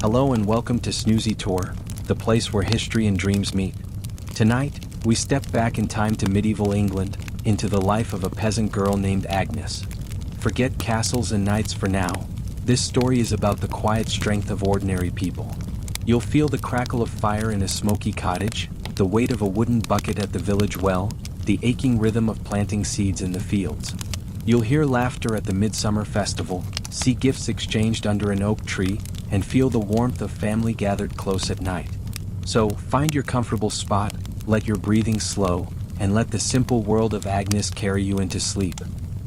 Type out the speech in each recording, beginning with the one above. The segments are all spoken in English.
Hello and welcome to Snoozy Tour, the place where history and dreams meet. Tonight, we step back in time to medieval England, into the life of a peasant girl named Agnes. Forget castles and knights for now. This story is about the quiet strength of ordinary people. You'll feel the crackle of fire in a smoky cottage, the weight of a wooden bucket at the village well, the aching rhythm of planting seeds in the fields. You'll hear laughter at the midsummer festival, see gifts exchanged under an oak tree, and feel the warmth of family gathered close at night. So, find your comfortable spot, let your breathing slow, and let the simple world of Agnes carry you into sleep.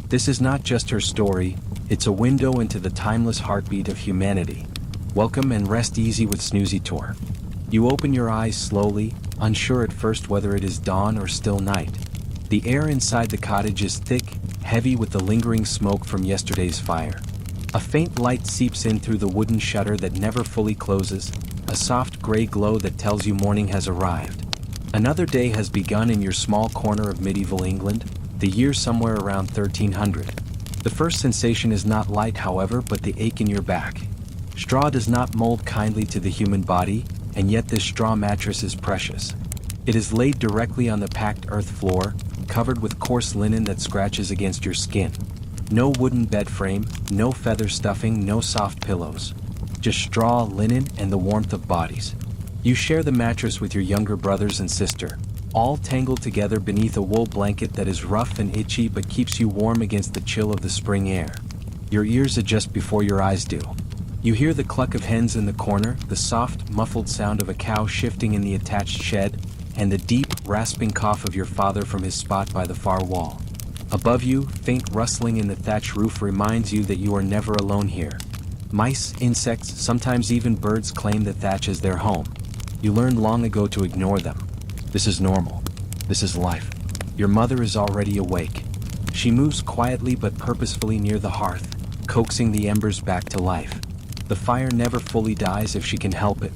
This is not just her story, it's a window into the timeless heartbeat of humanity. Welcome and rest easy with Snoozy Tour. You open your eyes slowly, unsure at first whether it is dawn or still night. The air inside the cottage is thick, heavy with the lingering smoke from yesterday's fire. A faint light seeps in through the wooden shutter that never fully closes, a soft gray glow that tells you morning has arrived. Another day has begun in your small corner of medieval England, the year somewhere around 1300. The first sensation is not light, however, but the ache in your back. Straw does not mold kindly to the human body, and yet this straw mattress is precious. It is laid directly on the packed earth floor, covered with coarse linen that scratches against your skin. No wooden bed frame, no feather stuffing, no soft pillows. Just straw, linen, and the warmth of bodies. You share the mattress with your younger brothers and sister, all tangled together beneath a wool blanket that is rough and itchy but keeps you warm against the chill of the spring air. Your ears adjust before your eyes do. You hear the cluck of hens in the corner, the soft, muffled sound of a cow shifting in the attached shed, and the deep, rasping cough of your father from his spot by the far wall. Above you, faint rustling in the thatch roof reminds you that you are never alone here. Mice, insects, sometimes even birds claim the thatch as their home. You learned long ago to ignore them. This is normal. This is life. Your mother is already awake. She moves quietly but purposefully near the hearth, coaxing the embers back to life. The fire never fully dies if she can help it.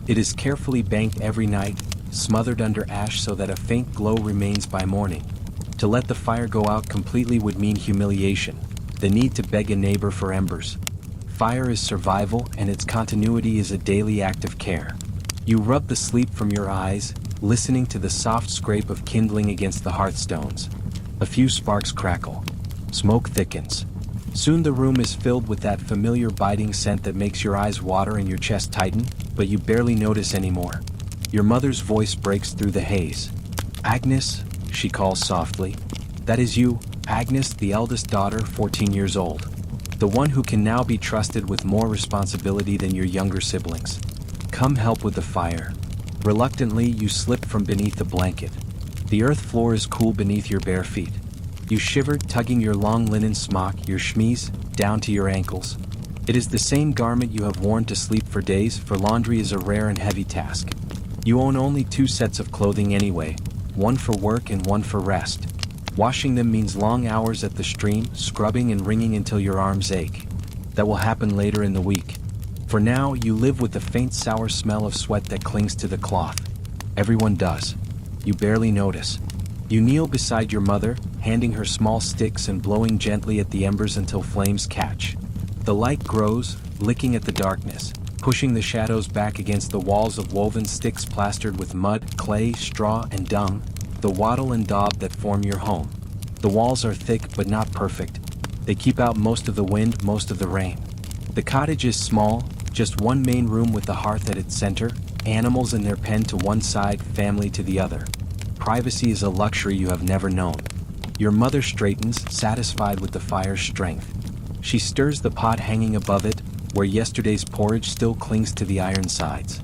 It is carefully banked every night, smothered under ash so that a faint glow remains by morning. To let the fire go out completely would mean humiliation, the need to beg a neighbor for embers. Fire is survival, and its continuity is a daily act of care. You rub the sleep from your eyes, listening to the soft scrape of kindling against the hearthstones. A few sparks crackle. Smoke thickens. Soon the room is filled with that familiar biting scent that makes your eyes water and your chest tighten, but you barely notice anymore. Your mother's voice breaks through the haze. "Agnes," she calls softly. "That is you, Agnes, the eldest daughter, 14 years old. The one who can now be trusted with more responsibility than your younger siblings. Come help with the fire." Reluctantly, you slip from beneath the blanket. The earth floor is cool beneath your bare feet. You shiver, tugging your long linen smock, your chemise, down to your ankles. It is the same garment you have worn to sleep for days, for laundry is a rare and heavy task. You own only 2 sets of clothing anyway, one for work and one for rest. Washing them means long hours at the stream, scrubbing and wringing until your arms ache. That will happen later in the week. For now, you live with the faint sour smell of sweat that clings to the cloth. Everyone does. You barely notice. You kneel beside your mother, handing her small sticks and blowing gently at the embers until flames catch. The light grows, licking at the darkness, pushing the shadows back against the walls of woven sticks plastered with mud, clay, straw, and dung, the wattle and daub that form your home. The walls are thick but not perfect. They keep out most of the wind, most of the rain. The cottage is small, just one main room with the hearth at its center, animals in their pen to one side, family to the other. Privacy is a luxury you have never known. Your mother straightens, satisfied with the fire's strength. She stirs the pot hanging above it, where yesterday's porridge still clings to the iron sides.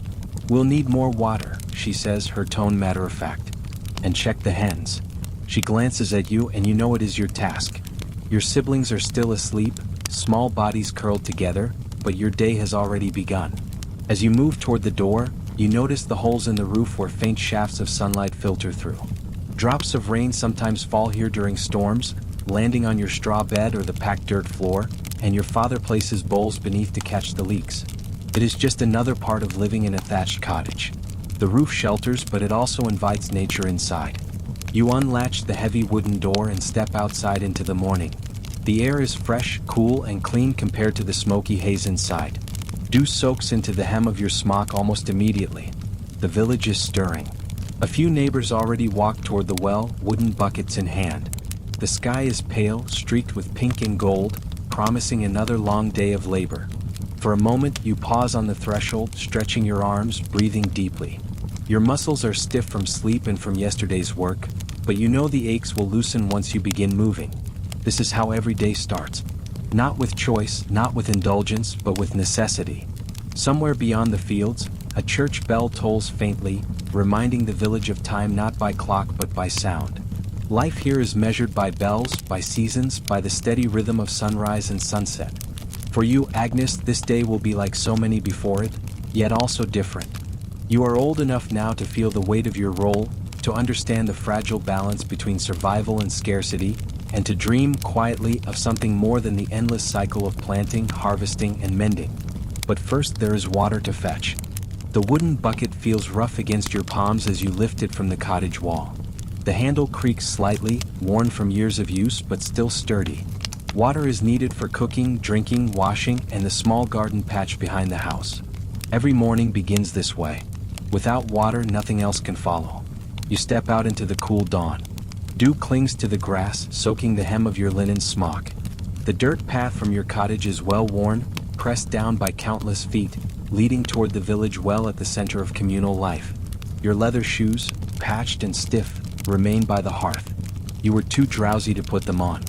"We'll need more water," she says, her tone matter-of-fact. "And check the hens." She glances at you and you know it is your task. Your siblings are still asleep, small bodies curled together, but your day has already begun. As you move toward the door, you notice the holes in the roof where faint shafts of sunlight filter through. Drops of rain sometimes fall here during storms, landing on your straw bed or the packed dirt floor, and your father places bowls beneath to catch the leaks. It is just another part of living in a thatched cottage. The roof shelters, but it also invites nature inside. You unlatch the heavy wooden door and step outside into the morning. The air is fresh, cool, and clean compared to the smoky haze inside. Dew soaks into the hem of your smock almost immediately. The village is stirring. A few neighbors already walk toward the well, wooden buckets in hand. The sky is pale, streaked with pink and gold, promising another long day of labor. For a moment, you pause on the threshold, stretching your arms, breathing deeply. Your muscles are stiff from sleep and from yesterday's work, but you know the aches will loosen once you begin moving. This is how every day starts. Not with choice, not with indulgence, but with necessity. Somewhere beyond the fields, a church bell tolls faintly, reminding the village of time not by clock but by sound. Life here is measured by bells, by seasons, by the steady rhythm of sunrise and sunset. For you, Agnes, this day will be like so many before it, yet also different. You are old enough now to feel the weight of your role, to understand the fragile balance between survival and scarcity, and to dream quietly of something more than the endless cycle of planting, harvesting, and mending. But first there is water to fetch. The wooden bucket feels rough against your palms as you lift it from the cottage wall. The handle creaks slightly, worn from years of use but still sturdy. Water is needed for cooking, drinking, washing, and the small garden patch behind the house. Every morning begins this way. Without water, nothing else can follow. You step out into the cool dawn. Dew clings to the grass, soaking the hem of your linen smock. The dirt path from your cottage is well worn, pressed down by countless feet, leading toward the village well at the center of communal life. Your leather shoes, patched and stiff, remain by the hearth. You were too drowsy to put them on.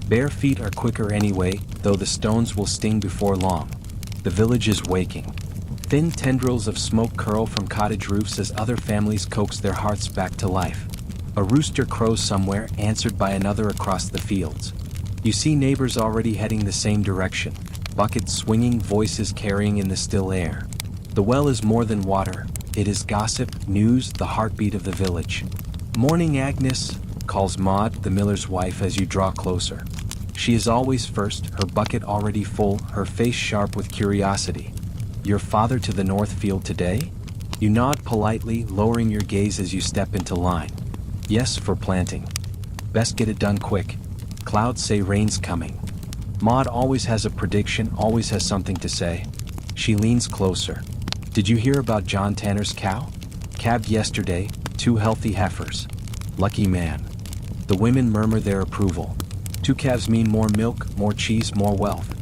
Bare feet are quicker anyway, though the stones will sting before long. The village is waking. Thin tendrils of smoke curl from cottage roofs as other families coax their hearths back to life. A rooster crows somewhere, answered by another across the fields. You see neighbors already heading the same direction, buckets swinging, voices carrying in the still air. The well is more than water. It is gossip, news, the heartbeat of the village. "Morning, Agnes," calls Maud, the miller's wife, as you draw closer. She is always first, her bucket already full, her face sharp with curiosity. "Your father to the north field today?" You nod politely, lowering your gaze as you step into line. "Yes, for planting. Best get it done quick. Clouds say rain's coming." Maud always has a prediction, always has something to say. She leans closer. "Did you hear about John Tanner's cow? Calved yesterday, 2 healthy heifers. Lucky man." The women murmur their approval. 2 calves mean more milk, more cheese, more wealth.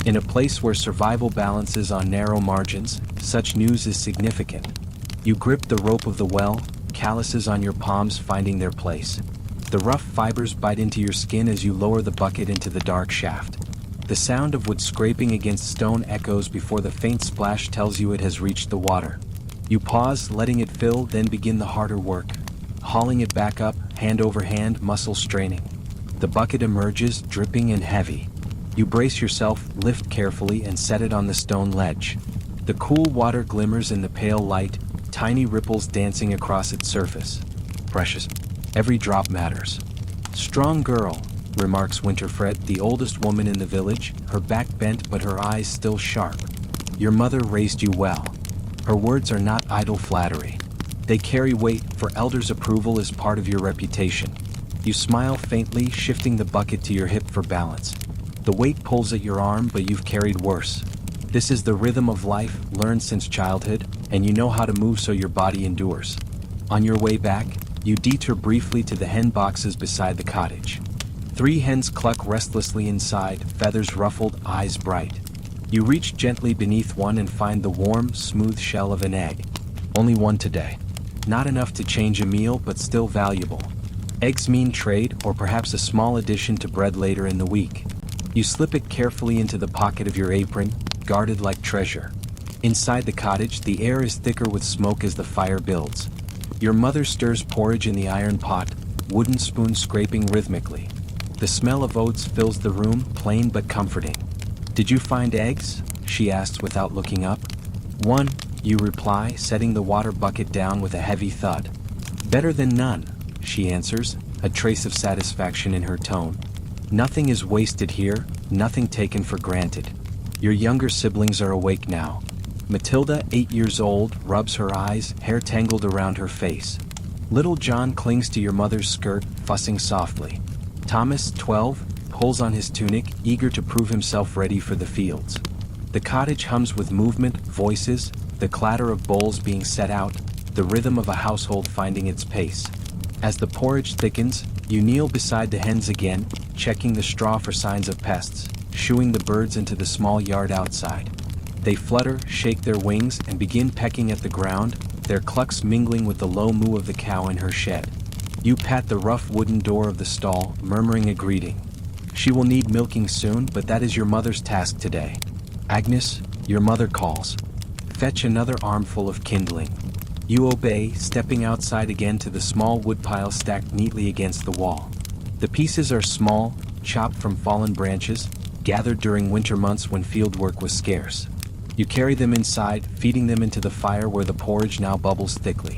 In a place where survival balances on narrow margins, such news is significant. You grip the rope of the well, calluses on your palms finding their place. The rough fibers bite into your skin as you lower the bucket into the dark shaft. The sound of wood scraping against stone echoes before the faint splash tells you it has reached the water. You pause, letting it fill, then begin the harder work. Hauling it back up, hand over hand, muscles straining. The bucket emerges, dripping and heavy. You brace yourself, lift carefully, and set it on the stone ledge. The cool water glimmers in the pale light, tiny ripples dancing across its surface. Precious. Every drop matters. "Strong girl," remarks Winterfred, the oldest woman in the village, her back bent but her eyes still sharp. "Your mother raised you well." Her words are not idle flattery. They carry weight, for elders' approval is part of your reputation. You smile faintly, shifting the bucket to your hip for balance. The weight pulls at your arm, but you've carried worse. This is the rhythm of life, learned since childhood, and you know how to move so your body endures. On your way back, you detour briefly to the hen boxes beside the cottage. 3 hens cluck restlessly inside, feathers ruffled, eyes bright. You reach gently beneath one and find the warm, smooth shell of an egg. Only one today. Not enough to change a meal, but still valuable. Eggs mean trade, or perhaps a small addition to bread later in the week. You slip it carefully into the pocket of your apron, guarded like treasure. Inside the cottage, the air is thicker with smoke as the fire builds. Your mother stirs porridge in the iron pot, wooden spoon scraping rhythmically. The smell of oats fills the room, plain but comforting. "Did you find eggs?" she asks without looking up. "One," you reply, setting the water bucket down with a heavy thud. "Better than none," she answers, a trace of satisfaction in her tone. "Nothing is wasted here, nothing taken for granted." Your younger siblings are awake now. Matilda, 8 years old, rubs her eyes, hair tangled around her face. Little John clings to your mother's skirt, fussing softly. Thomas, 12, pulls on his tunic, eager to prove himself ready for the fields. The cottage hums with movement, voices, the clatter of bowls being set out, the rhythm of a household finding its pace. As the porridge thickens, you kneel beside the hens again, checking the straw for signs of pests, shooing the birds into the small yard outside. They flutter, shake their wings, and begin pecking at the ground, their clucks mingling with the low moo of the cow in her shed. You pat the rough wooden door of the stall, murmuring a greeting. She will need milking soon, but that is your mother's task today. Agnes, your mother calls. Fetch another armful of kindling. You obey, stepping outside again to the small woodpile stacked neatly against the wall. The pieces are small, chopped from fallen branches, gathered during winter months when fieldwork was scarce. You carry them inside, feeding them into the fire where the porridge now bubbles thickly.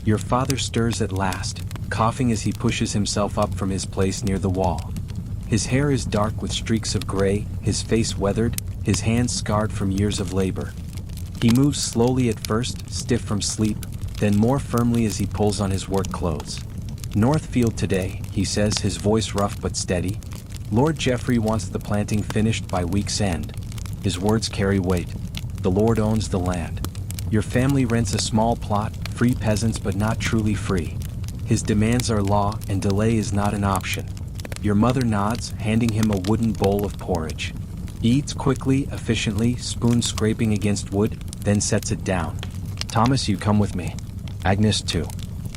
Your father stirs at last, coughing as he pushes himself up from his place near the wall. His hair is dark with streaks of gray, his face weathered, his hands scarred from years of labor. He moves slowly at first, stiff from sleep, then more firmly as he pulls on his work clothes. Northfield today, he says, his voice rough but steady. Lord Geoffrey wants the planting finished by week's end. His words carry weight. The Lord owns the land. Your family rents a small plot, free peasants but not truly free. His demands are law, and delay is not an option. Your mother nods, handing him a wooden bowl of porridge. He eats quickly, efficiently, spoon scraping against wood, then sets it down. Thomas, you come with me. Agnes, too.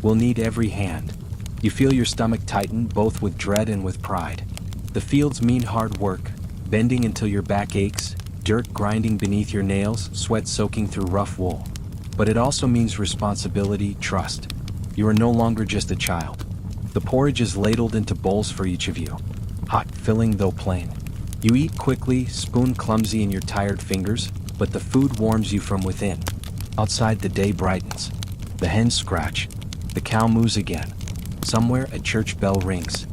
We'll need every hand. You feel your stomach tighten, both with dread and with pride. The fields mean hard work, bending until your back aches, dirt grinding beneath your nails, sweat soaking through rough wool. But it also means responsibility, trust. You are no longer just a child. The porridge is ladled into bowls for each of you. Hot, filling though plain. You eat quickly, spoon clumsy in your tired fingers, but the food warms you from within. Outside the day brightens. The hens scratch. The cow moos again. Somewhere a church bell rings.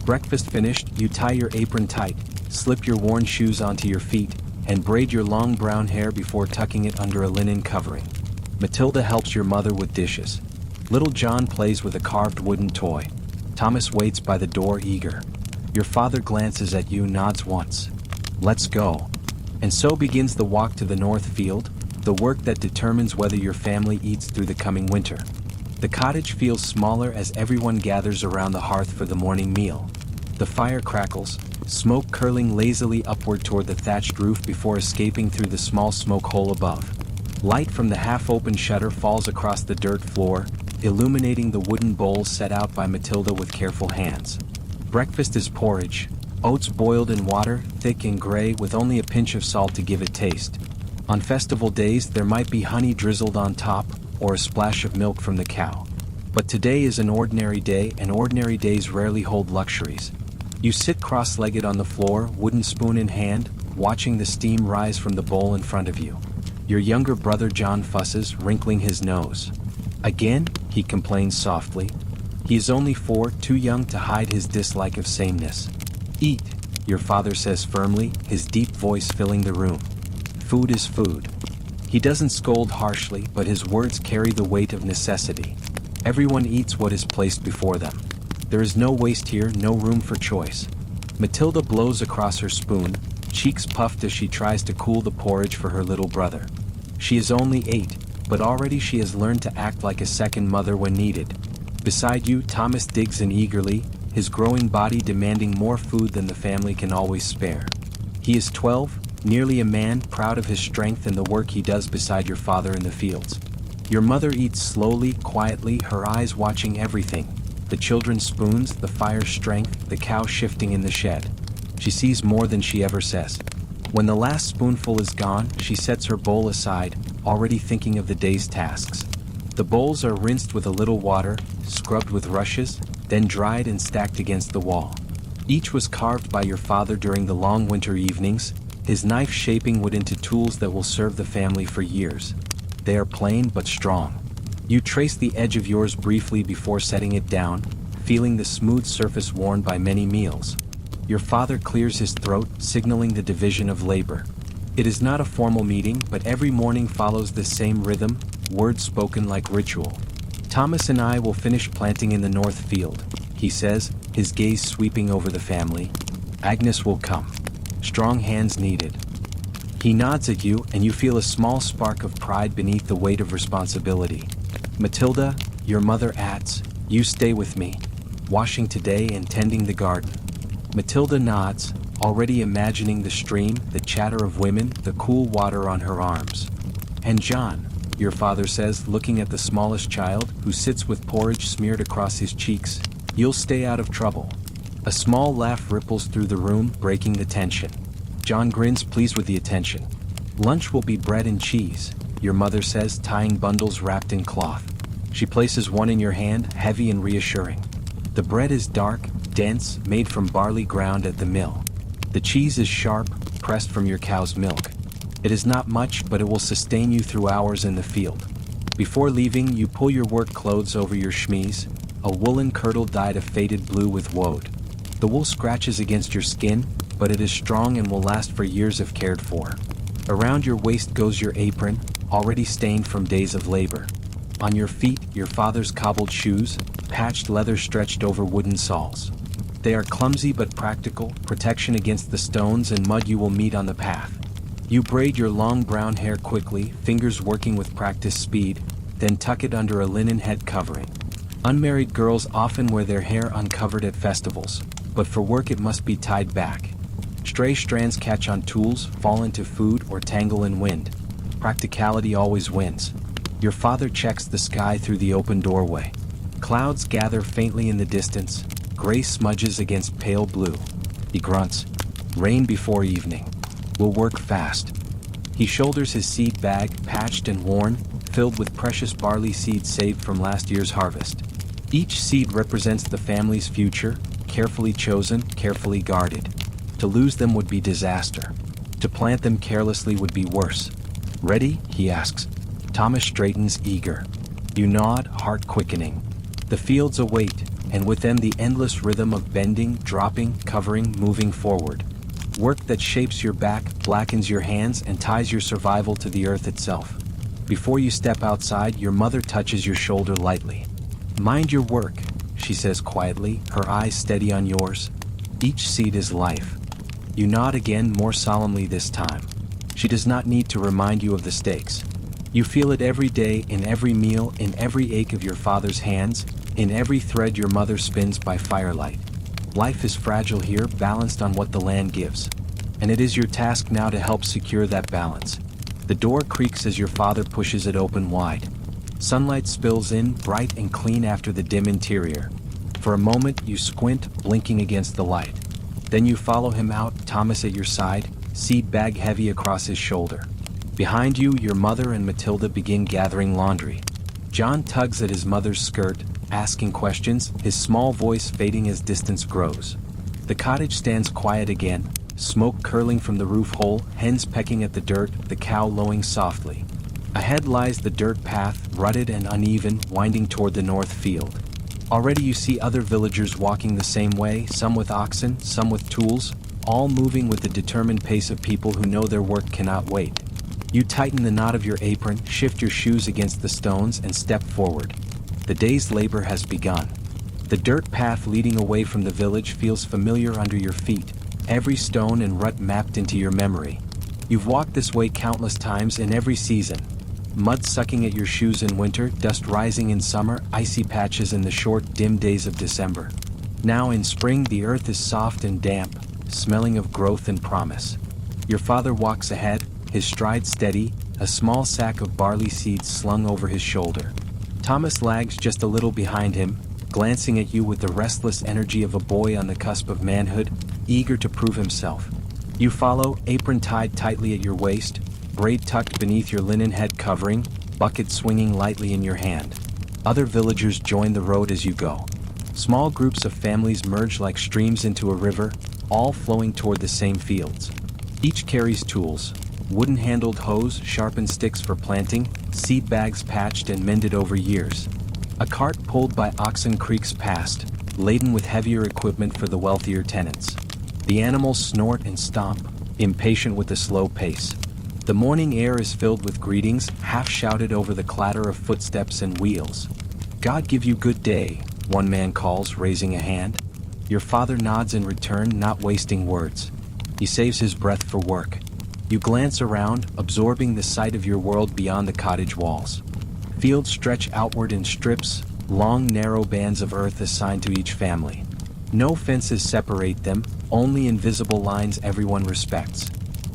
Breakfast finished, you tie your apron tight, slip your worn shoes onto your feet, and braid your long brown hair before tucking it under a linen covering. Matilda helps your mother with dishes. Little John plays with a carved wooden toy. Thomas waits by the door eager. Your father glances at you, nods once. Let's go. And so begins the walk to the north field, the work that determines whether your family eats through the coming winter. The cottage feels smaller as everyone gathers around the hearth for the morning meal. The fire crackles, smoke curling lazily upward toward the thatched roof before escaping through the small smoke hole above. Light from the half-open shutter falls across the dirt floor, illuminating the wooden bowls set out by Matilda with careful hands. Breakfast is porridge, oats boiled in water, thick and gray with only a pinch of salt to give it taste. On festival days there might be honey drizzled on top, or a splash of milk from the cow. But today is an ordinary day, and ordinary days rarely hold luxuries. You sit cross-legged on the floor, wooden spoon in hand, watching the steam rise from the bowl in front of you. Your younger brother John fusses, wrinkling his nose. Again, he complains softly. He is only 4, too young to hide his dislike of sameness. Eat, your father says firmly, his deep voice filling the room. Food is food. He doesn't scold harshly, but his words carry the weight of necessity. Everyone eats what is placed before them. There is no waste here, no room for choice. Matilda blows across her spoon, cheeks puffed as she tries to cool the porridge for her little brother. She is only 8, but already she has learned to act like a second mother when needed. Beside you, Thomas digs in eagerly, his growing body demanding more food than the family can always spare. He is 12, nearly a man, proud of his strength and the work he does beside your father in the fields. Your mother eats slowly, quietly, her eyes watching everything. The children's spoons, the fire's strength, the cow shifting in the shed. She sees more than she ever says. When the last spoonful is gone, she sets her bowl aside, already thinking of the day's tasks. The bowls are rinsed with a little water, scrubbed with rushes, then dried and stacked against the wall. Each was carved by your father during the long winter evenings, his knife shaping wood into tools that will serve the family for years. They are plain but strong. You trace the edge of yours briefly before setting it down, feeling the smooth surface worn by many meals. Your father clears his throat, signaling the division of labor. It is not a formal meeting, but every morning follows the same rhythm, words spoken like ritual. Thomas and I will finish planting in the north field, he says, his gaze sweeping over the family. Agnes will come. Strong hands needed. He nods at you, and you feel a small spark of pride beneath the weight of responsibility. Matilda, your mother adds, you stay with me, washing today and tending the garden. Matilda nods, already imagining the stream, the chatter of women, the cool water on her arms. And John, your father says, looking at the smallest child, who sits with porridge smeared across his cheeks, you'll stay out of trouble. A small laugh ripples through the room, breaking the tension. John grins, pleased with the attention. Lunch will be bread and cheese, your mother says, tying bundles wrapped in cloth. She places one in your hand, heavy and reassuring. The bread is dark, dense, made from barley ground at the mill. The cheese is sharp, pressed from your cow's milk. It is not much, but it will sustain you through hours in the field. Before leaving, you pull your work clothes over your chemise, a woolen kirtle dyed a faded blue with woad. The wool scratches against your skin, but it is strong and will last for years if cared for. Around your waist goes your apron, already stained from days of labor. On your feet, your father's cobbled shoes, patched leather stretched over wooden soles. They are clumsy but practical, protection against the stones and mud you will meet on the path. You braid your long brown hair quickly, fingers working with practiced speed, then tuck it under a linen head covering. Unmarried girls often wear their hair uncovered at festivals, but for work it must be tied back. Stray strands catch on tools, fall into food, or tangle in wind. Practicality always wins. Your father checks the sky through the open doorway. Clouds gather faintly in the distance, gray smudges against pale blue. He grunts, rain before evening. We'll work fast. He shoulders his seed bag, patched and worn, filled with precious barley seeds saved from last year's harvest. Each seed represents the family's future, carefully chosen, carefully guarded. To lose them would be disaster. To plant them carelessly would be worse. Ready? He asks. Thomas straightens, eager. You nod, heart quickening. The fields await, and with them the endless rhythm of bending, dropping, covering, moving forward. Work that shapes your back, blackens your hands, and ties your survival to the earth itself. Before you step outside, your mother touches your shoulder lightly. Mind your work, she says quietly, her eyes steady on yours. Each seed is life. You nod again, more solemnly this time. She does not need to remind you of the stakes. You feel it every day, in every meal, in every ache of your father's hands, in every thread your mother spins by firelight. Life is fragile here, balanced on what the land gives. And it is your task now to help secure that balance. The door creaks as your father pushes it open wide. Sunlight spills in, bright and clean after the dim interior. For a moment, you squint, blinking against the light. Then you follow him out, Thomas at your side, seed bag heavy across his shoulder. Behind you, your mother and Matilda begin gathering laundry. John tugs at his mother's skirt, asking questions, his small voice fading as distance grows. The cottage stands quiet again, smoke curling from the roof hole, hens pecking at the dirt, the cow lowing softly. Ahead lies the dirt path, rutted and uneven, winding toward the north field. Already you see other villagers walking the same way, some with oxen, some with tools, all moving with the determined pace of people who know their work cannot wait. You tighten the knot of your apron, shift your shoes against the stones, and step forward. The day's labor has begun. The dirt path leading away from the village feels familiar under your feet, every stone and rut mapped into your memory. You've walked this way countless times in every season. Mud sucking at your shoes in winter, dust rising in summer, icy patches in the short, dim days of December. Now in spring, the earth is soft and damp, smelling of growth and promise. Your father walks ahead, his stride steady, a small sack of barley seeds slung over his shoulder. Thomas lags just a little behind him, glancing at you with the restless energy of a boy on the cusp of manhood, eager to prove himself. You follow, apron tied tightly at your waist, braid tucked beneath your linen head covering, bucket swinging lightly in your hand. Other villagers join the road as you go. Small groups of families merge like streams into a river, all flowing toward the same fields. Each carries tools. Wooden-handled hoes, sharpened sticks for planting, seed bags patched and mended over years. A cart pulled by oxen creaks past, laden with heavier equipment for the wealthier tenants. The animals snort and stomp, impatient with the slow pace. The morning air is filled with greetings, half shouted over the clatter of footsteps and wheels. God give you good day, one man calls, raising a hand. Your father nods in return, not wasting words. He saves his breath for work. You glance around, absorbing the sight of your world beyond the cottage walls. Fields stretch outward in strips, long narrow bands of earth assigned to each family. No fences separate them, only invisible lines everyone respects.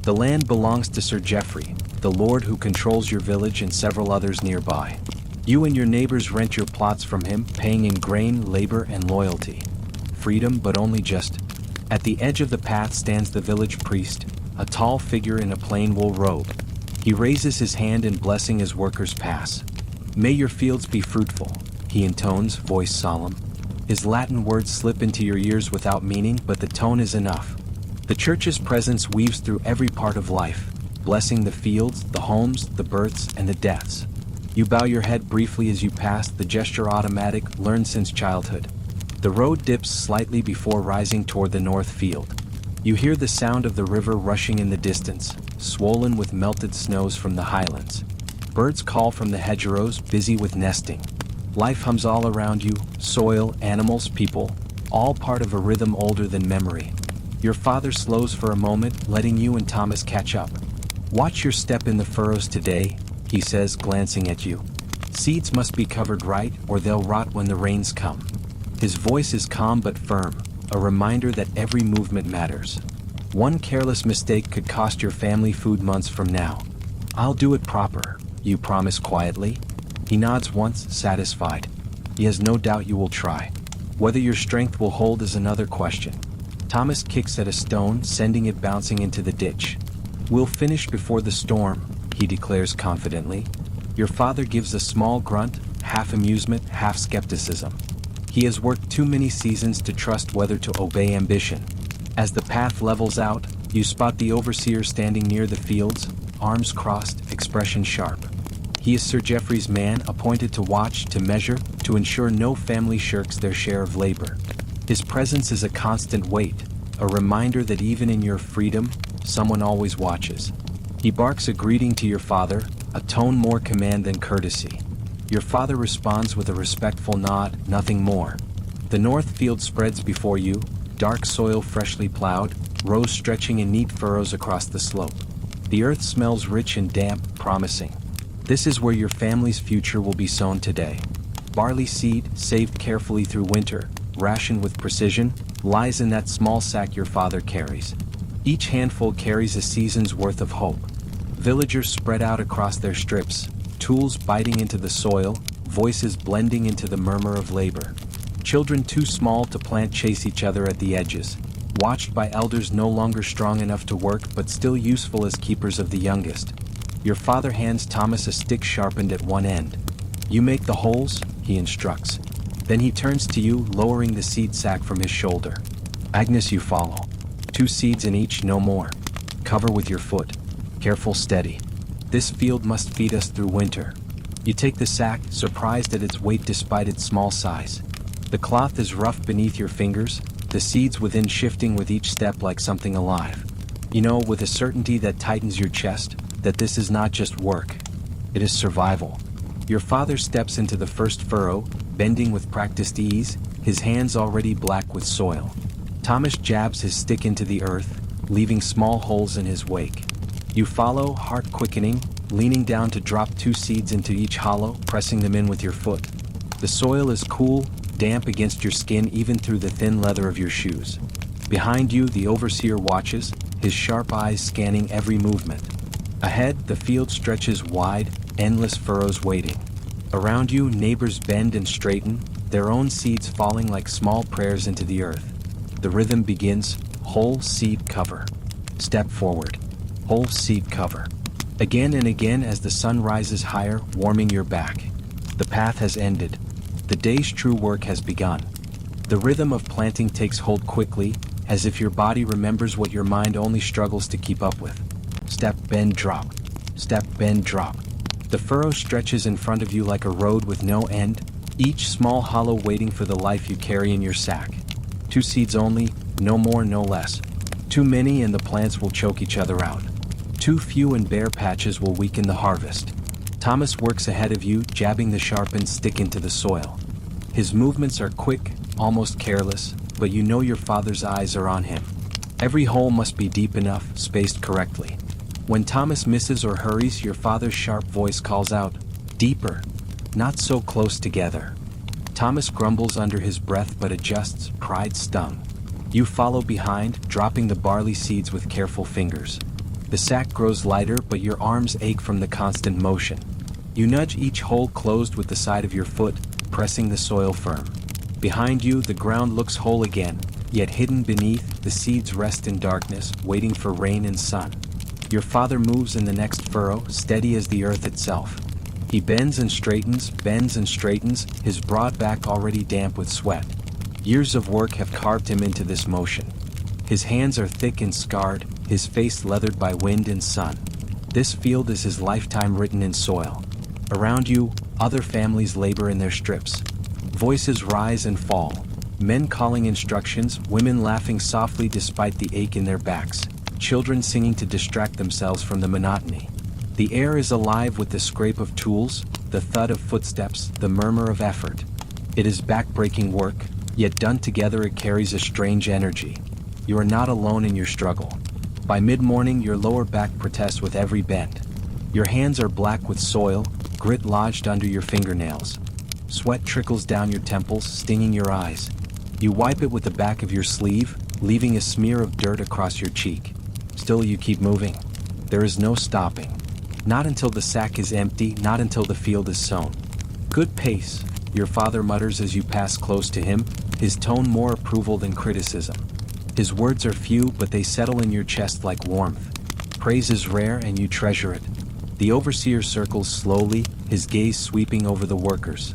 The land belongs to Sir Geoffrey, the lord who controls your village and several others nearby. You and your neighbors rent your plots from him, paying in grain, labor, and loyalty. Freedom, but only just. At the edge of the path stands the village priest, a tall figure in a plain wool robe. He raises his hand in blessing as workers pass. "May your fields be fruitful," he intones, voice solemn. His Latin words slip into your ears without meaning, but the tone is enough. The church's presence weaves through every part of life, blessing the fields, the homes, the births, and the deaths. You bow your head briefly as you pass, the gesture automatic, learned since childhood. The road dips slightly before rising toward the north field. You hear the sound of the river rushing in the distance, swollen with melted snows from the highlands. Birds call from the hedgerows, busy with nesting. Life hums all around you, soil, animals, people, all part of a rhythm older than memory. Your father slows for a moment, letting you and Thomas catch up. "Watch your step in the furrows today," he says, glancing at you. "Seeds must be covered right, or they'll rot when the rains come." His voice is calm but firm, a reminder that every movement matters. One careless mistake could cost your family food months from now. "I'll do it proper," you promise quietly. He nods once, satisfied. He has no doubt you will try. Whether your strength will hold is another question. Thomas kicks at a stone, sending it bouncing into the ditch. "We'll finish before the storm," he declares confidently. Your father gives a small grunt, half amusement, half skepticism. He has worked too many seasons to trust whether to obey ambition. As the path levels out, you spot the overseer standing near the fields, arms crossed, expression sharp. He is Sir Geoffrey's man, appointed to watch, to measure, to ensure no family shirks their share of labor. His presence is a constant weight, a reminder that even in your freedom, someone always watches. He barks a greeting to your father, a tone more command than courtesy. Your father responds with a respectful nod, nothing more. The north field spreads before you, dark soil freshly plowed, rows stretching in neat furrows across the slope. The earth smells rich and damp, promising. This is where your family's future will be sown today. Barley seed, saved carefully through winter, rationed with precision, lies in that small sack your father carries. Each handful carries a season's worth of hope. Villagers spread out across their strips, tools biting into the soil, voices blending into the murmur of labor. Children too small to plant chase each other at the edges, watched by elders no longer strong enough to work but still useful as keepers of the youngest. Your father hands Thomas a stick sharpened at one end. "You make the holes," he instructs. Then he turns to you, lowering the seed sack from his shoulder. "Agnes, you follow. 2 seeds in each, no more. Cover with your foot. Careful, steady. This field must feed us through winter." You take the sack, surprised at its weight despite its small size. The cloth is rough beneath your fingers, the seeds within shifting with each step like something alive. You know with a certainty that tightens your chest, that this is not just work. It is survival. Your father steps into the first furrow, bending with practiced ease, his hands already black with soil. Thomas jabs his stick into the earth, leaving small holes in his wake. You follow, heart quickening, leaning down to drop 2 seeds into each hollow, pressing them in with your foot. The soil is cool, damp against your skin even through the thin leather of your shoes. Behind you, the overseer watches, his sharp eyes scanning every movement. Ahead, the field stretches wide, endless furrows waiting. Around you, neighbors bend and straighten, their own seeds falling like small prayers into the earth. The rhythm begins, whole seed cover. Step forward. Whole seed cover. Again and again as the sun rises higher, warming your back. The path has ended. The day's true work has begun. The rhythm of planting takes hold quickly, as if your body remembers what your mind only struggles to keep up with. Step, bend, drop. Step, bend, drop. The furrow stretches in front of you like a road with no end, each small hollow waiting for the life you carry in your sack. 2 seeds only, no more, no less. Too many and the plants will choke each other out. Too few and bare patches will weaken the harvest. Thomas works ahead of you, jabbing the sharpened stick into the soil. His movements are quick, almost careless, but you know your father's eyes are on him. Every hole must be deep enough, spaced correctly. When Thomas misses or hurries, your father's sharp voice calls out, "Deeper! Not so close together." Thomas grumbles under his breath but adjusts, pride stung. You follow behind, dropping the barley seeds with careful fingers. The sack grows lighter but your arms ache from the constant motion. You nudge each hole closed with the side of your foot, pressing the soil firm. Behind you, the ground looks whole again, yet hidden beneath, the seeds rest in darkness, waiting for rain and sun. Your father moves in the next furrow, steady as the earth itself. He bends and straightens, his broad back already damp with sweat. Years of work have carved him into this motion. His hands are thick and scarred, his face leathered by wind and sun. This field is his lifetime written in soil. Around you, other families labor in their strips. Voices rise and fall. Men calling instructions, women laughing softly despite the ache in their backs, children singing to distract themselves from the monotony. The air is alive with the scrape of tools, the thud of footsteps, the murmur of effort. It is back-breaking work, yet done together it carries a strange energy. You are not alone in your struggle. By mid-morning your lower back protests with every bend. Your hands are black with soil, grit lodged under your fingernails. Sweat trickles down your temples, stinging your eyes. You wipe it with the back of your sleeve, leaving a smear of dirt across your cheek. Still you keep moving. There is no stopping. Not until the sack is empty, not until the field is sown. "Good pace," your father mutters as you pass close to him, his tone more approval than criticism. His words are few but they settle in your chest like warmth. Praise is rare and you treasure it. The overseer circles slowly, his gaze sweeping over the workers.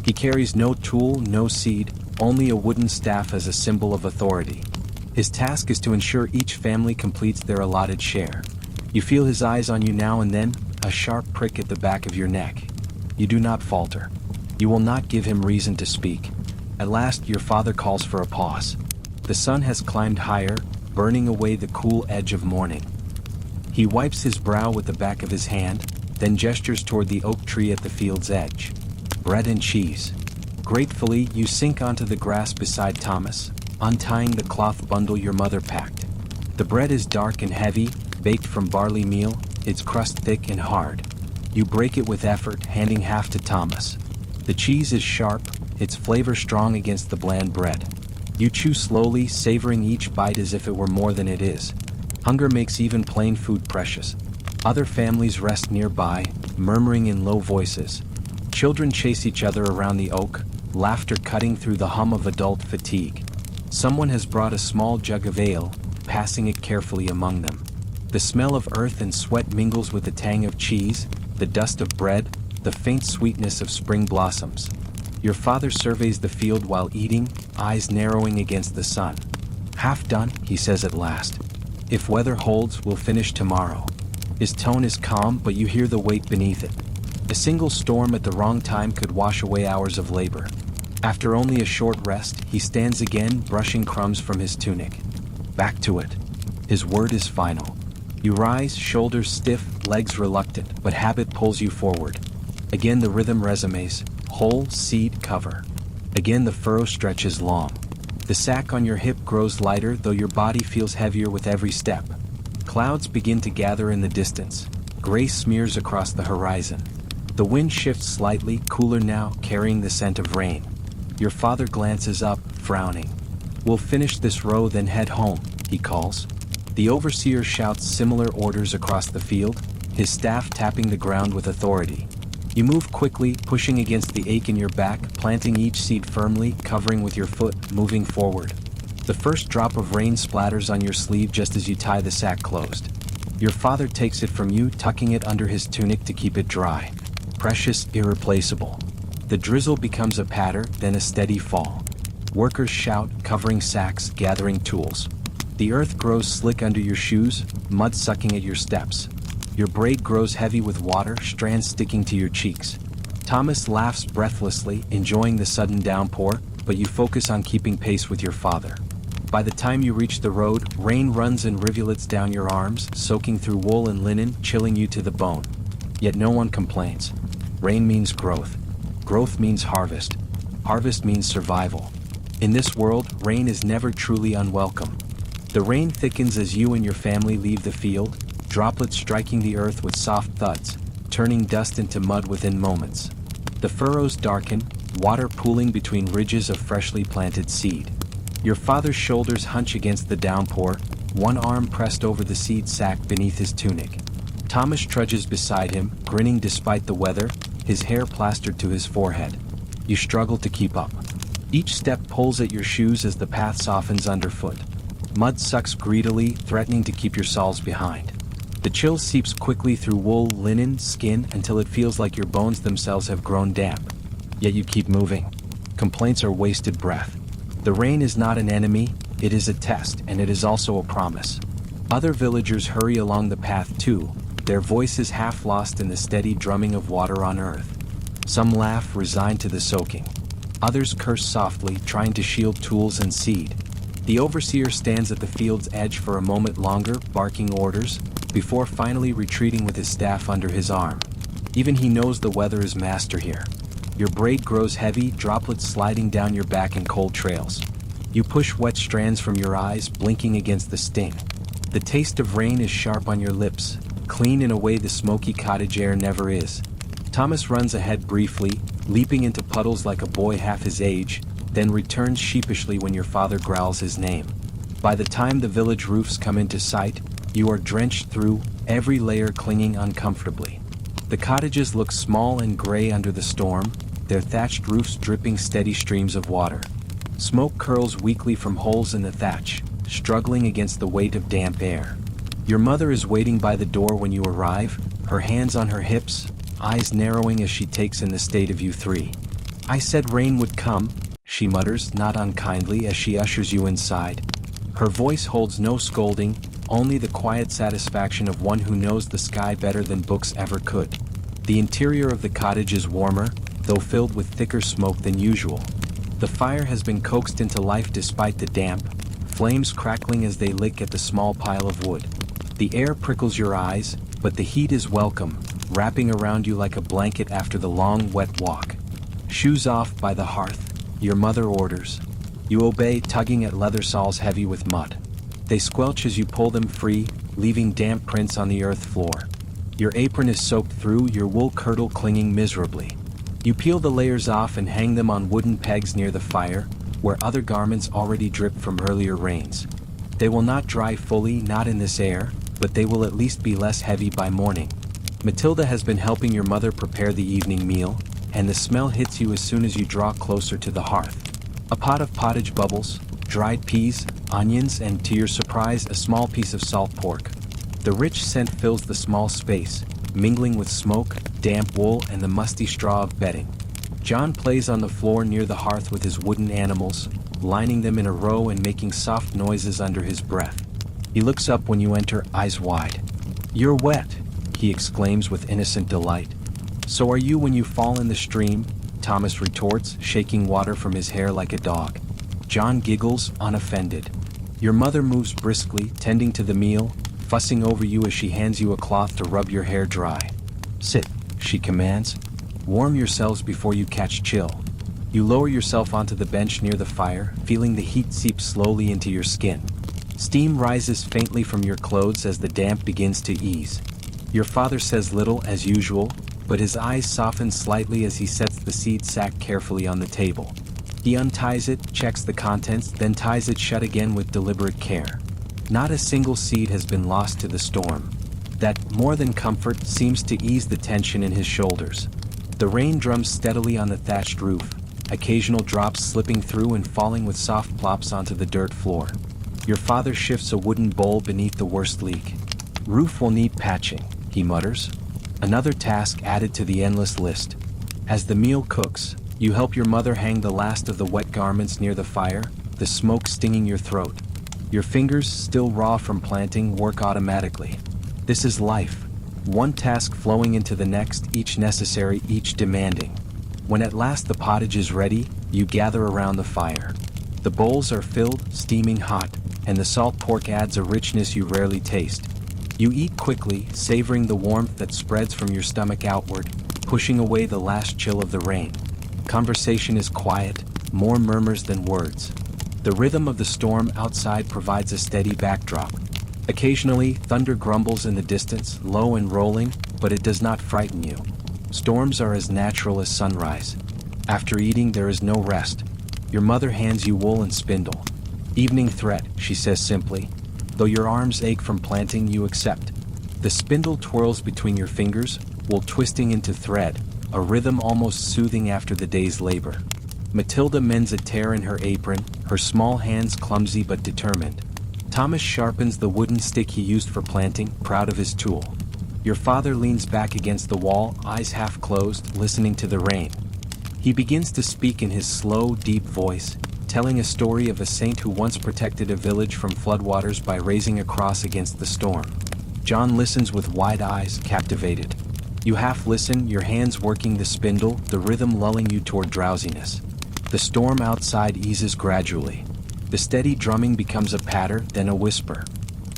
He carries no tool, no seed, only a wooden staff as a symbol of authority. His task is to ensure each family completes their allotted share. You feel his eyes on you now and then, a sharp prick at the back of your neck. You do not falter. You will not give him reason to speak. At last your father calls for a pause. The sun has climbed higher, burning away the cool edge of morning. He wipes his brow with the back of his hand, then gestures toward the oak tree at the field's edge. Bread and cheese. Gratefully, you sink onto the grass beside Thomas, untying the cloth bundle your mother packed. The bread is dark and heavy, baked from barley meal, its crust thick and hard. You break it with effort, handing half to Thomas. The cheese is sharp, its flavor strong against the bland bread. You chew slowly, savoring each bite as if it were more than it is. Hunger makes even plain food precious. Other families rest nearby, murmuring in low voices. Children chase each other around the oak, laughter cutting through the hum of adult fatigue. Someone has brought a small jug of ale, passing it carefully among them. The smell of earth and sweat mingles with the tang of cheese, the dust of bread, the faint sweetness of spring blossoms. Your father surveys the field while eating, eyes narrowing against the sun. "Half done," he says at last. "If weather holds, we'll finish tomorrow." His tone is calm, but you hear the weight beneath it. A single storm at the wrong time could wash away hours of labor. After only a short rest, he stands again, brushing crumbs from his tunic. "Back to it." His word is final. You rise, shoulders stiff, legs reluctant, but habit pulls you forward. Again the rhythm resumes, hole, seed, cover. Again the furrow stretches long. The sack on your hip grows lighter, though your body feels heavier with every step. Clouds begin to gather in the distance. Gray smears across the horizon. The wind shifts slightly, cooler now, carrying the scent of rain. Your father glances up, frowning. "We'll finish this row then head home," he calls. The overseer shouts similar orders across the field, his staff tapping the ground with authority. You move quickly, pushing against the ache in your back, planting each seed firmly, covering with your foot, moving forward. The first drop of rain splatters on your sleeve just as you tie the sack closed. Your father takes it from you, tucking it under his tunic to keep it dry. Precious, irreplaceable. The drizzle becomes a patter, then a steady fall. Workers shout, covering sacks, gathering tools. The earth grows slick under your shoes, mud sucking at your steps. Your braid grows heavy with water, strands sticking to your cheeks. Thomas laughs breathlessly, enjoying the sudden downpour, but you focus on keeping pace with your father. By the time you reach the road, rain runs in rivulets down your arms, soaking through wool and linen, chilling you to the bone. Yet no one complains. Rain means growth. Growth means harvest. Harvest means survival. In this world, rain is never truly unwelcome. The rain thickens as you and your family leave the field, droplets striking the earth with soft thuds, turning dust into mud within moments. The furrows darken, water pooling between ridges of freshly planted seed. Your father's shoulders hunch against the downpour, one arm pressed over the seed sack beneath his tunic. Thomas trudges beside him, grinning despite the weather, his hair plastered to his forehead. You struggle to keep up. Each step pulls at your shoes as the path softens underfoot. Mud sucks greedily, threatening to keep your soles behind. The chill seeps quickly through wool, linen, skin until it feels like your bones themselves have grown damp. Yet you keep moving. Complaints are wasted breath. The rain is not an enemy, it is a test, and it is also a promise. Other villagers hurry along the path too, their voices half lost in the steady drumming of water on earth. Some laugh, resigned to the soaking. Others curse softly, trying to shield tools and seed. The overseer stands at the field's edge for a moment longer, barking orders, before finally retreating with his staff under his arm. Even he knows the weather is master here. Your braid grows heavy, droplets sliding down your back in cold trails. You push wet strands from your eyes, blinking against the sting. The taste of rain is sharp on your lips, clean in a way the smoky cottage air never is. Thomas runs ahead briefly, leaping into puddles like a boy half his age, then returns sheepishly when your father growls his name. By the time the village roofs come into sight, you are drenched through, every layer clinging uncomfortably. The cottages look small and gray under the storm, their thatched roofs dripping steady streams of water. Smoke curls weakly from holes in the thatch, struggling against the weight of damp air. Your mother is waiting by the door when you arrive, her hands on her hips, eyes narrowing as she takes in the state of you three. "I said rain would come," she mutters, not unkindly, as she ushers you inside. Her voice holds no scolding, only the quiet satisfaction of one who knows the sky better than books ever could. The interior of the cottage is warmer, though filled with thicker smoke than usual. The fire has been coaxed into life despite the damp, flames crackling as they lick at the small pile of wood. The air prickles your eyes, but the heat is welcome, wrapping around you like a blanket after the long, wet walk. "Shoes off by the hearth," your mother orders. You obey, tugging at leather soles heavy with mud. They squelch as you pull them free, leaving damp prints on the earth floor. Your apron is soaked through, your wool kirtle clinging miserably. You peel the layers off and hang them on wooden pegs near the fire, where other garments already drip from earlier rains. They will not dry fully, not in this air, but they will at least be less heavy by morning. Matilda has been helping your mother prepare the evening meal, and the smell hits you as soon as you draw closer to the hearth. A pot of pottage bubbles, dried peas, onions, and, to your surprise, a small piece of salt pork. The rich scent fills the small space, mingling with smoke, damp wool, and the musty straw of bedding. John plays on the floor near the hearth with his wooden animals, lining them in a row and making soft noises under his breath. He looks up when you enter, eyes wide. "You're wet," he exclaims with innocent delight. "So are you when you fall in the stream," Thomas retorts, shaking water from his hair like a dog. John giggles, unoffended. Your mother moves briskly, tending to the meal, fussing over you as she hands you a cloth to rub your hair dry. "Sit," she commands. "Warm yourselves before you catch chill." You lower yourself onto the bench near the fire, feeling the heat seep slowly into your skin. Steam rises faintly from your clothes as the damp begins to ease. Your father says little, as usual, but his eyes soften slightly as he sets the seed sack carefully on the table. He unties it, checks the contents, then ties it shut again with deliberate care. Not a single seed has been lost to the storm. That, more than comfort, seems to ease the tension in his shoulders. The rain drums steadily on the thatched roof, occasional drops slipping through and falling with soft plops onto the dirt floor. Your father shifts a wooden bowl beneath the worst leak. "Roof will need patching," he mutters. Another task added to the endless list. As the meal cooks, you help your mother hang the last of the wet garments near the fire, the smoke stinging your throat. Your fingers, still raw from planting, work automatically. This is life. One task flowing into the next, each necessary, each demanding. When at last the pottage is ready, you gather around the fire. The bowls are filled, steaming hot, and the salt pork adds a richness you rarely taste. You eat quickly, savoring the warmth that spreads from your stomach outward, pushing away the last chill of the rain. Conversation is quiet, more murmurs than words. The rhythm of the storm outside provides a steady backdrop. Occasionally, thunder grumbles in the distance, low and rolling, but it does not frighten you. Storms are as natural as sunrise. After eating, there is no rest. Your mother hands you wool and spindle. Evening threat, she says simply. Though your arms ache from planting, you accept. The spindle twirls between your fingers, wool twisting into thread, a rhythm almost soothing after the day's labor. Matilda mends a tear in her apron, her small hands clumsy but determined. Thomas sharpens the wooden stick he used for planting, proud of his tool. Your father leans back against the wall, eyes half closed, listening to the rain. He begins to speak in his slow, deep voice, telling a story of a saint who once protected a village from floodwaters by raising a cross against the storm. John listens with wide eyes, captivated. You half listen, your hands working the spindle, the rhythm lulling you toward drowsiness. The storm outside eases gradually. The steady drumming becomes a patter, then a whisper.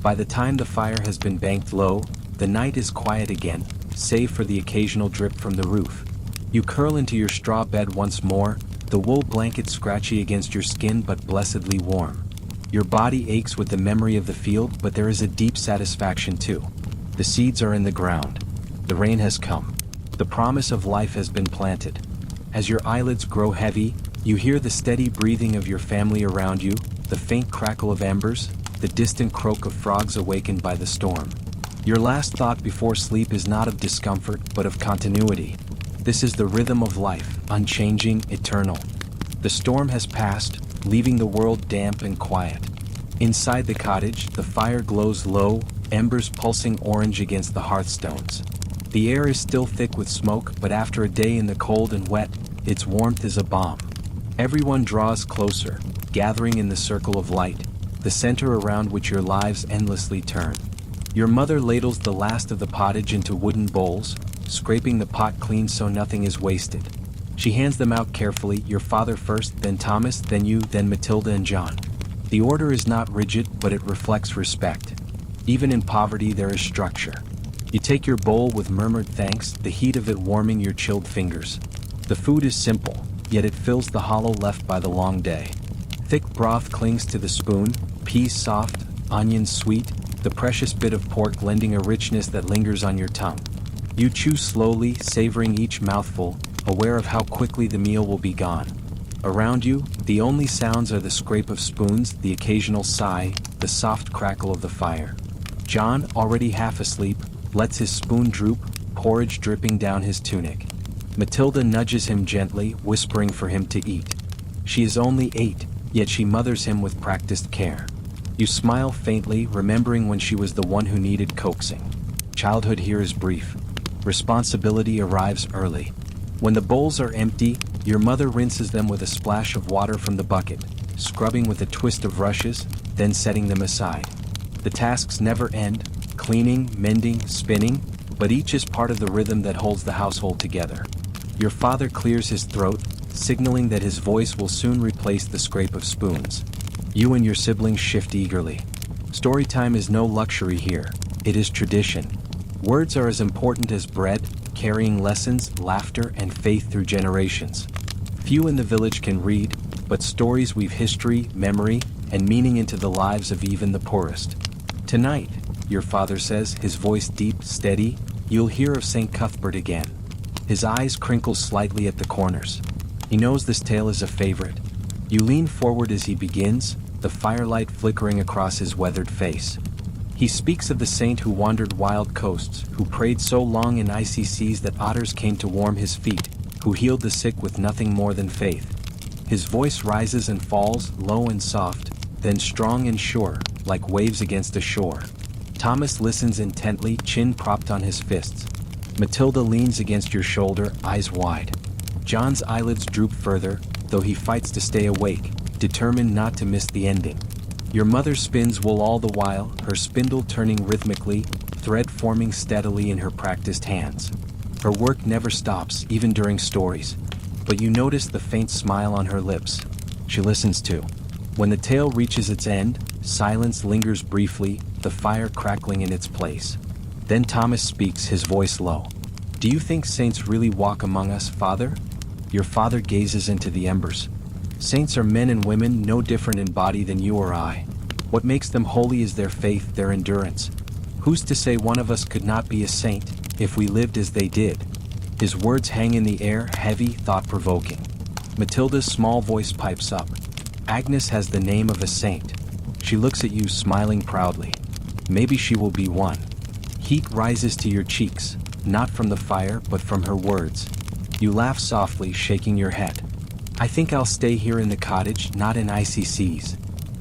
By the time the fire has been banked low, the night is quiet again, save for the occasional drip from the roof. You curl into your straw bed once more, the wool blanket scratchy against your skin but blessedly warm. Your body aches with the memory of the field, but there is a deep satisfaction too. The seeds are in the ground. The rain has come. The promise of life has been planted. As your eyelids grow heavy, you hear the steady breathing of your family around you, the faint crackle of embers, the distant croak of frogs awakened by the storm. Your last thought before sleep is not of discomfort, but of continuity. This is the rhythm of life, unchanging, eternal. The storm has passed, leaving the world damp and quiet. Inside the cottage, the fire glows low, embers pulsing orange against the hearthstones. The air is still thick with smoke, but after a day in the cold and wet, its warmth is a balm. Everyone draws closer, gathering in the circle of light, the center around which your lives endlessly turn. Your mother ladles the last of the pottage into wooden bowls, scraping the pot clean so nothing is wasted. She hands them out carefully, your father first, then Thomas, then you, then Matilda and John. The order is not rigid, but it reflects respect. Even in poverty there is structure. You take your bowl with murmured thanks, the heat of it warming your chilled fingers. The food is simple, yet it fills the hollow left by the long day. Thick broth clings to the spoon, peas soft, onions sweet, the precious bit of pork lending a richness that lingers on your tongue. You chew slowly, savoring each mouthful, aware of how quickly the meal will be gone. Around you, the only sounds are the scrape of spoons, the occasional sigh, the soft crackle of the fire. John, already half asleep, lets his spoon droop, porridge dripping down his tunic. Matilda nudges him gently, whispering for him to eat. She is only 8, yet she mothers him with practiced care. You smile faintly, remembering when she was the one who needed coaxing. Childhood here is brief. Responsibility arrives early. When the bowls are empty, your mother rinses them with a splash of water from the bucket, scrubbing with a twist of rushes, then setting them aside. The tasks never end, cleaning, mending, spinning, but each is part of the rhythm that holds the household together. Your father clears his throat, signaling that his voice will soon replace the scrape of spoons. You and your siblings shift eagerly. Story time is no luxury here, it is tradition. Words are as important as bread, carrying lessons, laughter, and faith through generations. Few in the village can read, but stories weave history, memory, and meaning into the lives of even the poorest. Tonight, your father says, his voice deep, steady, you'll hear of St. Cuthbert again. His eyes crinkle slightly at the corners. He knows this tale is a favorite. You lean forward as he begins, the firelight flickering across his weathered face. He speaks of the saint who wandered wild coasts, who prayed so long in icy seas that otters came to warm his feet, who healed the sick with nothing more than faith. His voice rises and falls, low and soft, then strong and sure, like waves against a shore. Thomas listens intently, chin propped on his fists. Matilda leans against your shoulder, eyes wide. John's eyelids droop further, though he fights to stay awake, determined not to miss the ending. Your mother spins wool all the while, her spindle turning rhythmically, thread forming steadily in her practiced hands. Her work never stops, even during stories. But you notice the faint smile on her lips. She listens too. When the tale reaches its end, silence lingers briefly, the fire crackling in its place. Then Thomas speaks, his voice low. Do you think saints really walk among us, Father? Your father gazes into the embers. Saints are men and women no different in body than you or I. What makes them holy is their faith, their endurance. Who's to say one of us could not be a saint, if we lived as they did? His words hang in the air, heavy, thought-provoking. Matilda's small voice pipes up. Agnes has the name of a saint. She looks at you, smiling proudly. Maybe she will be one. Heat rises to your cheeks, not from the fire, but from her words. You laugh softly, shaking your head. I think I'll stay here in the cottage, not in icy seas.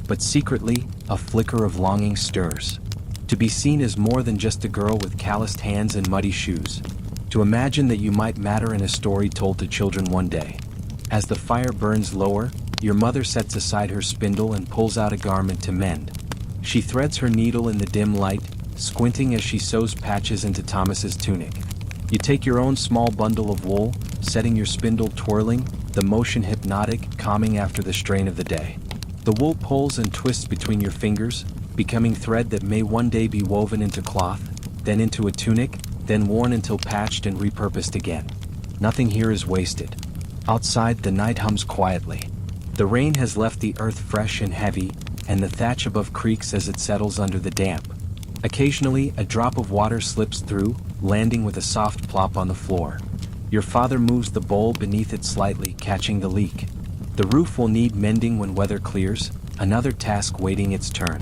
But secretly, a flicker of longing stirs. To be seen as more than just a girl with calloused hands and muddy shoes. To imagine that you might matter in a story told to children one day. As the fire burns lower, your mother sets aside her spindle and pulls out a garment to mend. She threads her needle in the dim light, squinting as she sews patches into Thomas's tunic. You take your own small bundle of wool, setting your spindle twirling, the motion hypnotic, calming after the strain of the day. The wool pulls and twists between your fingers, becoming thread that may one day be woven into cloth, then into a tunic, then worn until patched and repurposed again. Nothing here is wasted. Outside, the night hums quietly. The rain has left the earth fresh and heavy, and the thatch above creaks as it settles under the damp. Occasionally, a drop of water slips through, landing with a soft plop on the floor. Your father moves the bowl beneath it slightly, catching the leak. The roof will need mending when weather clears, another task waiting its turn.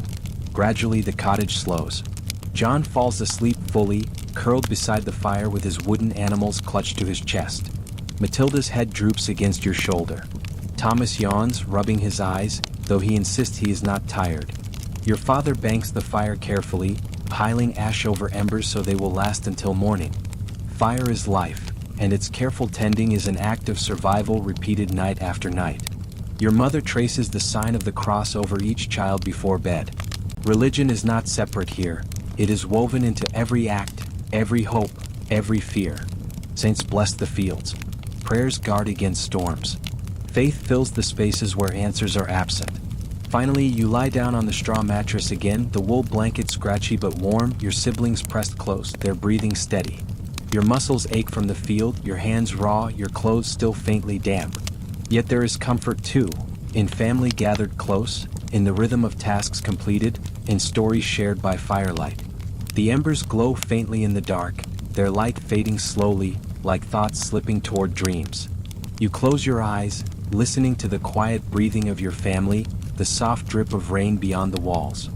Gradually, the cottage slows. John falls asleep fully, curled beside the fire with his wooden animals clutched to his chest. Matilda's head droops against your shoulder. Thomas yawns, rubbing his eyes, though he insists he is not tired. Your father banks the fire carefully, piling ash over embers so they will last until morning. Fire is life, and its careful tending is an act of survival repeated night after night. Your mother traces the sign of the cross over each child before bed. Religion is not separate here. It is woven into every act, every hope, every fear. Saints bless the fields. Prayers guard against storms. Faith fills the spaces where answers are absent. Finally, you lie down on the straw mattress again, the wool blanket scratchy but warm, your siblings pressed close, their breathing steady. Your muscles ache from the field, your hands raw, your clothes still faintly damp. Yet there is comfort too, in family gathered close, in the rhythm of tasks completed, in stories shared by firelight. The embers glow faintly in the dark, their light fading slowly, like thoughts slipping toward dreams. You close your eyes, listening to the quiet breathing of your family, the soft drip of rain beyond the walls.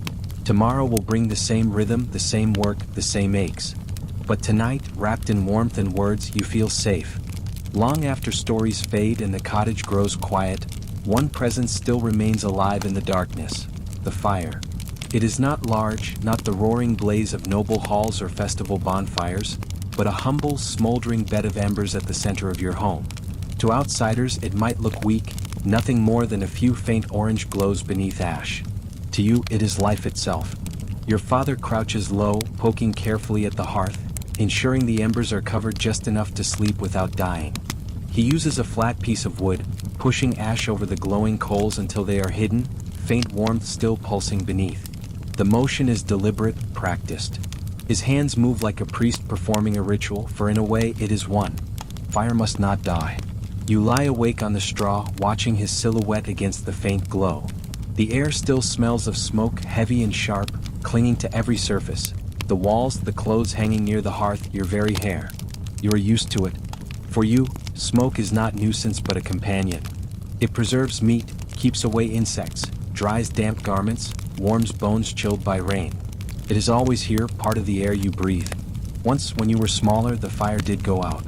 Tomorrow will bring the same rhythm, the same work, the same aches. But tonight, wrapped in warmth and words, you feel safe. Long after stories fade and the cottage grows quiet, one presence still remains alive in the darkness: the fire. It is not large, not the roaring blaze of noble halls or festival bonfires, but a humble, smoldering bed of embers at the center of your home. To outsiders, it might look weak, nothing more than a few faint orange glows beneath ash. To you, it is life itself. Your father crouches low, poking carefully at the hearth, ensuring the embers are covered just enough to sleep without dying. He uses a flat piece of wood, pushing ash over the glowing coals until they are hidden, faint warmth still pulsing beneath. The motion is deliberate, practiced. His hands move like a priest performing a ritual, for in a way it is one. Fire must not die. You lie awake on the straw, watching his silhouette against the faint glow. The air still smells of smoke, heavy and sharp, clinging to every surface. The walls, the clothes hanging near the hearth, your very hair. You are used to it. For you, smoke is not nuisance but a companion. It preserves meat, keeps away insects, dries damp garments, warms bones chilled by rain. It is always here, part of the air you breathe. Once, when you were smaller, the fire did go out.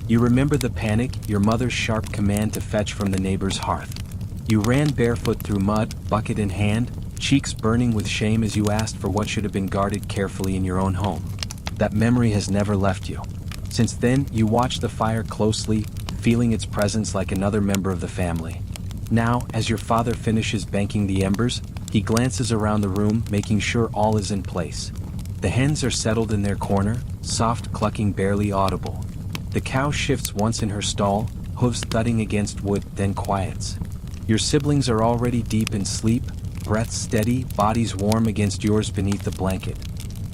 You remember the panic, your mother's sharp command to fetch from the neighbor's hearth. You ran barefoot through mud, bucket in hand, cheeks burning with shame as you asked for what should have been guarded carefully in your own home. That memory has never left you. Since then, you watch the fire closely, feeling its presence like another member of the family. Now, as your father finishes banking the embers, he glances around the room, making sure all is in place. The hens are settled in their corner, soft clucking barely audible. The cow shifts once in her stall, hooves thudding against wood, then quiets. Your siblings are already deep in sleep, breaths steady, bodies warm against yours beneath the blanket.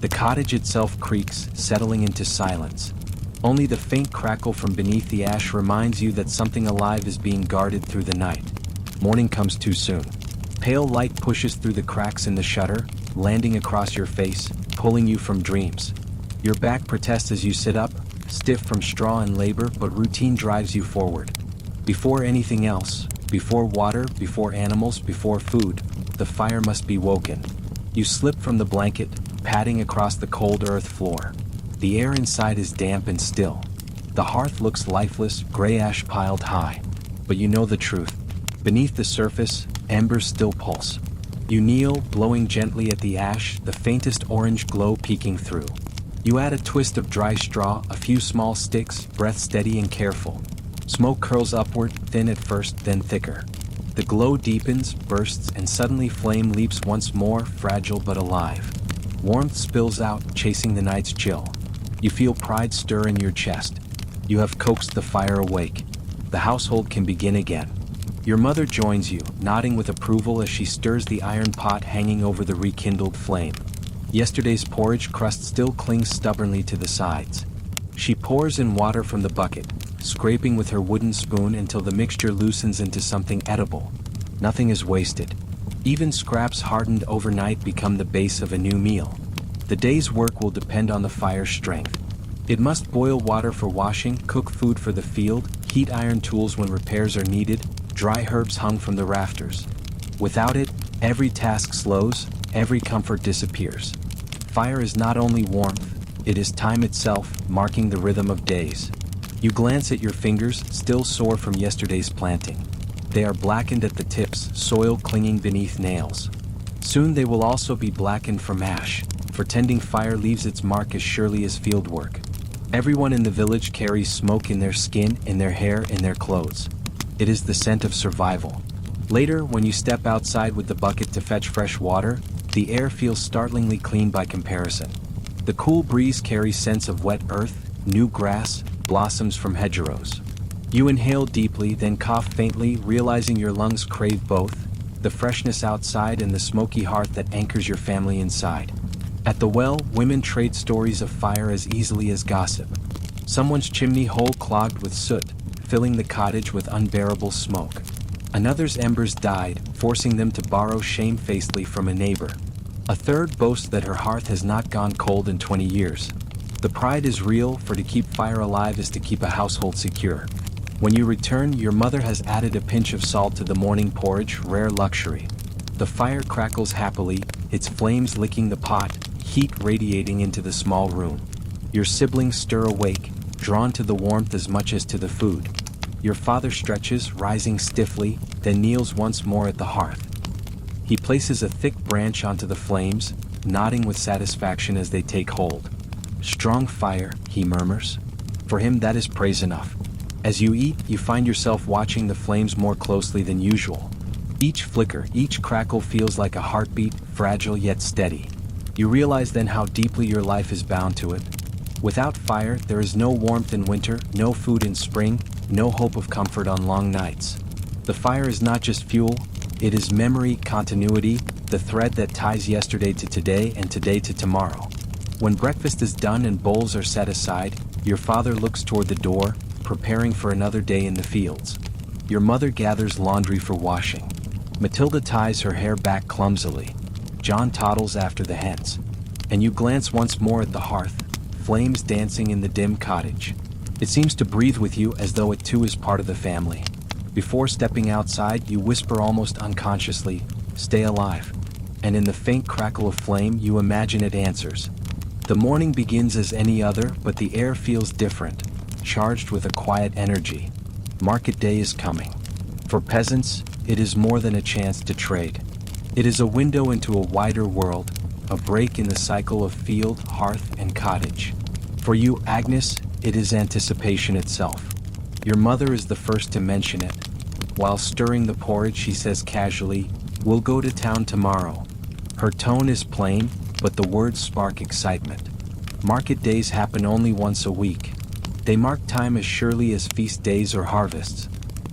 The cottage itself creaks, settling into silence. Only the faint crackle from beneath the ash reminds you that something alive is being guarded through the night. Morning comes too soon. Pale light pushes through the cracks in the shutter, landing across your face, pulling you from dreams. Your back protests as you sit up, stiff from straw and labor, but routine drives you forward. Before anything else, before water, before animals, before food, the fire must be woken. You slip from the blanket, padding across the cold earth floor. The air inside is damp and still. The hearth looks lifeless, gray ash piled high. But you know the truth. Beneath the surface, embers still pulse. You kneel, blowing gently at the ash, the faintest orange glow peeking through. You add a twist of dry straw, a few small sticks, breath steady and careful. Smoke curls upward, thin at first, then thicker. The glow deepens, bursts, and suddenly flame leaps once more, fragile but alive. Warmth spills out, chasing the night's chill. You feel pride stir in your chest. You have coaxed the fire awake. The household can begin again. Your mother joins you, nodding with approval as she stirs the iron pot hanging over the rekindled flame. Yesterday's porridge crust still clings stubbornly to the sides. She pours in water from the bucket, scraping with her wooden spoon until the mixture loosens into something edible. Nothing is wasted. Even scraps hardened overnight become the base of a new meal. The day's work will depend on the fire's strength. It must boil water for washing, cook food for the field, heat iron tools when repairs are needed, dry herbs hung from the rafters. Without it, every task slows, every comfort disappears. Fire is not only warmth, it is time itself, marking the rhythm of days. You glance at your fingers, still sore from yesterday's planting. They are blackened at the tips, soil clinging beneath nails. Soon they will also be blackened from ash, for tending fire leaves its mark as surely as fieldwork. Everyone in the village carries smoke in their skin, in their hair, in their clothes. It is the scent of survival. Later, when you step outside with the bucket to fetch fresh water, the air feels startlingly clean by comparison. The cool breeze carries scents of wet earth, new grass, blossoms from hedgerows. You inhale deeply, then cough faintly, realizing your lungs crave both, the freshness outside and the smoky hearth that anchors your family inside. At the well, women trade stories of fire as easily as gossip. Someone's chimney hole clogged with soot, filling the cottage with unbearable smoke. Another's embers died, forcing them to borrow shamefacedly from a neighbor. A third boasts that her hearth has not gone cold in 20 years. The pride is real, for to keep fire alive is to keep a household secure. When you return, your mother has added a pinch of salt to the morning porridge, rare luxury. The fire crackles happily, its flames licking the pot, heat radiating into the small room. Your siblings stir awake, drawn to the warmth as much as to the food. Your father stretches, rising stiffly, then kneels once more at the hearth. He places a thick branch onto the flames, nodding with satisfaction as they take hold. "Strong fire," he murmurs. For him that is praise enough. As you eat, you find yourself watching the flames more closely than usual. Each flicker, each crackle feels like a heartbeat, fragile yet steady. You realize then how deeply your life is bound to it. Without fire, there is no warmth in winter, no food in spring, no hope of comfort on long nights. The fire is not just fuel, it is memory, continuity, the thread that ties yesterday to today and today to tomorrow. When breakfast is done and bowls are set aside, your father looks toward the door, preparing for another day in the fields. Your mother gathers laundry for washing. Matilda ties her hair back clumsily. John toddles after the hens. And you glance once more at the hearth, flames dancing in the dim cottage. It seems to breathe with you as though it too is part of the family. Before stepping outside, you whisper almost unconsciously, "Stay alive." And in the faint crackle of flame, you imagine it answers. The morning begins as any other, but the air feels different, charged with a quiet energy. Market day is coming. For peasants, it is more than a chance to trade. It is a window into a wider world, a break in the cycle of field, hearth, and cottage. For you, Agnes, it is anticipation itself. Your mother is the first to mention it. While stirring the porridge, she says casually, "We'll go to town tomorrow." Her tone is plain, but the words spark excitement. Market days happen only once a week. They mark time as surely as feast days or harvests.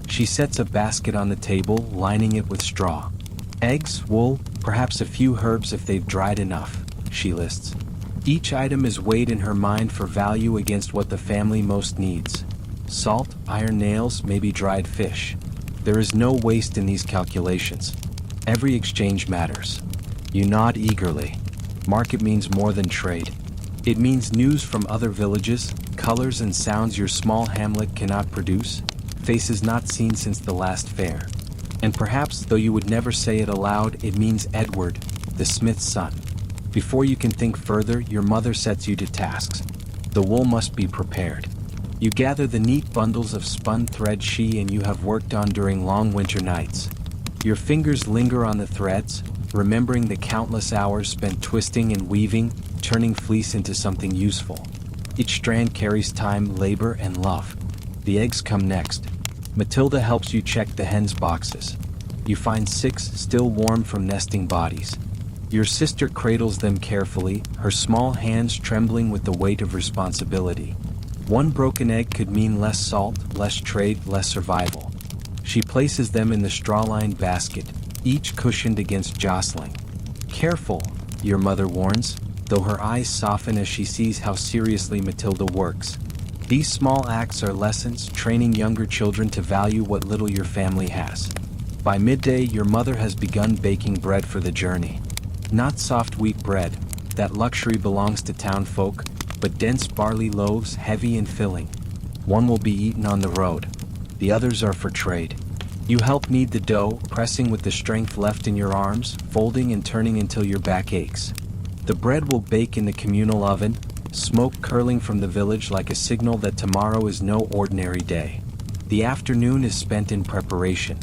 She sets a basket on the table, lining it with straw. Eggs, wool, perhaps a few herbs if they've dried enough, she lists. Each item is weighed in her mind for value against what the family most needs. Salt, iron nails, maybe dried fish. There is no waste in these calculations. Every exchange matters. You nod eagerly. Market means more than trade. It means news from other villages, colors and sounds your small hamlet cannot produce, faces not seen since the last fair. And perhaps, though you would never say it aloud, it means Edward, the smith's son. Before you can think further, your mother sets you to tasks. The wool must be prepared. You gather the neat bundles of spun thread she and you have worked on during long winter nights. Your fingers linger on the threads, remembering the countless hours spent twisting and weaving, turning fleece into something useful. Each strand carries time, labor, and love. The eggs come next. Matilda helps you check the hens' boxes. You find 6 still warm from nesting bodies. Your sister cradles them carefully, her small hands trembling with the weight of responsibility. One broken egg could mean less salt, less trade, less survival. She places them in the straw-lined basket, each cushioned against jostling. Careful, your mother warns, though her eyes soften as she sees how seriously Matilda works. These small acts are lessons, training younger children to value what little your family has. By midday, your mother has begun baking bread for the journey. Not soft wheat bread, that luxury belongs to town folk, but dense barley loaves, heavy and filling. One will be eaten on the road. The others are for trade. You help knead the dough, pressing with the strength left in your arms, folding and turning until your back aches. The bread will bake in the communal oven, smoke curling from the village like a signal that tomorrow is no ordinary day. The afternoon is spent in preparation.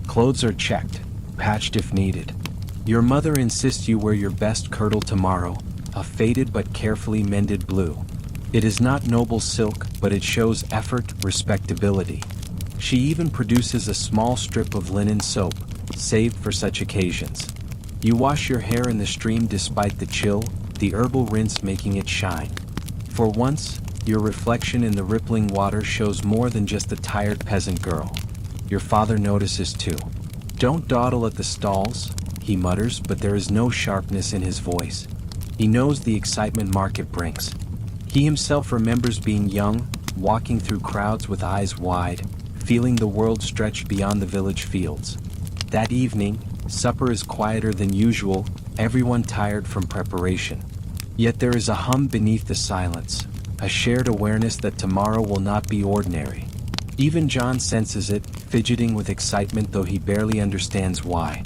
Clothes are checked, patched if needed. Your mother insists you wear your best kirtle tomorrow, a faded but carefully mended blue. It is not noble silk, but it shows effort, respectability. She even produces a small strip of linen soap, saved for such occasions. You wash your hair in the stream despite the chill, the herbal rinse making it shine. For once, your reflection in the rippling water shows more than just a tired peasant girl. Your father notices too. "Don't dawdle at the stalls," he mutters, but there is no sharpness in his voice. He knows the excitement market brings. He himself remembers being young, walking through crowds with eyes wide, feeling the world stretched beyond the village fields. That evening, supper is quieter than usual, everyone tired from preparation. Yet there is a hum beneath the silence, a shared awareness that tomorrow will not be ordinary. Even John senses it, fidgeting with excitement though he barely understands why.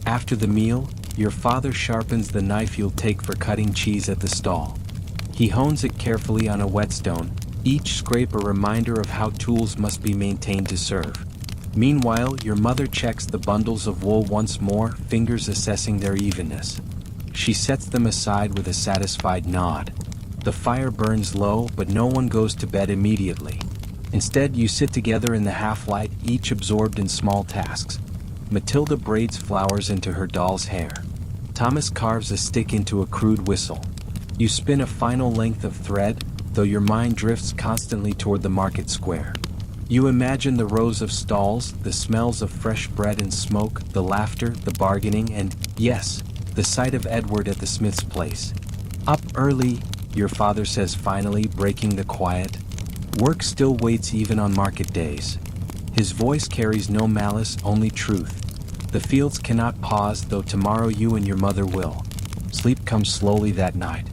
After the meal, your father sharpens the knife you'll take for cutting cheese at the stall. He hones it carefully on a whetstone, each scrape a reminder of how tools must be maintained to serve. Meanwhile, your mother checks the bundles of wool once more, fingers assessing their evenness. She sets them aside with a satisfied nod. The fire burns low, but no one goes to bed immediately. Instead, you sit together in the half-light, each absorbed in small tasks. Matilda braids flowers into her doll's hair. Thomas carves a stick into a crude whistle. You spin a final length of thread, though your mind drifts constantly toward the market square. You imagine the rows of stalls, the smells of fresh bread and smoke, the laughter, the bargaining, and, yes, the sight of Edward at the smith's place. "Up early," your father says finally, breaking the quiet. "Work still waits even on market days." His voice carries no malice, only truth. The fields cannot pause, though tomorrow you and your mother will. Sleep comes slowly that night.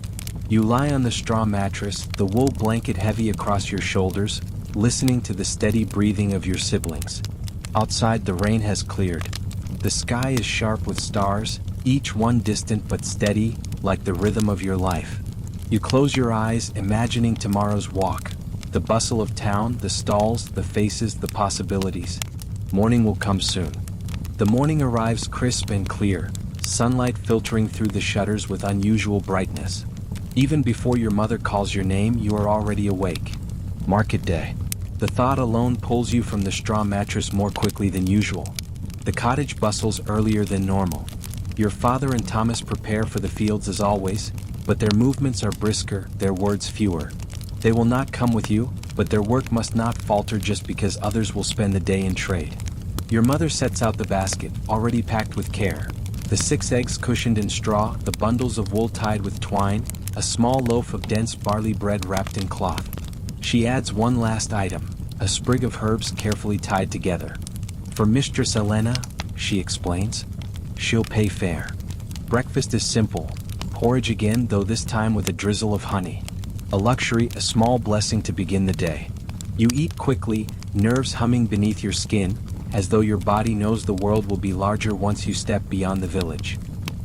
You lie on the straw mattress, the wool blanket heavy across your shoulders, listening to the steady breathing of your siblings. Outside, the rain has cleared. The sky is sharp with stars, each one distant but steady, like the rhythm of your life. You close your eyes, imagining tomorrow's walk. The bustle of town, the stalls, the faces, the possibilities. Morning will come soon. The morning arrives crisp and clear, sunlight filtering through the shutters with unusual brightness. Even before your mother calls your name, you are already awake. Market day. The thought alone pulls you from the straw mattress more quickly than usual. The cottage bustles earlier than normal. Your father and Thomas prepare for the fields as always, but their movements are brisker, their words fewer. They will not come with you, but their work must not falter just because others will spend the day in trade. Your mother sets out the basket, already packed with care. The 6 eggs cushioned in straw, the bundles of wool tied with twine, a small loaf of dense barley bread wrapped in cloth. She adds one last item, a sprig of herbs carefully tied together. "For Mistress Elena," she explains. she'll pay fair. Breakfast is simple. Porridge again, though this time with a drizzle of honey. A luxury, a small blessing to begin the day. You eat quickly, nerves humming beneath your skin, as though your body knows the world will be larger once you step beyond the village.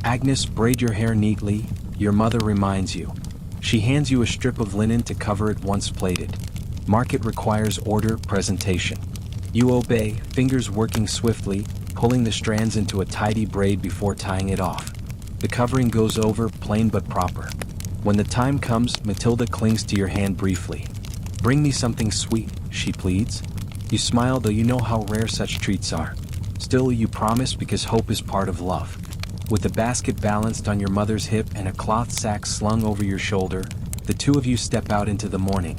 Agnes, braid your hair neatly, your mother reminds you. She hands you a strip of linen to cover it once plaited. Market requires order, presentation. You obey, fingers working swiftly, pulling the strands into a tidy braid before tying it off. The covering goes over, plain but proper. When the time comes, Matilda clings to your hand briefly. "Bring me something sweet," she pleads. You smile, though you know how rare such treats are. Still, you promise because hope is part of love. With the basket balanced on your mother's hip and a cloth sack slung over your shoulder, the two of you step out into the morning.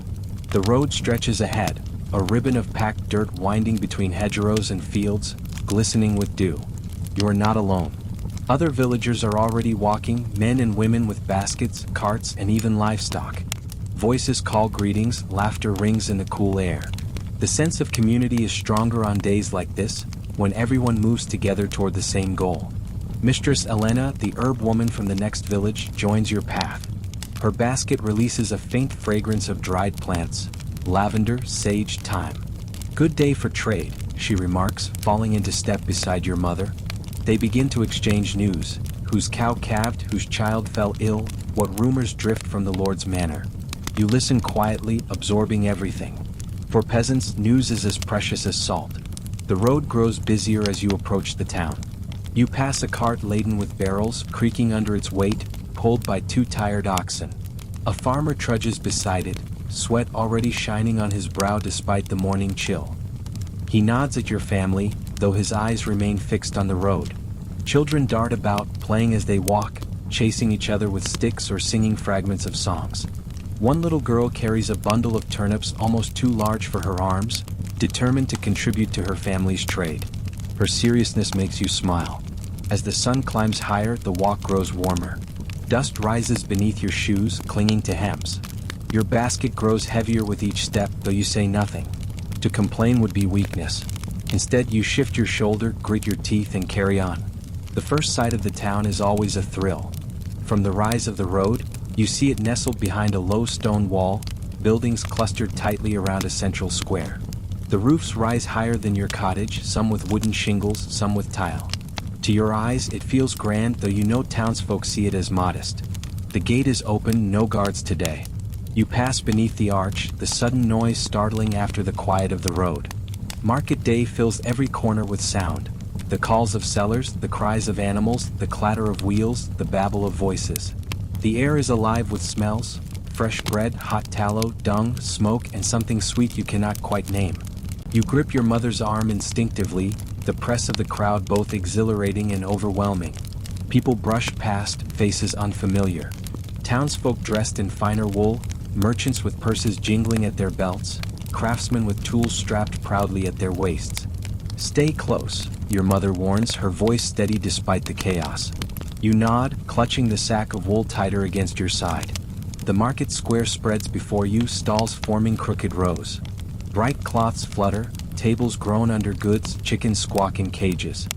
The road stretches ahead, a ribbon of packed dirt winding between hedgerows and fields, glistening with dew. You are not alone. Other villagers are already walking, men and women with baskets, carts, and even livestock. Voices call greetings, laughter rings in the cool air. The sense of community is stronger on days like this, when everyone moves together toward the same goal. Mistress Elena, the herb woman from the next village, joins your path. Her basket releases a faint fragrance of dried plants, lavender, sage, thyme. "Good day for trade," she remarks, falling into step beside your mother. They begin to exchange news: whose cow calved, whose child fell ill, what rumors drift from the Lord's manor. You listen quietly, absorbing everything. For peasants, news is as precious as salt. The road grows busier as you approach the town. You pass a cart laden with barrels, creaking under its weight, pulled by two tired oxen. A farmer trudges beside it, sweat already shining on his brow despite the morning chill. He nods at your family, though his eyes remain fixed on the road. Children dart about, playing as they walk, chasing each other with sticks or singing fragments of songs. One little girl carries a bundle of turnips almost too large for her arms, determined to contribute to her family's trade. Her seriousness makes you smile. As the sun climbs higher, the walk grows warmer. Dust rises beneath your shoes, clinging to hems. Your basket grows heavier with each step, though you say nothing. To complain would be weakness. Instead, you shift your shoulder, grit your teeth, and carry on. The first sight of the town is always a thrill. From the rise of the road, you see it nestled behind a low stone wall, buildings clustered tightly around a central square. The roofs rise higher than your cottage, some with wooden shingles, some with tile. To your eyes, it feels grand, though you know townsfolk see it as modest. The gate is open, no guards today. You pass beneath the arch, the sudden noise startling after the quiet of the road. Market day fills every corner with sound. The calls of sellers, the cries of animals, the clatter of wheels, the babble of voices. The air is alive with smells: fresh bread, hot tallow, dung, smoke, and something sweet you cannot quite name. You grip your mother's arm instinctively, the press of the crowd both exhilarating and overwhelming. People brush past, faces unfamiliar. Townsfolk dressed in finer wool, merchants with purses jingling at their belts, craftsmen with tools strapped proudly at their waists. "Stay close," your mother warns, her voice steady despite the chaos. You nod, clutching the sack of wool tighter against your side. The market square spreads before you, stalls forming crooked rows. Bright cloths flutter, tables groan under goods, chickens squawk in cages.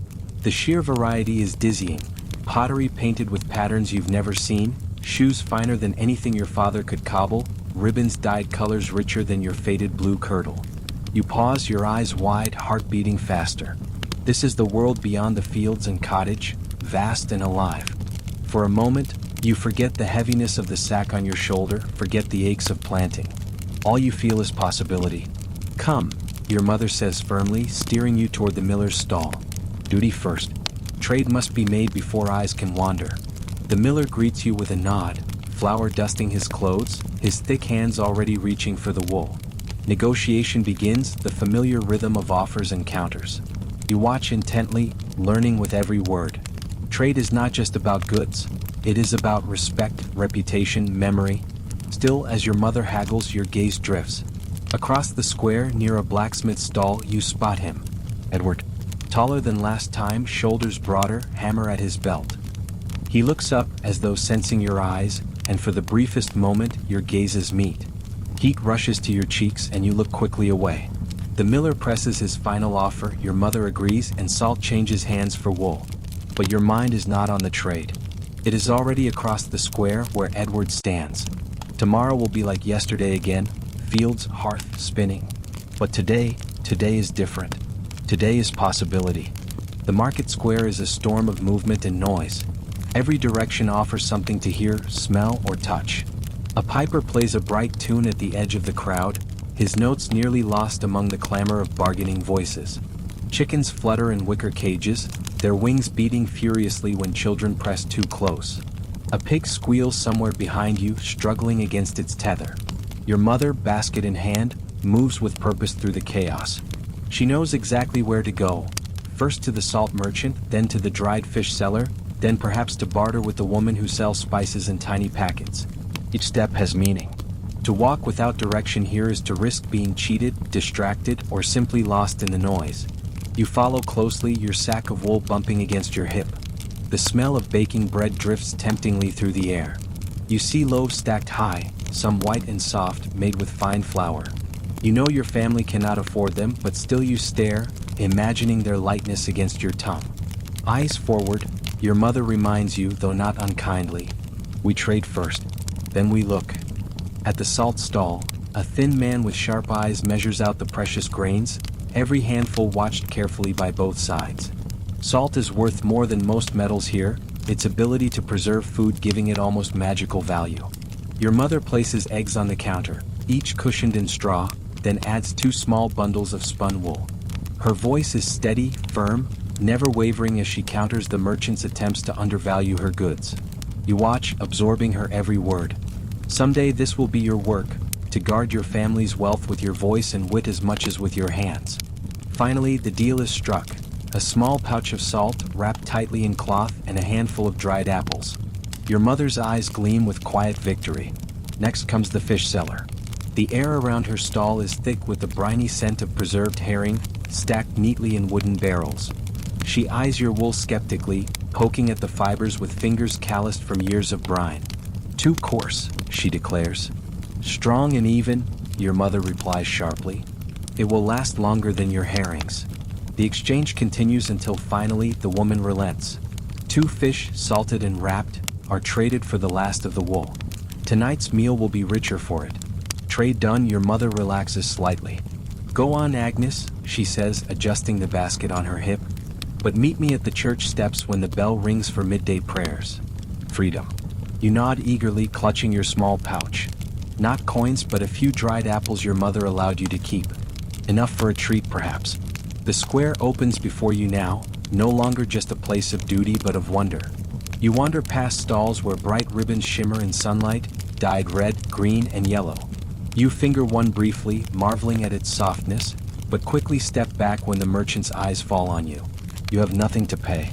The sheer variety is dizzying. Pottery painted with patterns you've never seen, shoes finer than anything your father could cobble, ribbons dyed colors richer than your faded blue kirtle. You pause, your eyes wide, heart beating faster. This is the world beyond the fields and cottage, vast and alive. For a moment, you forget the heaviness of the sack on your shoulder, forget the aches of planting. All you feel is possibility. "Come," your mother says firmly, steering you toward the miller's stall. "Duty first. Trade must be made before eyes can wander." The miller greets you with a nod, flour dusting his clothes, his thick hands already reaching for the wool. Negotiation begins, the familiar rhythm of offers and counters. You watch intently, learning with every word. Trade is not just about goods. It is about respect, reputation, memory. Still, as your mother haggles, your gaze drifts. Across the square, near a blacksmith's stall, you spot him. Edward. Taller than last time, shoulders broader, hammer at his belt. He looks up, as though sensing your eyes, and for the briefest moment, your gazes meet. Heat rushes to your cheeks, and you look quickly away. The miller presses his final offer, your mother agrees, and salt changes hands for wool. But your mind is not on the trade. It is already across the square where Edward stands. Tomorrow will be like yesterday again, fields, hearth, spinning. But today is different. Today is possibility. The market square is a storm of movement and noise. Every direction offers something to hear, smell, or touch. A piper plays a bright tune at the edge of the crowd, his notes nearly lost among the clamor of bargaining voices. Chickens flutter in wicker cages, their wings beating furiously when children press too close. A pig squeals somewhere behind you, struggling against its tether. Your mother, basket in hand, moves with purpose through the chaos. She knows exactly where to go, first to the salt merchant, then to the dried fish seller, then perhaps to barter with the woman who sells spices in tiny packets. Each step has meaning. To walk without direction here is to risk being cheated, distracted, or simply lost in the noise. You follow closely, your sack of wool bumping against your hip. The smell of baking bread drifts temptingly through the air. You see loaves stacked high, some white and soft, made with fine flour. You know your family cannot afford them, but still you stare, imagining their lightness against your tongue. Eyes forward, your mother reminds you, though not unkindly. We trade first, then we look. At the salt stall, a thin man with sharp eyes measures out the precious grains, every handful watched carefully by both sides. Salt is worth more than most metals here, its ability to preserve food giving it almost magical value. Your mother places eggs on the counter, each cushioned in straw, then adds 2 small bundles of spun wool. Her voice is steady, firm, never wavering as she counters the merchant's attempts to undervalue her goods. You watch, absorbing her every word. Someday this will be your work, to guard your family's wealth with your voice and wit as much as with your hands. Finally, the deal is struck. A small pouch of salt, wrapped tightly in cloth, and a handful of dried apples. Your mother's eyes gleam with quiet victory. Next comes the fish seller. The air around her stall is thick with the briny scent of preserved herring, stacked neatly in wooden barrels. She eyes your wool skeptically, poking at the fibers with fingers calloused from years of brine. Too coarse, she declares. Strong and even, your mother replies sharply. It will last longer than your herrings. The exchange continues until finally the woman relents. 2 fish, salted and wrapped, are traded for the last of the wool. Tonight's meal will be richer for it. Trade done, your mother relaxes slightly. Go on, Agnes, she says, adjusting the basket on her hip. But meet me at the church steps when the bell rings for midday prayers. Freedom. You nod eagerly, clutching your small pouch. Not coins, but a few dried apples your mother allowed you to keep. Enough for a treat, perhaps. The square opens before you now, no longer just a place of duty but of wonder. You wander past stalls where bright ribbons shimmer in sunlight, dyed red, green, and yellow. You finger one briefly, marveling at its softness, but quickly step back when the merchant's eyes fall on you. You have nothing to pay.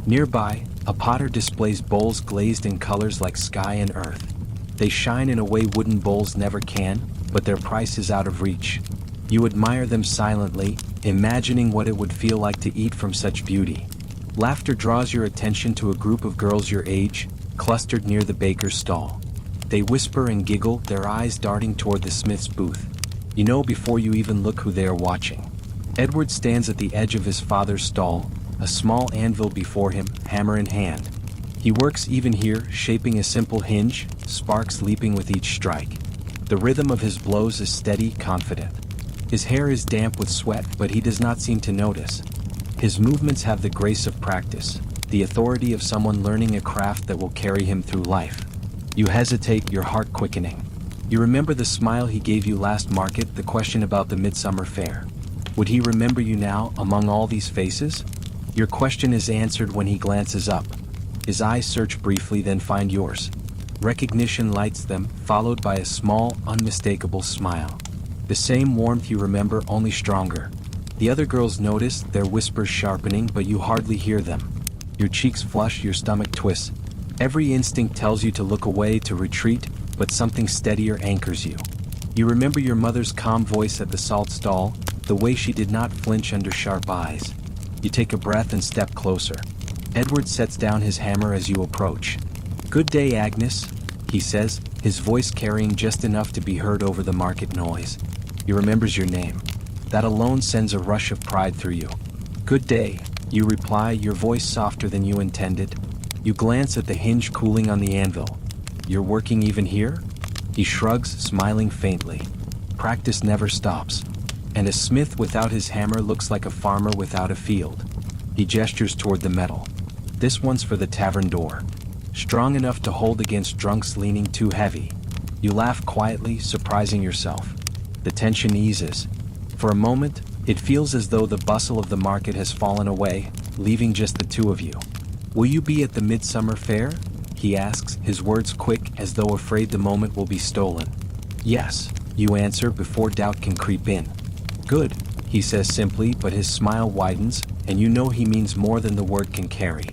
Nearby, a potter displays bowls glazed in colors like sky and earth. They shine in a way wooden bowls never can, but their price is out of reach. You admire them silently, imagining what it would feel like to eat from such beauty. Laughter draws your attention to a group of girls your age, clustered near the baker's stall. They whisper and giggle, their eyes darting toward the smith's booth. You know before you even look who they are watching. Edward stands at the edge of his father's stall, a small anvil before him, hammer in hand. He works even here, shaping a simple hinge, sparks leaping with each strike. The rhythm of his blows is steady, confident. His hair is damp with sweat, but he does not seem to notice. His movements have the grace of practice, the authority of someone learning a craft that will carry him through life. You hesitate, your heart quickening. You remember the smile he gave you last market, the question about the midsummer fair. Would he remember you now, among all these faces? Your question is answered when he glances up. His eyes search briefly, then find yours. Recognition lights them, followed by a small, unmistakable smile. The same warmth you remember, only stronger. The other girls notice, their whispers sharpening, but you hardly hear them. Your cheeks flush, your stomach twists. Every instinct tells you to look away, to retreat, but something steadier anchors you. You remember your mother's calm voice at the salt stall, the way she did not flinch under sharp eyes. You take a breath and step closer. Edward sets down his hammer as you approach. "Good day, Agnes," he says, his voice carrying just enough to be heard over the market noise. He remembers your name. That alone sends a rush of pride through you. "Good day," You reply, your voice softer than you intended. You glance at the hinge cooling on the anvil. You're working even here? He shrugs, smiling faintly. Practice never stops. And a smith without his hammer looks like a farmer without a field. He gestures toward the metal. This one's for the tavern door. Strong enough to hold against drunks leaning too heavy. You laugh quietly, surprising yourself. The tension eases. For a moment, it feels as though the bustle of the market has fallen away, leaving just the two of you. Will you be at the midsummer fair? He asks, his words quick as though afraid the moment will be stolen. Yes, you answer before doubt can creep in. Good, he says simply, but his smile widens, and you know he means more than the word can carry.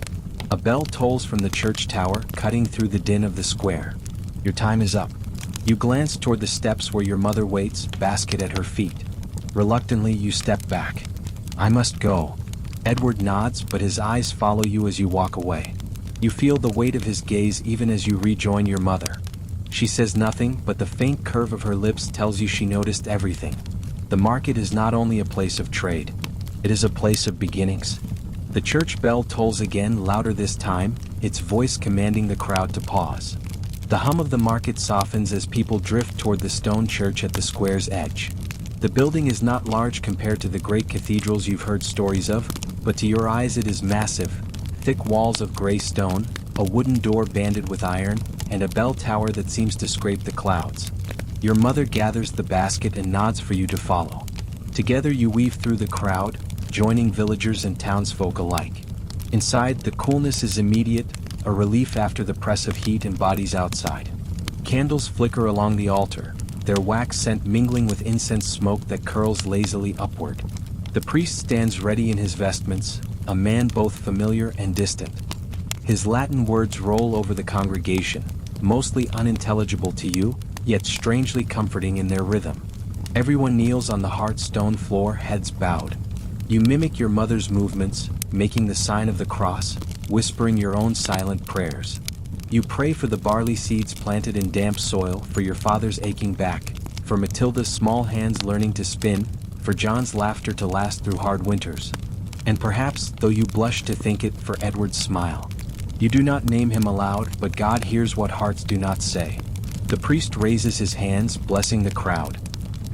A bell tolls from the church tower, cutting through the din of the square. Your time is up. You glance toward the steps where your mother waits, basket at her feet. Reluctantly, you step back. I must go. Edward nods, but his eyes follow you as you walk away. You feel the weight of his gaze even as you rejoin your mother. She says nothing, but the faint curve of her lips tells you she noticed everything. The market is not only a place of trade. It is a place of beginnings. The church bell tolls again, louder this time, its voice commanding the crowd to pause. The hum of the market softens as people drift toward the stone church at the square's edge. The building is not large compared to the great cathedrals you've heard stories of, but to your eyes it is massive. Thick walls of gray stone, a wooden door banded with iron, and a bell tower that seems to scrape the clouds. Your mother gathers the basket and nods for you to follow. Together you weave through the crowd, joining villagers and townsfolk alike. Inside, the coolness is immediate, a relief after the press of heat and bodies outside. Candles flicker along the altar, their wax scent mingling with incense smoke that curls lazily upward. The priest stands ready in his vestments, a man both familiar and distant. His Latin words roll over the congregation, mostly unintelligible to you, yet strangely comforting in their rhythm. Everyone kneels on the hard stone floor, heads bowed. You mimic your mother's movements, making the sign of the cross, whispering your own silent prayers. You pray for the barley seeds planted in damp soil, for your father's aching back, for Matilda's small hands learning to spin, for John's laughter to last through hard winters. And perhaps, though you blush to think it, for Edward's smile. You do not name him aloud, but God hears what hearts do not say. The priest raises his hands, blessing the crowd.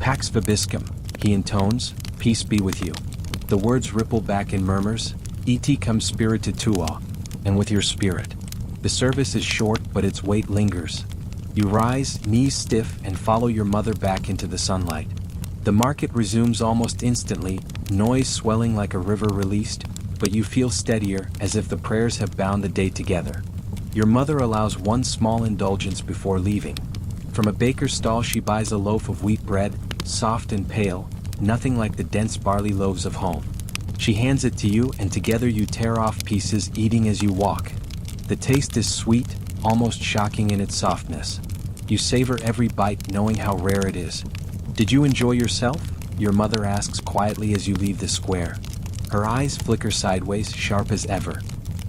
Pax vobiscum, he intones, peace be with you. The words ripple back in murmurs, et cum spiritu tua, and with your spirit. The service is short, but its weight lingers. You rise, knees stiff, and follow your mother back into the sunlight. The market resumes almost instantly, noise swelling like a river released, but you feel steadier, as if the prayers have bound the day together. Your mother allows one small indulgence before leaving. From a baker's stall she buys a loaf of wheat bread, soft and pale, nothing like the dense barley loaves of home. She hands it to you, and together you tear off pieces, eating as you walk. The taste is sweet, almost shocking in its softness. You savor every bite, knowing how rare it is. Did you enjoy yourself? Your mother asks quietly as you leave the square. Her eyes flicker sideways, sharp as ever.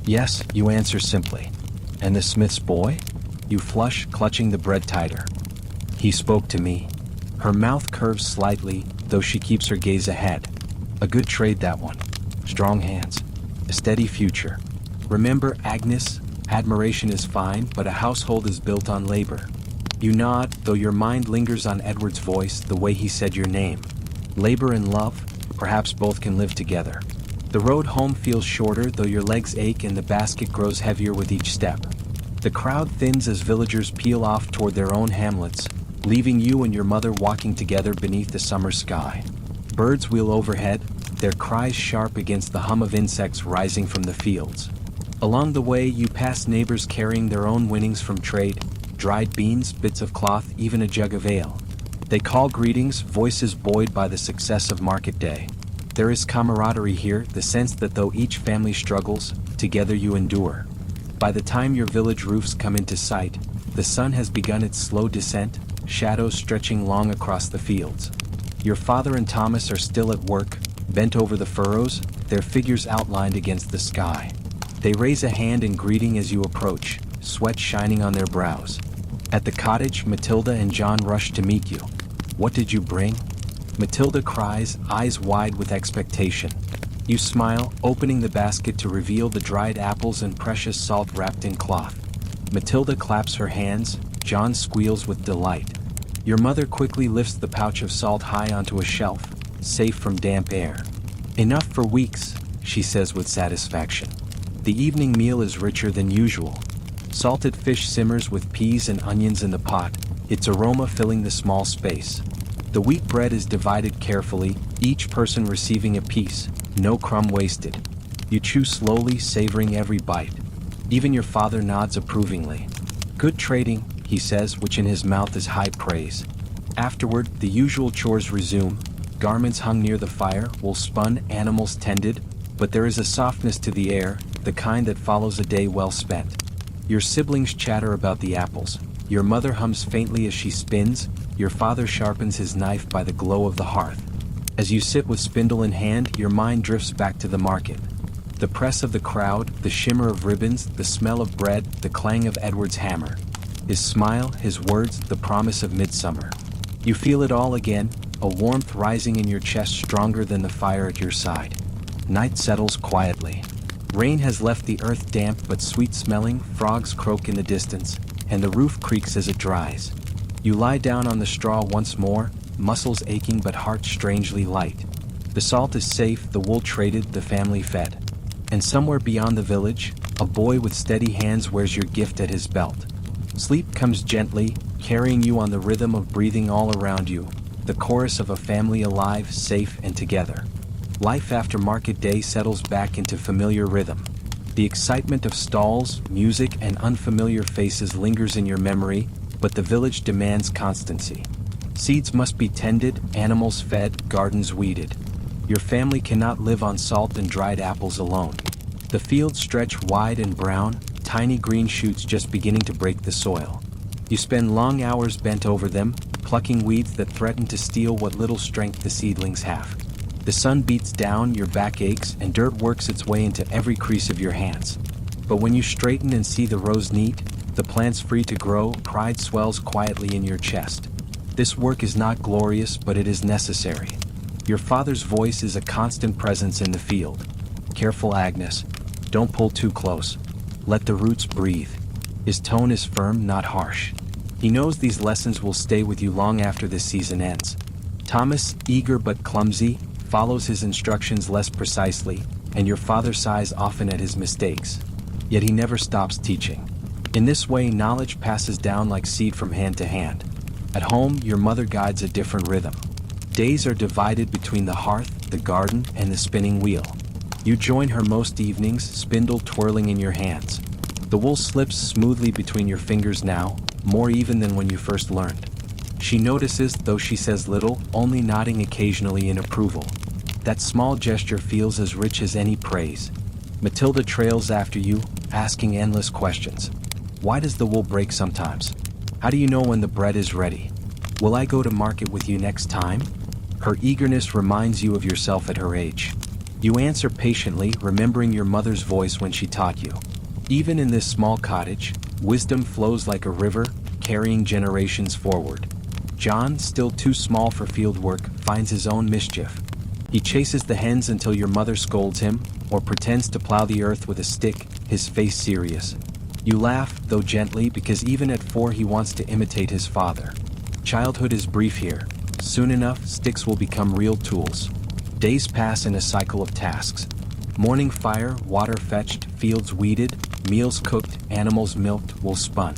Yes, you answer simply. And the smith's boy? You flush, clutching the bread tighter. He spoke to me. Her mouth curves slightly, though she keeps her gaze ahead. A good trade, that one. Strong hands. A steady future. Remember, Agnes, admiration is fine, but a household is built on labor. You nod, though your mind lingers on Edward's voice, the way he said your name. Labor and love, perhaps both can live together. The road home feels shorter, though your legs ache and the basket grows heavier with each step. The crowd thins as villagers peel off toward their own hamlets, leaving you and your mother walking together beneath the summer sky. Birds wheel overhead, their cries sharp against the hum of insects rising from the fields. Along the way, you pass neighbors carrying their own winnings from trade, dried beans, bits of cloth, even a jug of ale. They call greetings, voices buoyed by the success of market day. There is camaraderie here, the sense that though each family struggles, together you endure. By the time your village roofs come into sight, the sun has begun its slow descent, shadows stretching long across the fields. Your father and Thomas are still at work, bent over the furrows, their figures outlined against the sky. They raise a hand in greeting as you approach, sweat shining on their brows. At the cottage, Matilda and John rush to meet you. What did you bring? Matilda cries, eyes wide with expectation. You smile, opening the basket to reveal the dried apples and precious salt wrapped in cloth. Matilda claps her hands, John squeals with delight. Your mother quickly lifts the pouch of salt high onto a shelf, safe from damp air. Enough for weeks, she says with satisfaction. The evening meal is richer than usual. Salted fish simmers with peas and onions in the pot, its aroma filling the small space. The wheat bread is divided carefully, each person receiving a piece, no crumb wasted. You chew slowly, savoring every bite. Even your father nods approvingly. Good trading, he says, which in his mouth is high praise. Afterward, the usual chores resume. Garments hung near the fire, wool spun, animals tended, but there is a softness to the air, the kind that follows a day well spent. Your siblings chatter about the apples. Your mother hums faintly as she spins, your father sharpens his knife by the glow of the hearth. As you sit with spindle in hand, your mind drifts back to the market. The press of the crowd, the shimmer of ribbons, the smell of bread, the clang of Edward's hammer. His smile, his words, the promise of midsummer. You feel it all again, a warmth rising in your chest stronger than the fire at your side. Night settles quietly. Rain has left the earth damp but sweet-smelling, frogs croak in the distance, and the roof creaks as it dries. You lie down on the straw once more, muscles aching but heart strangely light. The salt is safe, the wool traded, the family fed. And somewhere beyond the village, a boy with steady hands wears your gift at his belt. Sleep comes gently, carrying you on the rhythm of breathing all around you, the chorus of a family alive, safe, and together. Life after market day settles back into familiar rhythm. The excitement of stalls, music, and unfamiliar faces lingers in your memory, but the village demands constancy. Seeds must be tended, animals fed, gardens weeded. Your family cannot live on salt and dried apples alone. The fields stretch wide and brown, tiny green shoots just beginning to break the soil. You spend long hours bent over them, plucking weeds that threaten to steal what little strength the seedlings have. The sun beats down, your back aches, and dirt works its way into every crease of your hands. But when you straighten and see the rows neat, the plants free to grow, pride swells quietly in your chest. This work is not glorious, but it is necessary. Your father's voice is a constant presence in the field. Careful, Agnes. Don't pull too close. Let the roots breathe. His tone is firm, not harsh. He knows these lessons will stay with you long after this season ends. Thomas, eager but clumsy, follows his instructions less precisely, and your father sighs often at his mistakes. Yet he never stops teaching. In this way, knowledge passes down like seed from hand to hand. At home, your mother guides a different rhythm. Days are divided between the hearth, the garden, and the spinning wheel. You join her most evenings, spindle twirling in your hands. The wool slips smoothly between your fingers now, more even than when you first learned. She notices, though she says little, only nodding occasionally in approval. That small gesture feels as rich as any praise. Matilda trails after you, asking endless questions. Why does the wool break sometimes? How do you know when the bread is ready? Will I go to market with you next time? Her eagerness reminds you of yourself at her age. You answer patiently, remembering your mother's voice when she taught you. Even in this small cottage, wisdom flows like a river, carrying generations forward. John, still too small for field work, finds his own mischief. He chases the hens until your mother scolds him, or pretends to plow the earth with a stick, his face serious. You laugh, though gently, because even at 4 he wants to imitate his father. Childhood is brief here. Soon enough, sticks will become real tools. Days pass in a cycle of tasks. Morning fire, water fetched, fields weeded, meals cooked, animals milked, wool spun.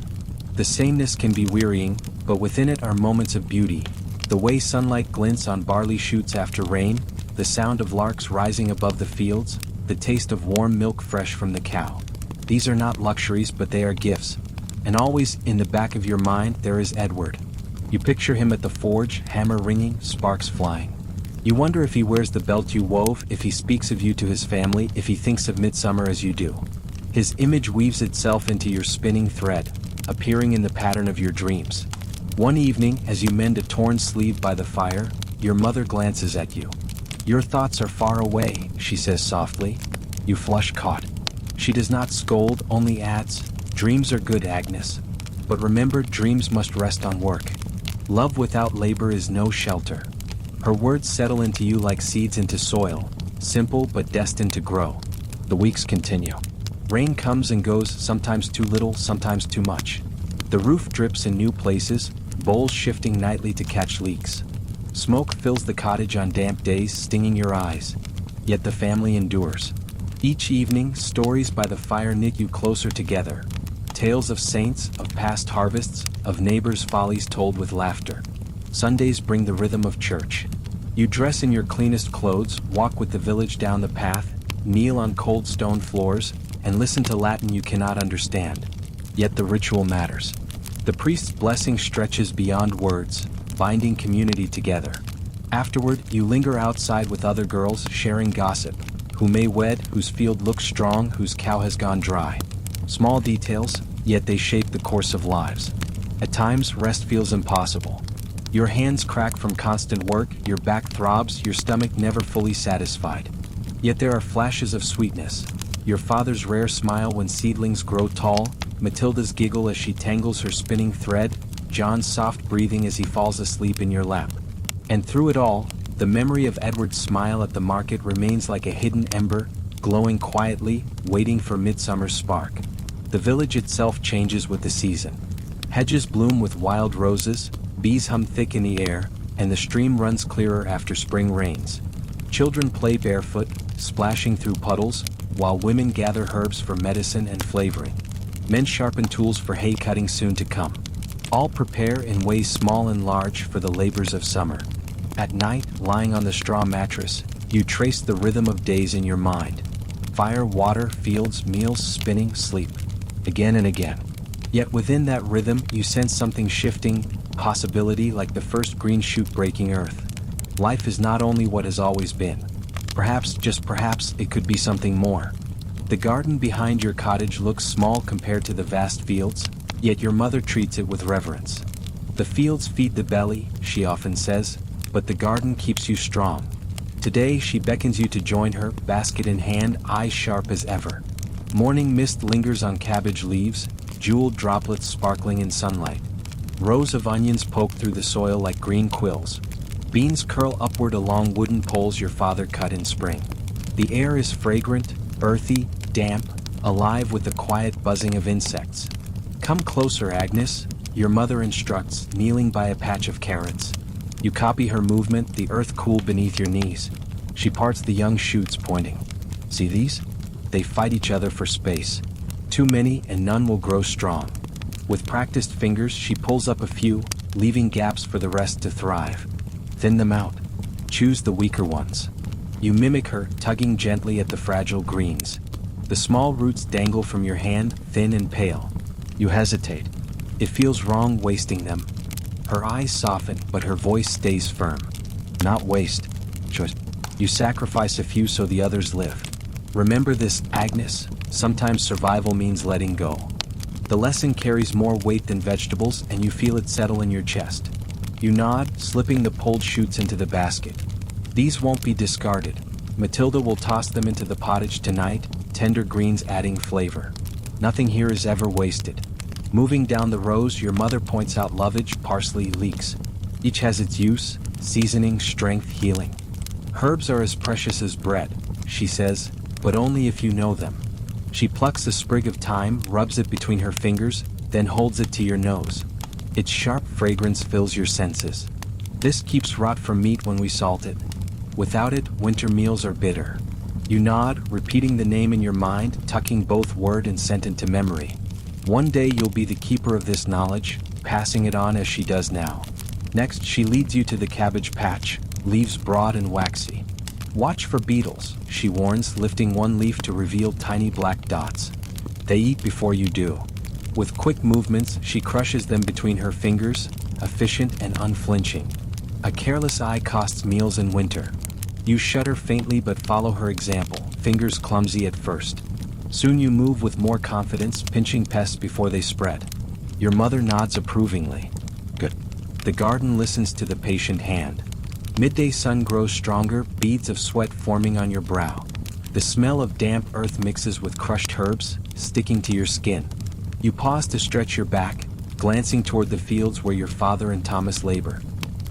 The sameness can be wearying, but within it are moments of beauty. The way sunlight glints on barley shoots after rain, the sound of larks rising above the fields, the taste of warm milk fresh from the cow. These are not luxuries, but they are gifts. And always, in the back of your mind, there is Edward. You picture him at the forge, hammer ringing, sparks flying. You wonder if he wears the belt you wove, if he speaks of you to his family, if he thinks of midsummer as you do. His image weaves itself into your spinning thread, appearing in the pattern of your dreams. One evening, as you mend a torn sleeve by the fire, your mother glances at you. Your thoughts are far away, she says softly. You flush caught. She does not scold, only adds, dreams are good, Agnes. But remember, dreams must rest on work. Love without labor is no shelter. Her words settle into you like seeds into soil, simple but destined to grow. The weeks continue. Rain comes and goes, sometimes too little, sometimes too much. The roof drips in new places, bowls shifting nightly to catch leaks. Smoke fills the cottage on damp days, stinging your eyes. Yet the family endures. Each evening, stories by the fire knit you closer together. Tales of saints, of past harvests, of neighbors' follies told with laughter. Sundays bring the rhythm of church. You dress in your cleanest clothes, walk with the village down the path, kneel on cold stone floors, and listen to Latin you cannot understand. Yet the ritual matters. The priest's blessing stretches beyond words, binding community together. Afterward, you linger outside with other girls, sharing gossip. Who may wed, whose field looks strong, whose cow has gone dry. Small details, yet they shape the course of lives. At times, rest feels impossible. Your hands crack from constant work, your back throbs, your stomach never fully satisfied. Yet there are flashes of sweetness. Your father's rare smile when seedlings grow tall, Matilda's giggle as she tangles her spinning thread, John's soft breathing as he falls asleep in your lap. And through it all, the memory of Edward's smile at the market remains like a hidden ember, glowing quietly, waiting for midsummer's spark. The village itself changes with the season. Hedges bloom with wild roses, bees hum thick in the air, and the stream runs clearer after spring rains. Children play barefoot, splashing through puddles, while women gather herbs for medicine and flavoring. Men sharpen tools for hay cutting soon to come. All prepare in ways small and large for the labors of summer. At night, lying on the straw mattress, you trace the rhythm of days in your mind. Fire, water, fields, meals, spinning, sleep. Again and again. Yet within that rhythm, you sense something shifting, possibility like the first green shoot breaking earth. Life is not only what has always been. Perhaps, just perhaps, it could be something more. The garden behind your cottage looks small compared to the vast fields, yet your mother treats it with reverence. The fields feed the belly, she often says, but the garden keeps you strong. Today she beckons you to join her, basket in hand, eyes sharp as ever. Morning mist lingers on cabbage leaves, jeweled droplets sparkling in sunlight. Rows of onions poke through the soil like green quills. Beans curl upward along wooden poles your father cut in spring. The air is fragrant, earthy, damp, alive with the quiet buzzing of insects. Come closer, Agnes, your mother instructs, kneeling by a patch of carrots. You copy her movement, the earth cool beneath your knees. She parts the young shoots, pointing. See these? They fight each other for space. Too many and none will grow strong. With practiced fingers, she pulls up a few, leaving gaps for the rest to thrive. Thin them out. Choose the weaker ones. You mimic her, tugging gently at the fragile greens. The small roots dangle from your hand, thin and pale. You hesitate. It feels wrong wasting them. Her eyes soften, but her voice stays firm. Not waste. Choice. You sacrifice a few so the others live. Remember this, Agnes, sometimes survival means letting go. The lesson carries more weight than vegetables, and you feel it settle in your chest. You nod, slipping the pulled shoots into the basket. These won't be discarded. Matilda will toss them into the pottage tonight, tender greens adding flavor. Nothing here is ever wasted. Moving down the rows, your mother points out lovage, parsley, leeks. Each has its use, seasoning, strength, healing. Herbs are as precious as bread, she says, but only if you know them. She plucks a sprig of thyme, rubs it between her fingers, then holds it to your nose. Its sharp fragrance fills your senses. This keeps rot from meat when we salt it. Without it, winter meals are bitter. You nod, repeating the name in your mind, tucking both word and scent into memory. One day you'll be the keeper of this knowledge, passing it on as she does now. Next, she leads you to the cabbage patch, leaves broad and waxy. Watch for beetles, she warns, lifting one leaf to reveal tiny black dots. They eat before you do. With quick movements, she crushes them between her fingers, efficient and unflinching. A careless eye costs meals in winter. You shudder faintly but follow her example, fingers clumsy at first. Soon you move with more confidence, pinching pests before they spread. Your mother nods approvingly. Good. The garden listens to the patient hand. Midday sun grows stronger, beads of sweat forming on your brow. The smell of damp earth mixes with crushed herbs, sticking to your skin. You pause to stretch your back, glancing toward the fields where your father and Thomas labor.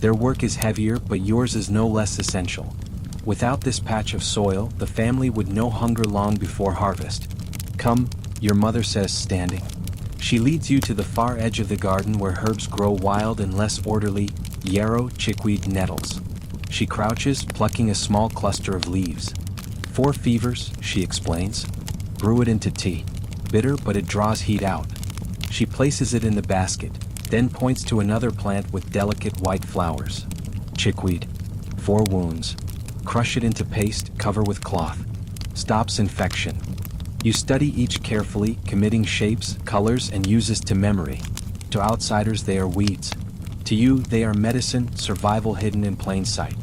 Their work is heavier, but yours is no less essential. Without this patch of soil, the family would know hunger long before harvest. Come, your mother says, standing. She leads you to the far edge of the garden where herbs grow wild and less orderly, yarrow, chickweed, nettles. She crouches, plucking a small cluster of leaves. 4 fevers, she explains. Brew it into tea. Bitter, but it draws heat out. She places it in the basket, then points to another plant with delicate white flowers. Chickweed. 4 wounds. Crush it into paste, cover with cloth. Stops infection. You study each carefully, committing shapes, colors, and uses to memory. To outsiders, they are weeds. To you, they are medicine, survival hidden in plain sight.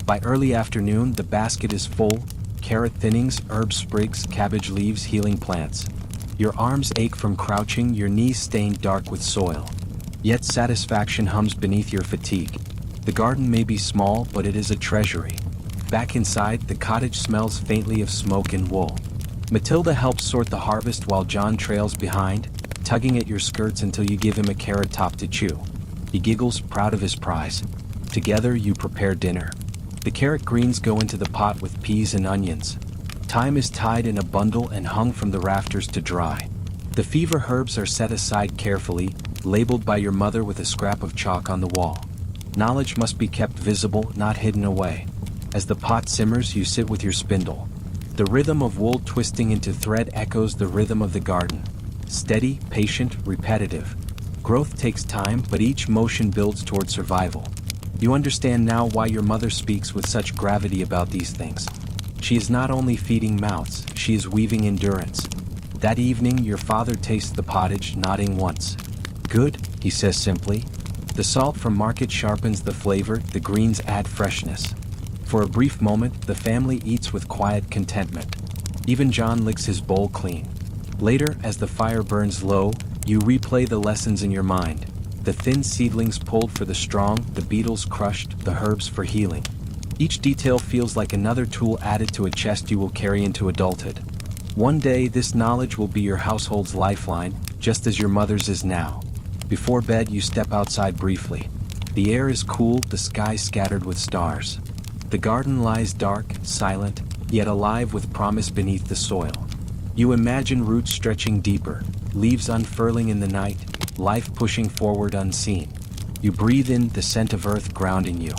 By early afternoon, the basket is full: carrot thinnings, herb sprigs, cabbage leaves, healing plants. Your arms ache from crouching, your knees stained dark with soil. Yet satisfaction hums beneath your fatigue. The garden may be small, but it is a treasury. Back inside, the cottage smells faintly of smoke and wool. Matilda helps sort the harvest while John trails behind, tugging at your skirts until you give him a carrot top to chew. He giggles, proud of his prize. Together, you prepare dinner. The carrot greens go into the pot with peas and onions. Thyme is tied in a bundle and hung from the rafters to dry. The fever herbs are set aside carefully, labeled by your mother with a scrap of chalk on the wall. Knowledge must be kept visible, not hidden away. As the pot simmers, you sit with your spindle. The rhythm of wool twisting into thread echoes the rhythm of the garden. Steady, patient, repetitive. Growth takes time, but each motion builds toward survival. You understand now why your mother speaks with such gravity about these things. She is not only feeding mouths, she is weaving endurance. That evening, your father tastes the pottage, nodding once. Good, he says simply. The salt from market sharpens the flavor, the greens add freshness. For a brief moment, the family eats with quiet contentment. Even John licks his bowl clean. Later, as the fire burns low, you replay the lessons in your mind. The thin seedlings pulled for the strong, the beetles crushed, the herbs for healing. Each detail feels like another tool added to a chest you will carry into adulthood. One day, this knowledge will be your household's lifeline, just as your mother's is now. Before bed, you step outside briefly. The air is cool, the sky scattered with stars. The garden lies dark, silent, yet alive with promise beneath the soil. You imagine roots stretching deeper, leaves unfurling in the night, life pushing forward unseen. You breathe in the scent of earth grounding you.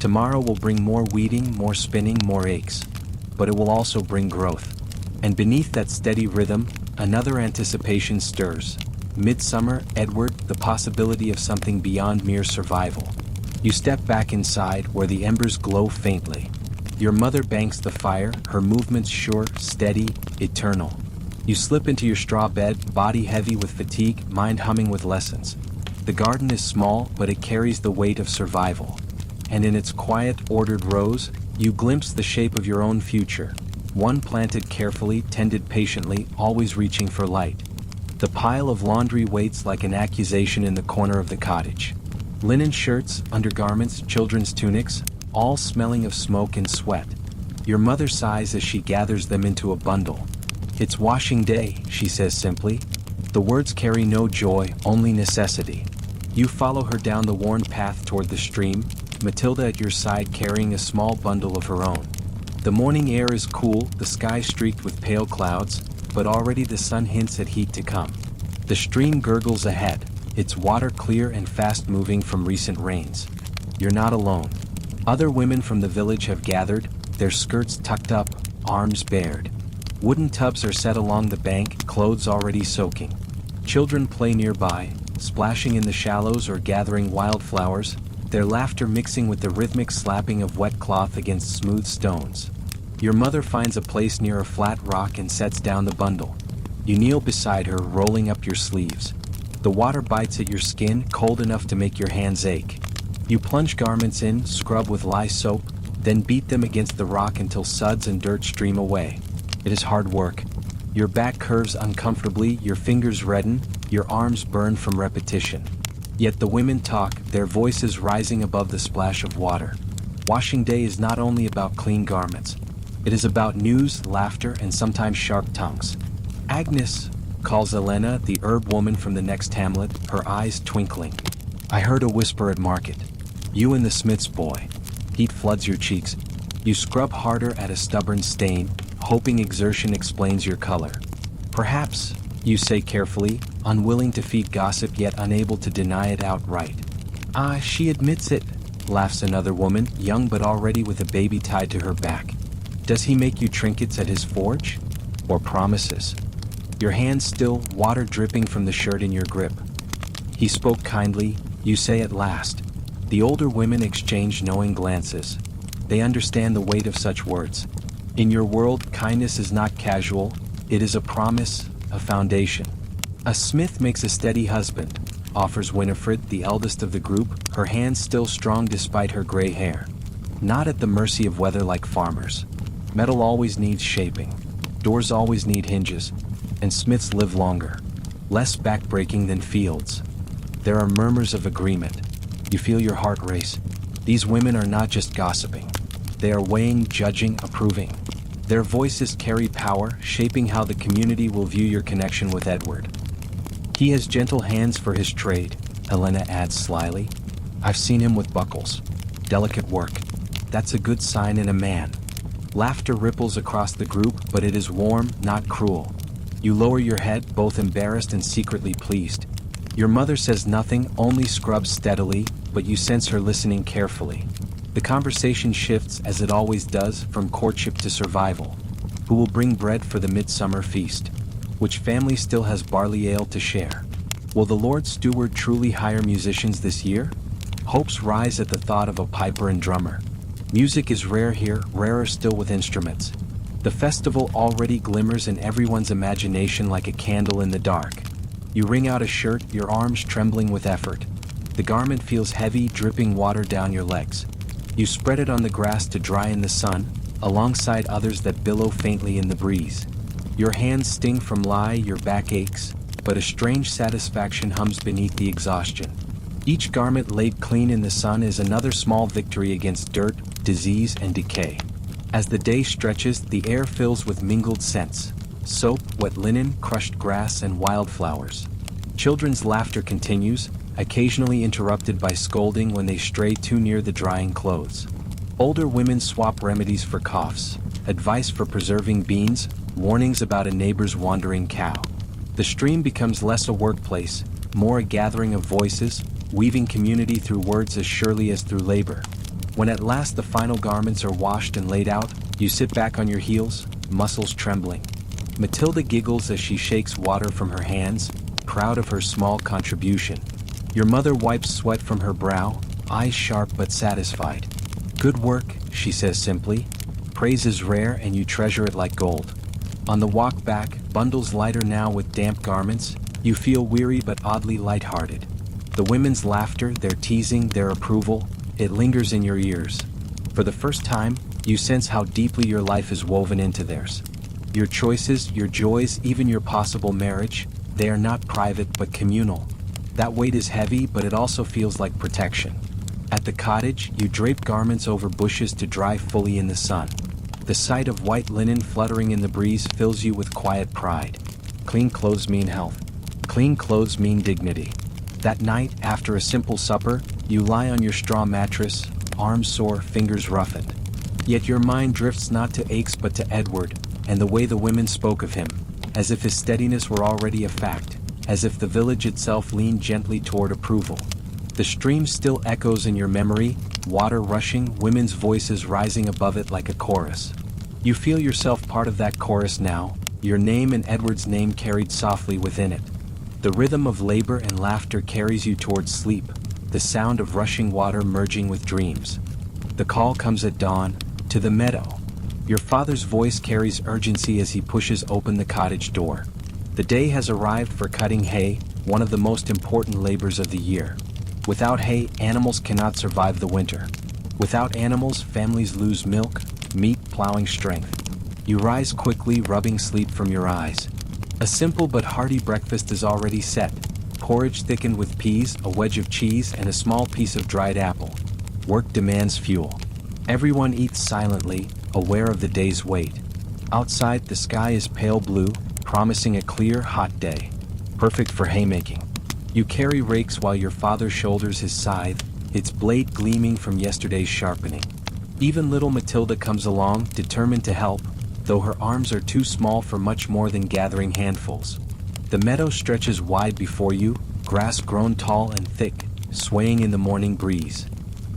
Tomorrow will bring more weeding, more spinning, more aches. But it will also bring growth. And beneath that steady rhythm, another anticipation stirs. Midsummer, Edward, the possibility of something beyond mere survival. You step back inside, where the embers glow faintly. Your mother banks the fire, her movements sure, steady, eternal. You slip into your straw bed, body heavy with fatigue, mind humming with lessons. The garden is small, but it carries the weight of survival. And in its quiet, ordered rows, you glimpse the shape of your own future. One planted carefully, tended patiently, always reaching for light. The pile of laundry waits like an accusation in the corner of the cottage. Linen shirts, undergarments, children's tunics, all smelling of smoke and sweat. Your mother sighs as she gathers them into a bundle. It's washing day, she says simply. The words carry no joy, only necessity. You follow her down the worn path toward the stream, Matilda at your side carrying a small bundle of her own. The morning air is cool, the sky streaked with pale clouds, but already the sun hints at heat to come. The stream gurgles ahead, its water clear and fast-moving from recent rains. You're not alone. Other women from the village have gathered, their skirts tucked up, arms bared. Wooden tubs are set along the bank, clothes already soaking. Children play nearby, splashing in the shallows or gathering wildflowers, their laughter mixing with the rhythmic slapping of wet cloth against smooth stones. Your mother finds a place near a flat rock and sets down the bundle. You kneel beside her, rolling up your sleeves. The water bites at your skin, cold enough to make your hands ache. You plunge garments in, scrub with lye soap, then beat them against the rock until suds and dirt stream away. It is hard work. Your back curves uncomfortably, your fingers redden, your arms burn from repetition. Yet the women talk, their voices rising above the splash of water. Washing day is not only about clean garments. It is about news, laughter, and sometimes sharp tongues. Agnes, calls Elena, the herb woman from the next hamlet, her eyes twinkling. I heard a whisper at market. You and the smith's boy. Heat floods your cheeks. You scrub harder at a stubborn stain, hoping exertion explains your color. Perhaps, you say carefully, unwilling to feed gossip yet unable to deny it outright. Ah, she admits it, laughs another woman, young but already with a baby tied to her back. Does he make you trinkets at his forge? Or promises? Your hands still, water dripping from the shirt in your grip. He spoke kindly, you say at last. The older women exchange knowing glances. They understand the weight of such words. In your world, kindness is not casual, it is a promise, a foundation. A smith makes a steady husband, offers Winifred, the eldest of the group, her hands still strong despite her gray hair. Not at the mercy of weather like farmers. Metal always needs shaping. Doors always need hinges. And smiths live longer. Less backbreaking than fields. There are murmurs of agreement. You feel your heart race. These women are not just gossiping. They are weighing, judging, approving. Their voices carry power, shaping how the community will view your connection with Edward. He has gentle hands for his trade, Helena adds slyly. I've seen him with buckles. Delicate work. That's a good sign in a man. Laughter ripples across the group, but it is warm, not cruel. You lower your head, both embarrassed and secretly pleased. Your mother says nothing, only scrubs steadily, but you sense her listening carefully. The conversation shifts, as it always does, from courtship to survival. Who will bring bread for the midsummer feast? Which family still has barley ale to share? Will the Lord Steward truly hire musicians this year? Hopes rise at the thought of a piper and drummer. Music is rare here, rarer still with instruments. The festival already glimmers in everyone's imagination like a candle in the dark. You wring out a shirt, your arms trembling with effort. The garment feels heavy, dripping water down your legs. You spread it on the grass to dry in the sun, alongside others that billow faintly in the breeze. Your hands sting from lie, your back aches, but a strange satisfaction hums beneath the exhaustion. Each garment laid clean in the sun is another small victory against dirt, disease, and decay. As the day stretches, the air fills with mingled scents: soap, wet linen, crushed grass, and wildflowers. Children's laughter continues, occasionally interrupted by scolding when they stray too near the drying clothes. Older women swap remedies for coughs, advice for preserving beans, warnings about a neighbor's wandering cow. The stream becomes less a workplace, more a gathering of voices, weaving community through words as surely as through labor. When at last the final garments are washed and laid out, you sit back on your heels, muscles trembling. Matilda giggles as she shakes water from her hands, proud of her small contribution. Your mother wipes sweat from her brow, eyes sharp but satisfied. Good work, she says simply. Praise is rare and you treasure it like gold. On the walk back, bundles lighter now with damp garments, you feel weary but oddly lighthearted. The women's laughter, their teasing, their approval, it lingers in your ears. For the first time, you sense how deeply your life is woven into theirs. Your choices, your joys, even your possible marriage, they are not private but communal. That weight is heavy, but it also feels like protection. At the cottage, you drape garments over bushes to dry fully in the sun. The sight of white linen fluttering in the breeze fills you with quiet pride. Clean clothes mean health. Clean clothes mean dignity. That night, after a simple supper, you lie on your straw mattress, arms sore, fingers roughened. Yet your mind drifts not to aches but to Edward, and the way the women spoke of him, as if his steadiness were already a fact, as if the village itself leaned gently toward approval. The stream still echoes in your memory, water rushing, women's voices rising above it like a chorus. You feel yourself part of that chorus now, your name and Edward's name carried softly within it. The rhythm of labor and laughter carries you towards sleep, the sound of rushing water merging with dreams. The call comes at dawn, to the meadow. Your father's voice carries urgency as he pushes open the cottage door. The day has arrived for cutting hay, one of the most important labors of the year. Without hay, animals cannot survive the winter. Without animals, families lose milk, meat, plowing strength. You rise quickly, rubbing sleep from your eyes. A simple but hearty breakfast is already set. Porridge thickened with peas, a wedge of cheese, and a small piece of dried apple. Work demands fuel. Everyone eats silently, aware of the day's weight. Outside, the sky is pale blue, promising a clear, hot day. Perfect for haymaking. You carry rakes while your father shoulders his scythe, its blade gleaming from yesterday's sharpening. Even little Matilda comes along, determined to help, though her arms are too small for much more than gathering handfuls. The meadow stretches wide before you, grass grown tall and thick, swaying in the morning breeze.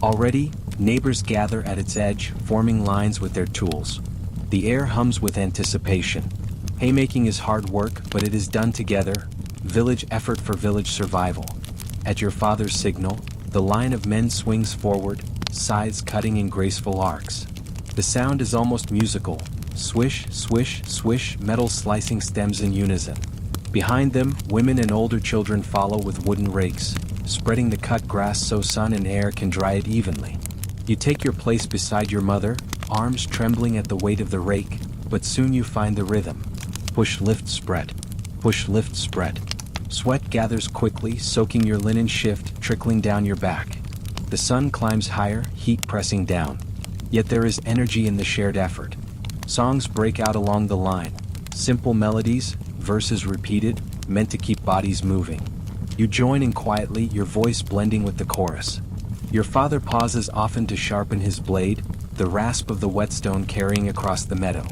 Already, neighbors gather at its edge, forming lines with their tools. The air hums with anticipation. Haymaking is hard work, but it is done together, village effort for village survival. At your father's signal, the line of men swings forward, scythes cutting in graceful arcs. The sound is almost musical. Swish, swish, swish, metal slicing stems in unison. Behind them, women and older children follow with wooden rakes, spreading the cut grass so sun and air can dry it evenly. You take your place beside your mother, arms trembling at the weight of the rake, but soon you find the rhythm. Push, lift, spread. Push, lift, spread. Sweat gathers quickly, soaking your linen shift, trickling down your back. The sun climbs higher, heat pressing down. Yet there is energy in the shared effort. Songs break out along the line. Simple melodies, verses repeated, meant to keep bodies moving. You join in quietly, your voice blending with the chorus. Your father pauses often to sharpen his blade, the rasp of the whetstone carrying across the meadow.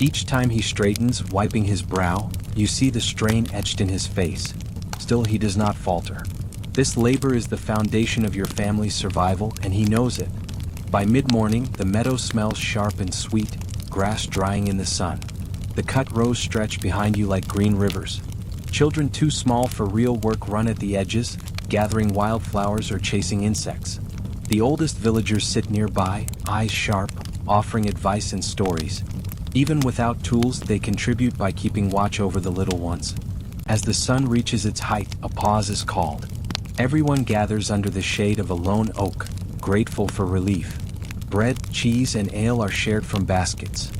Each time he straightens, wiping his brow, you see the strain etched in his face. Still he does not falter. This labor is the foundation of your family's survival, and he knows it. By mid-morning, the meadow smells sharp and sweet, grass drying in the sun. The cut rows stretch behind you like green rivers. Children too small for real work run at the edges, gathering wildflowers or chasing insects. The oldest villagers sit nearby, eyes sharp, offering advice and stories. Even without tools, they contribute by keeping watch over the little ones. As the sun reaches its height, a pause is called. Everyone gathers under the shade of a lone oak, grateful for relief. Bread, cheese, and ale are shared from baskets.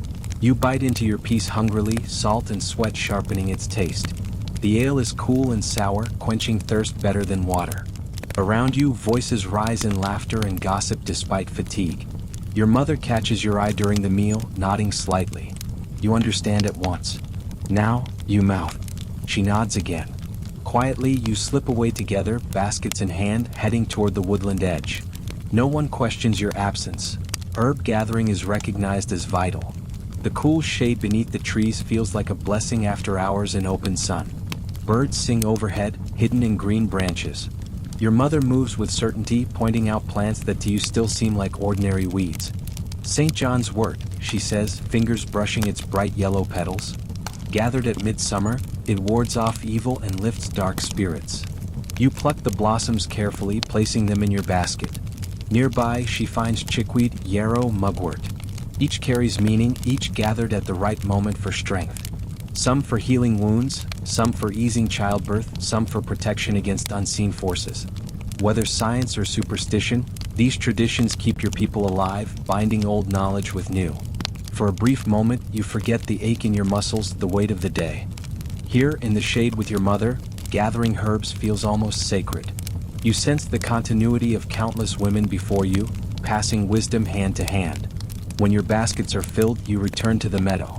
You bite into your piece hungrily, salt and sweat sharpening its taste. The ale is cool and sour, quenching thirst better than water. Around you, voices rise in laughter and gossip despite fatigue. Your mother catches your eye during the meal, nodding slightly. You understand at once. Now, you mouth. She nods again. Quietly, you slip away together, baskets in hand, heading toward the woodland edge. No one questions your absence. Herb gathering is recognized as vital. The cool shade beneath the trees feels like a blessing after hours in open sun. Birds sing overhead, hidden in green branches. Your mother moves with certainty, pointing out plants that to you still seem like ordinary weeds. St. John's wort, she says, fingers brushing its bright yellow petals. Gathered at midsummer, it wards off evil and lifts dark spirits. You pluck the blossoms carefully, placing them in your basket. Nearby, she finds chickweed, yarrow, mugwort. Each carries meaning, each gathered at the right moment for strength. Some for healing wounds, some for easing childbirth, some for protection against unseen forces. Whether science or superstition, these traditions keep your people alive, binding old knowledge with new. For a brief moment, you forget the ache in your muscles, the weight of the day. Here, in the shade with your mother, gathering herbs feels almost sacred. You sense the continuity of countless women before you, passing wisdom hand to hand. When your baskets are filled, you return to the meadow.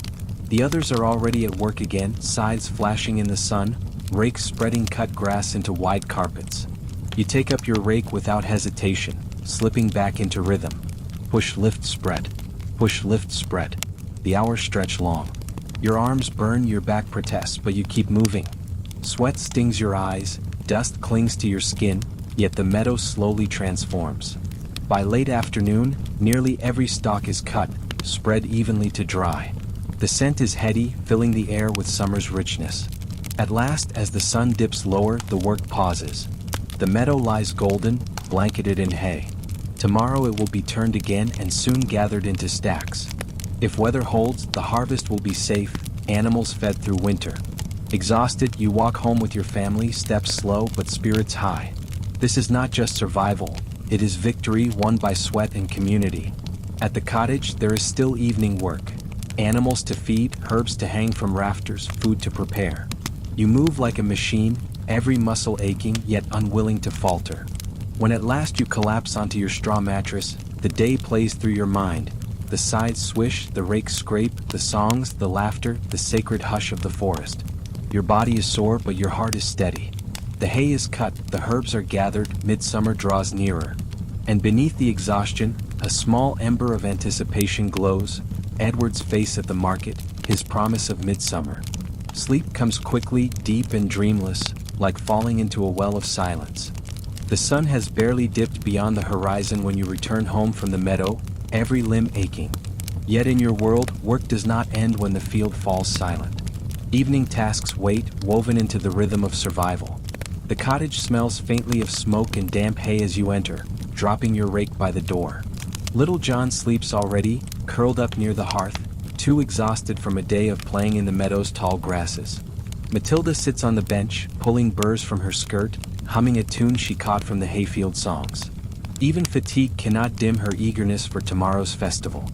The others are already at work again, scythes flashing in the sun, rakes spreading cut grass into wide carpets. You take up your rake without hesitation, slipping back into rhythm. Push, lift, spread. Push, lift, spread. The hours stretch long. Your arms burn, your back protests, but you keep moving. Sweat stings your eyes, dust clings to your skin, yet the meadow slowly transforms. By late afternoon, nearly every stalk is cut, spread evenly to dry. The scent is heady, filling the air with summer's richness. At last, as the sun dips lower, the work pauses. The meadow lies golden, blanketed in hay. Tomorrow it will be turned again and soon gathered into stacks. If weather holds, the harvest will be safe, animals fed through winter. Exhausted, you walk home with your family, steps slow but spirits high. This is not just survival. It is victory won by sweat and community. At the cottage, there is still evening work. Animals to feed, herbs to hang from rafters, food to prepare. You move like a machine, every muscle aching, yet unwilling to falter. When at last you collapse onto your straw mattress, the day plays through your mind. The scythes swish, the rakes scrape, the songs, the laughter, the sacred hush of the forest. Your body is sore, but your heart is steady. The hay is cut, the herbs are gathered, midsummer draws nearer. And beneath the exhaustion, a small ember of anticipation glows, Edward's face at the market, his promise of midsummer. Sleep comes quickly, deep and dreamless, like falling into a well of silence. The sun has barely dipped beyond the horizon when you return home from the meadow, every limb aching. Yet in your world, work does not end when the field falls silent. Evening tasks wait, woven into the rhythm of survival. The cottage smells faintly of smoke and damp hay as you enter, dropping your rake by the door. Little John sleeps already, curled up near the hearth, too exhausted from a day of playing in the meadow's tall grasses. Matilda sits on the bench, pulling burrs from her skirt, humming a tune she caught from the hayfield songs. Even fatigue cannot dim her eagerness for tomorrow's festival.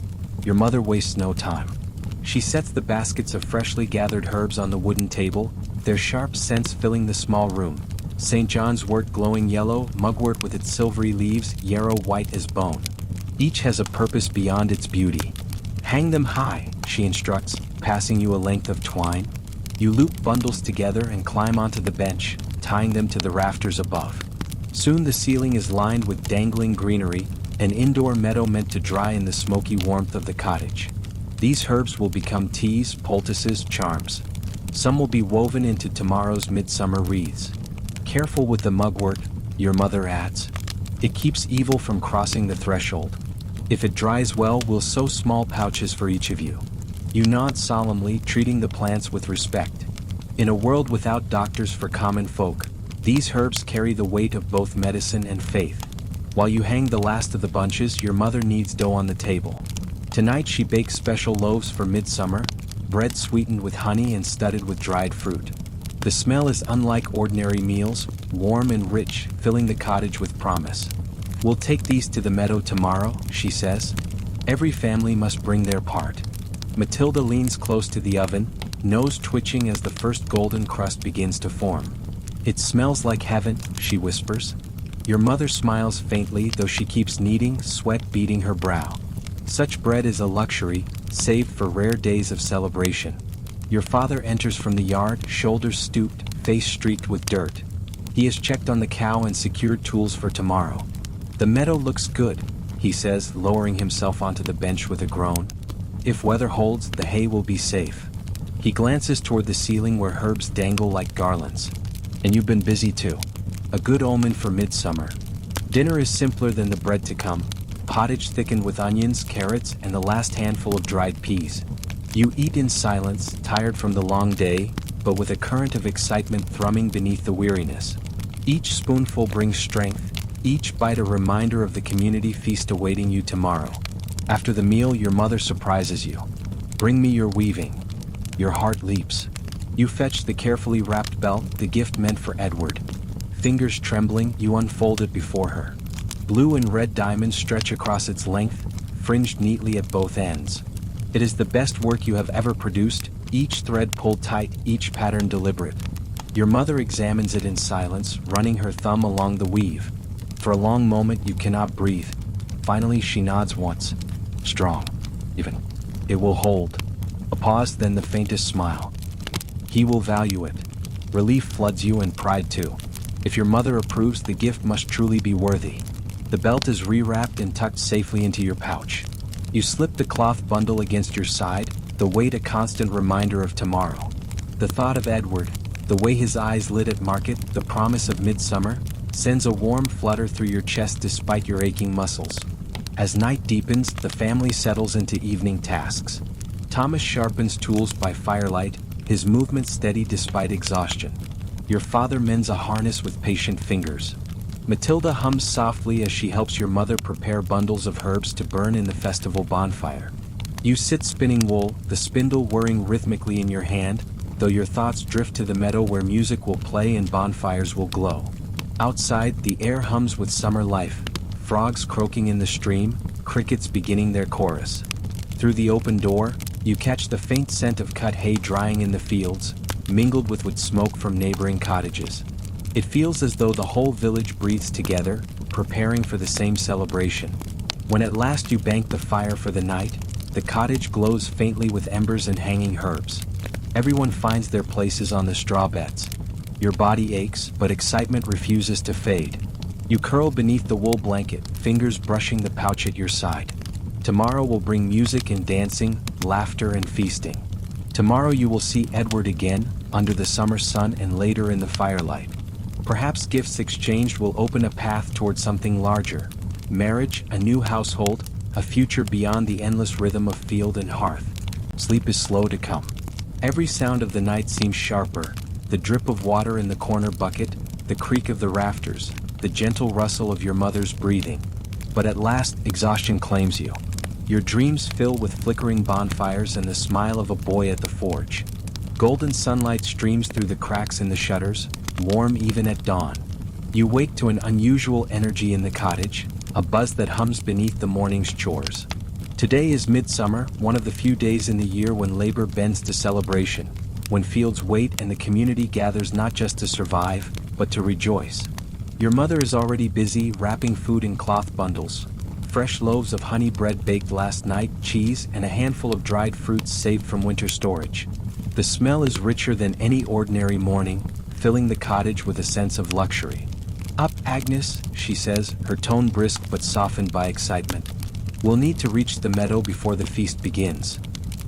Your mother wastes no time. She sets the baskets of freshly gathered herbs on the wooden table, their sharp scents filling the small room. St. John's wort glowing yellow, mugwort with its silvery leaves, yarrow white as bone. Each has a purpose beyond its beauty. Hang them high, she instructs, passing you a length of twine. You loop bundles together and climb onto the bench, tying them to the rafters above. Soon the ceiling is lined with dangling greenery, an indoor meadow meant to dry in the smoky warmth of the cottage. These herbs will become teas, poultices, charms. Some will be woven into tomorrow's midsummer wreaths. Careful with the mugwort, your mother adds. It keeps evil from crossing the threshold. If it dries well, we'll sew small pouches for each of you. You nod solemnly, treating the plants with respect. In a world without doctors for common folk, these herbs carry the weight of both medicine and faith. While you hang the last of the bunches, your mother kneads dough on the table. Tonight she bakes special loaves for midsummer, bread sweetened with honey and studded with dried fruit. The smell is unlike ordinary meals, warm and rich, filling the cottage with promise. We'll take these to the meadow tomorrow, she says. Every family must bring their part. Matilda leans close to the oven, nose twitching as the first golden crust begins to form. It smells like heaven, she whispers. Your mother smiles faintly, though she keeps kneading, sweat beading her brow. Such bread is a luxury, saved for rare days of celebration. Your father enters from the yard, shoulders stooped, face streaked with dirt. He has checked on the cow and secured tools for tomorrow. The meadow looks good, he says, lowering himself onto the bench with a groan. If weather holds, the hay will be safe. He glances toward the ceiling where herbs dangle like garlands. And you've been busy too. A good omen for midsummer. Dinner is simpler than the bread to come. Pottage thickened with onions, carrots, and the last handful of dried peas. You eat in silence, tired from the long day, but with a current of excitement thrumming beneath the weariness. Each spoonful brings strength, each bite a reminder of the community feast awaiting you tomorrow. After the meal, your mother surprises you. Bring me your weaving. Your heart leaps. You fetch the carefully wrapped belt, the gift meant for Edward. Fingers trembling, you unfold it before her. Blue and red diamonds stretch across its length, fringed neatly at both ends. It is the best work you have ever produced, each thread pulled tight, each pattern deliberate. Your mother examines it in silence, running her thumb along the weave. For a long moment you cannot breathe. Finally she nods once. Strong. Even. It will hold. A pause, then the faintest smile. He will value it. Relief floods you and pride too. If your mother approves, the gift must truly be worthy. The belt is rewrapped and tucked safely into your pouch. You slip the cloth bundle against your side, the weight a constant reminder of tomorrow. The thought of Edward, the way his eyes lit at market, the promise of midsummer, sends a warm flutter through your chest despite your aching muscles. As night deepens, the family settles into evening tasks. Thomas sharpens tools by firelight, his movement steady despite exhaustion. Your father mends a harness with patient fingers. Matilda hums softly as she helps your mother prepare bundles of herbs to burn in the festival bonfire. You sit spinning wool, the spindle whirring rhythmically in your hand, though your thoughts drift to the meadow where music will play and bonfires will glow. Outside, the air hums with summer life, frogs croaking in the stream, crickets beginning their chorus. Through the open door, you catch the faint scent of cut hay drying in the fields, mingled with wood smoke from neighboring cottages. It feels as though the whole village breathes together, preparing for the same celebration. When at last you bank the fire for the night, the cottage glows faintly with embers and hanging herbs. Everyone finds their places on the straw beds. Your body aches, but excitement refuses to fade. You curl beneath the wool blanket, fingers brushing the pouch at your side. Tomorrow will bring music and dancing, laughter and feasting. Tomorrow you will see Edward again, under the summer sun and later in the firelight. Perhaps gifts exchanged will open a path toward something larger. Marriage, a new household, a future beyond the endless rhythm of field and hearth. Sleep is slow to come. Every sound of the night seems sharper, the drip of water in the corner bucket, the creak of the rafters, the gentle rustle of your mother's breathing. But at last, exhaustion claims you. Your dreams fill with flickering bonfires and the smile of a boy at the forge. Golden sunlight streams through the cracks in the shutters, warm even at dawn. You wake to an unusual energy in the cottage, a buzz that hums beneath the morning's chores. Today is midsummer, one of the few days in the year when labor bends to celebration, when fields wait and the community gathers not just to survive, but to rejoice. Your mother is already busy wrapping food in cloth bundles. Fresh loaves of honey bread baked last night, cheese, and a handful of dried fruits saved from winter storage. The smell is richer than any ordinary morning, filling the cottage with a sense of luxury. "Up, Agnes," she says, her tone brisk but softened by excitement. "We'll need to reach the meadow before the feast begins."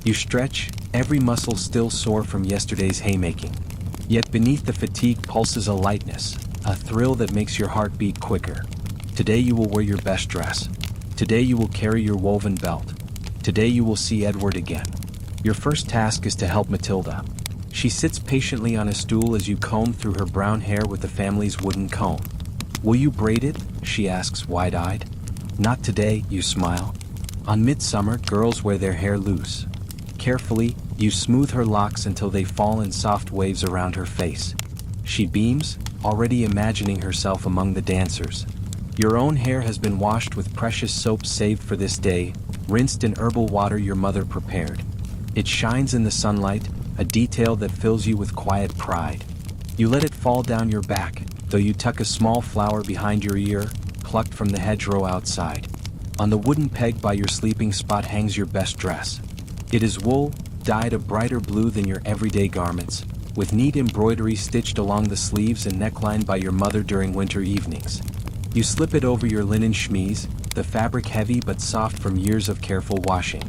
You stretch, every muscle still sore from yesterday's haymaking. Yet beneath the fatigue pulses a lightness, a thrill that makes your heart beat quicker. Today you will wear your best dress. Today you will carry your woven belt. Today you will see Edward again. Your first task is to help Matilda. She sits patiently on a stool as you comb through her brown hair with the family's wooden comb. "Will you braid it?" she asks wide-eyed. "Not today," you smile. On midsummer, girls wear their hair loose. Carefully, you smooth her locks until they fall in soft waves around her face. She beams, already imagining herself among the dancers. Your own hair has been washed with precious soap saved for this day, rinsed in herbal water your mother prepared. It shines in the sunlight, a detail that fills you with quiet pride. You let it fall down your back, though you tuck a small flower behind your ear, plucked from the hedgerow outside. On the wooden peg by your sleeping spot hangs your best dress. It is wool, dyed a brighter blue than your everyday garments, with neat embroidery stitched along the sleeves and neckline by your mother during winter evenings. You slip it over your linen chemise, the fabric heavy but soft from years of careful washing.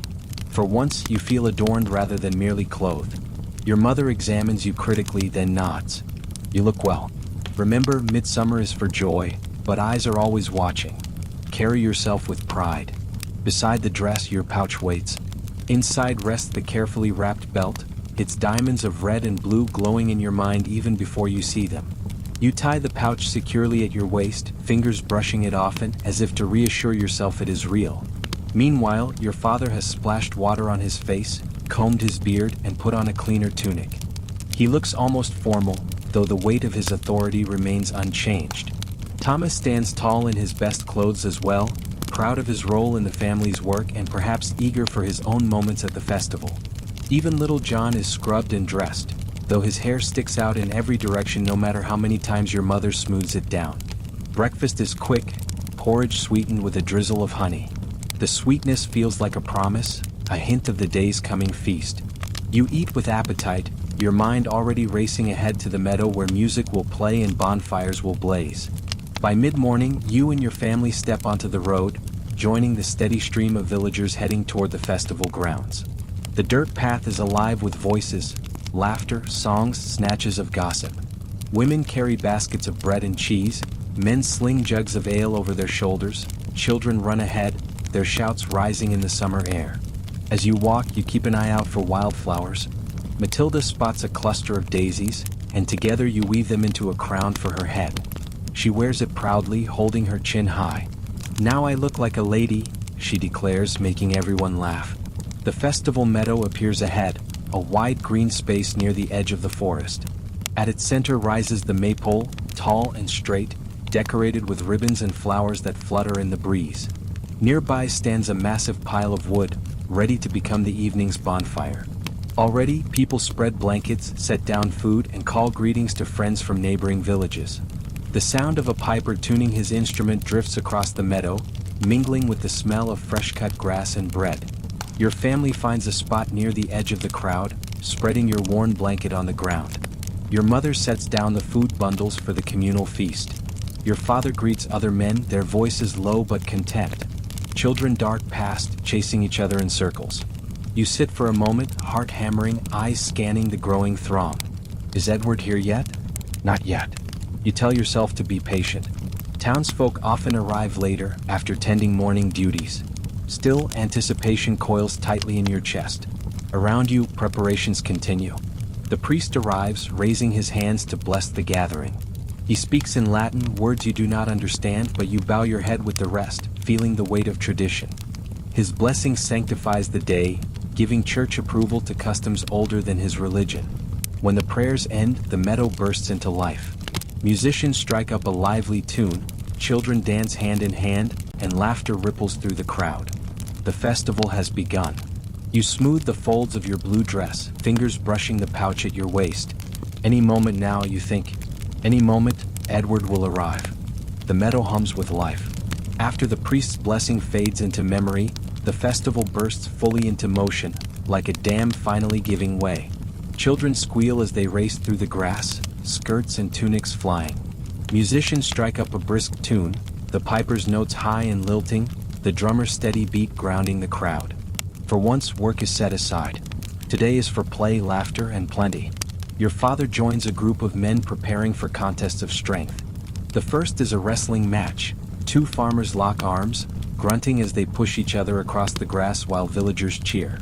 For once, you feel adorned rather than merely clothed. Your mother examines you critically, then nods. You look well. Remember, midsummer is for joy, but eyes are always watching. Carry yourself with pride. Beside the dress, your pouch waits. Inside rests the carefully wrapped belt, its diamonds of red and blue glowing in your mind even before you see them. You tie the pouch securely at your waist, fingers brushing it often, as if to reassure yourself it is real. Meanwhile, your father has splashed water on his face, combed his beard, and put on a cleaner tunic. He looks almost formal, though the weight of his authority remains unchanged. Thomas stands tall in his best clothes as well, proud of his role in the family's work and perhaps eager for his own moments at the festival. Even little John is scrubbed and dressed, though his hair sticks out in every direction no matter how many times your mother smooths it down. Breakfast is quick, porridge sweetened with a drizzle of honey. The sweetness feels like a promise, a hint of the day's coming feast. You eat with appetite, your mind already racing ahead to the meadow where music will play and bonfires will blaze. By mid-morning, you and your family step onto the road, joining the steady stream of villagers heading toward the festival grounds. The dirt path is alive with voices, laughter, songs, snatches of gossip. Women carry baskets of bread and cheese, men sling jugs of ale over their shoulders, children run ahead, their shouts rising in the summer air. As you walk, you keep an eye out for wildflowers. Matilda spots a cluster of daisies, and together you weave them into a crown for her head. She wears it proudly, holding her chin high. "Now I look like a lady," she declares, making everyone laugh. The festival meadow appears ahead, a wide green space near the edge of the forest. At its center rises the maypole, tall and straight, decorated with ribbons and flowers that flutter in the breeze. Nearby stands a massive pile of wood, ready to become the evening's bonfire. Already, people spread blankets, set down food, and call greetings to friends from neighboring villages. The sound of a piper tuning his instrument drifts across the meadow, mingling with the smell of fresh-cut grass and bread. Your family finds a spot near the edge of the crowd, spreading your worn blanket on the ground. Your mother sets down the food bundles for the communal feast. Your father greets other men, their voices low but content. Children dart past, chasing each other in circles. You sit for a moment, heart hammering, eyes scanning the growing throng. Is Edward here yet? Not yet. You tell yourself to be patient. Townsfolk often arrive later, after tending morning duties. Still, anticipation coils tightly in your chest. Around you, preparations continue. The priest arrives, raising his hands to bless the gathering. He speaks in Latin, words you do not understand, but you bow your head with the rest, feeling the weight of tradition. His blessing sanctifies the day, giving church approval to customs older than his religion. When the prayers end, the meadow bursts into life. Musicians strike up a lively tune, children dance hand in hand, and laughter ripples through the crowd. The festival has begun. You smooth the folds of your blue dress, fingers brushing the pouch at your waist. Any moment now, you think. Any moment, Edward will arrive. The meadow hums with life. After the priest's blessing fades into memory, the festival bursts fully into motion, like a dam finally giving way. Children squeal as they race through the grass, skirts and tunics flying. Musicians strike up a brisk tune, the piper's notes high and lilting, the drummer's steady beat grounding the crowd. For once, work is set aside. Today is for play, laughter, and plenty. Your father joins a group of men preparing for contests of strength. The first is a wrestling match. Two farmers lock arms, grunting as they push each other across the grass while villagers cheer.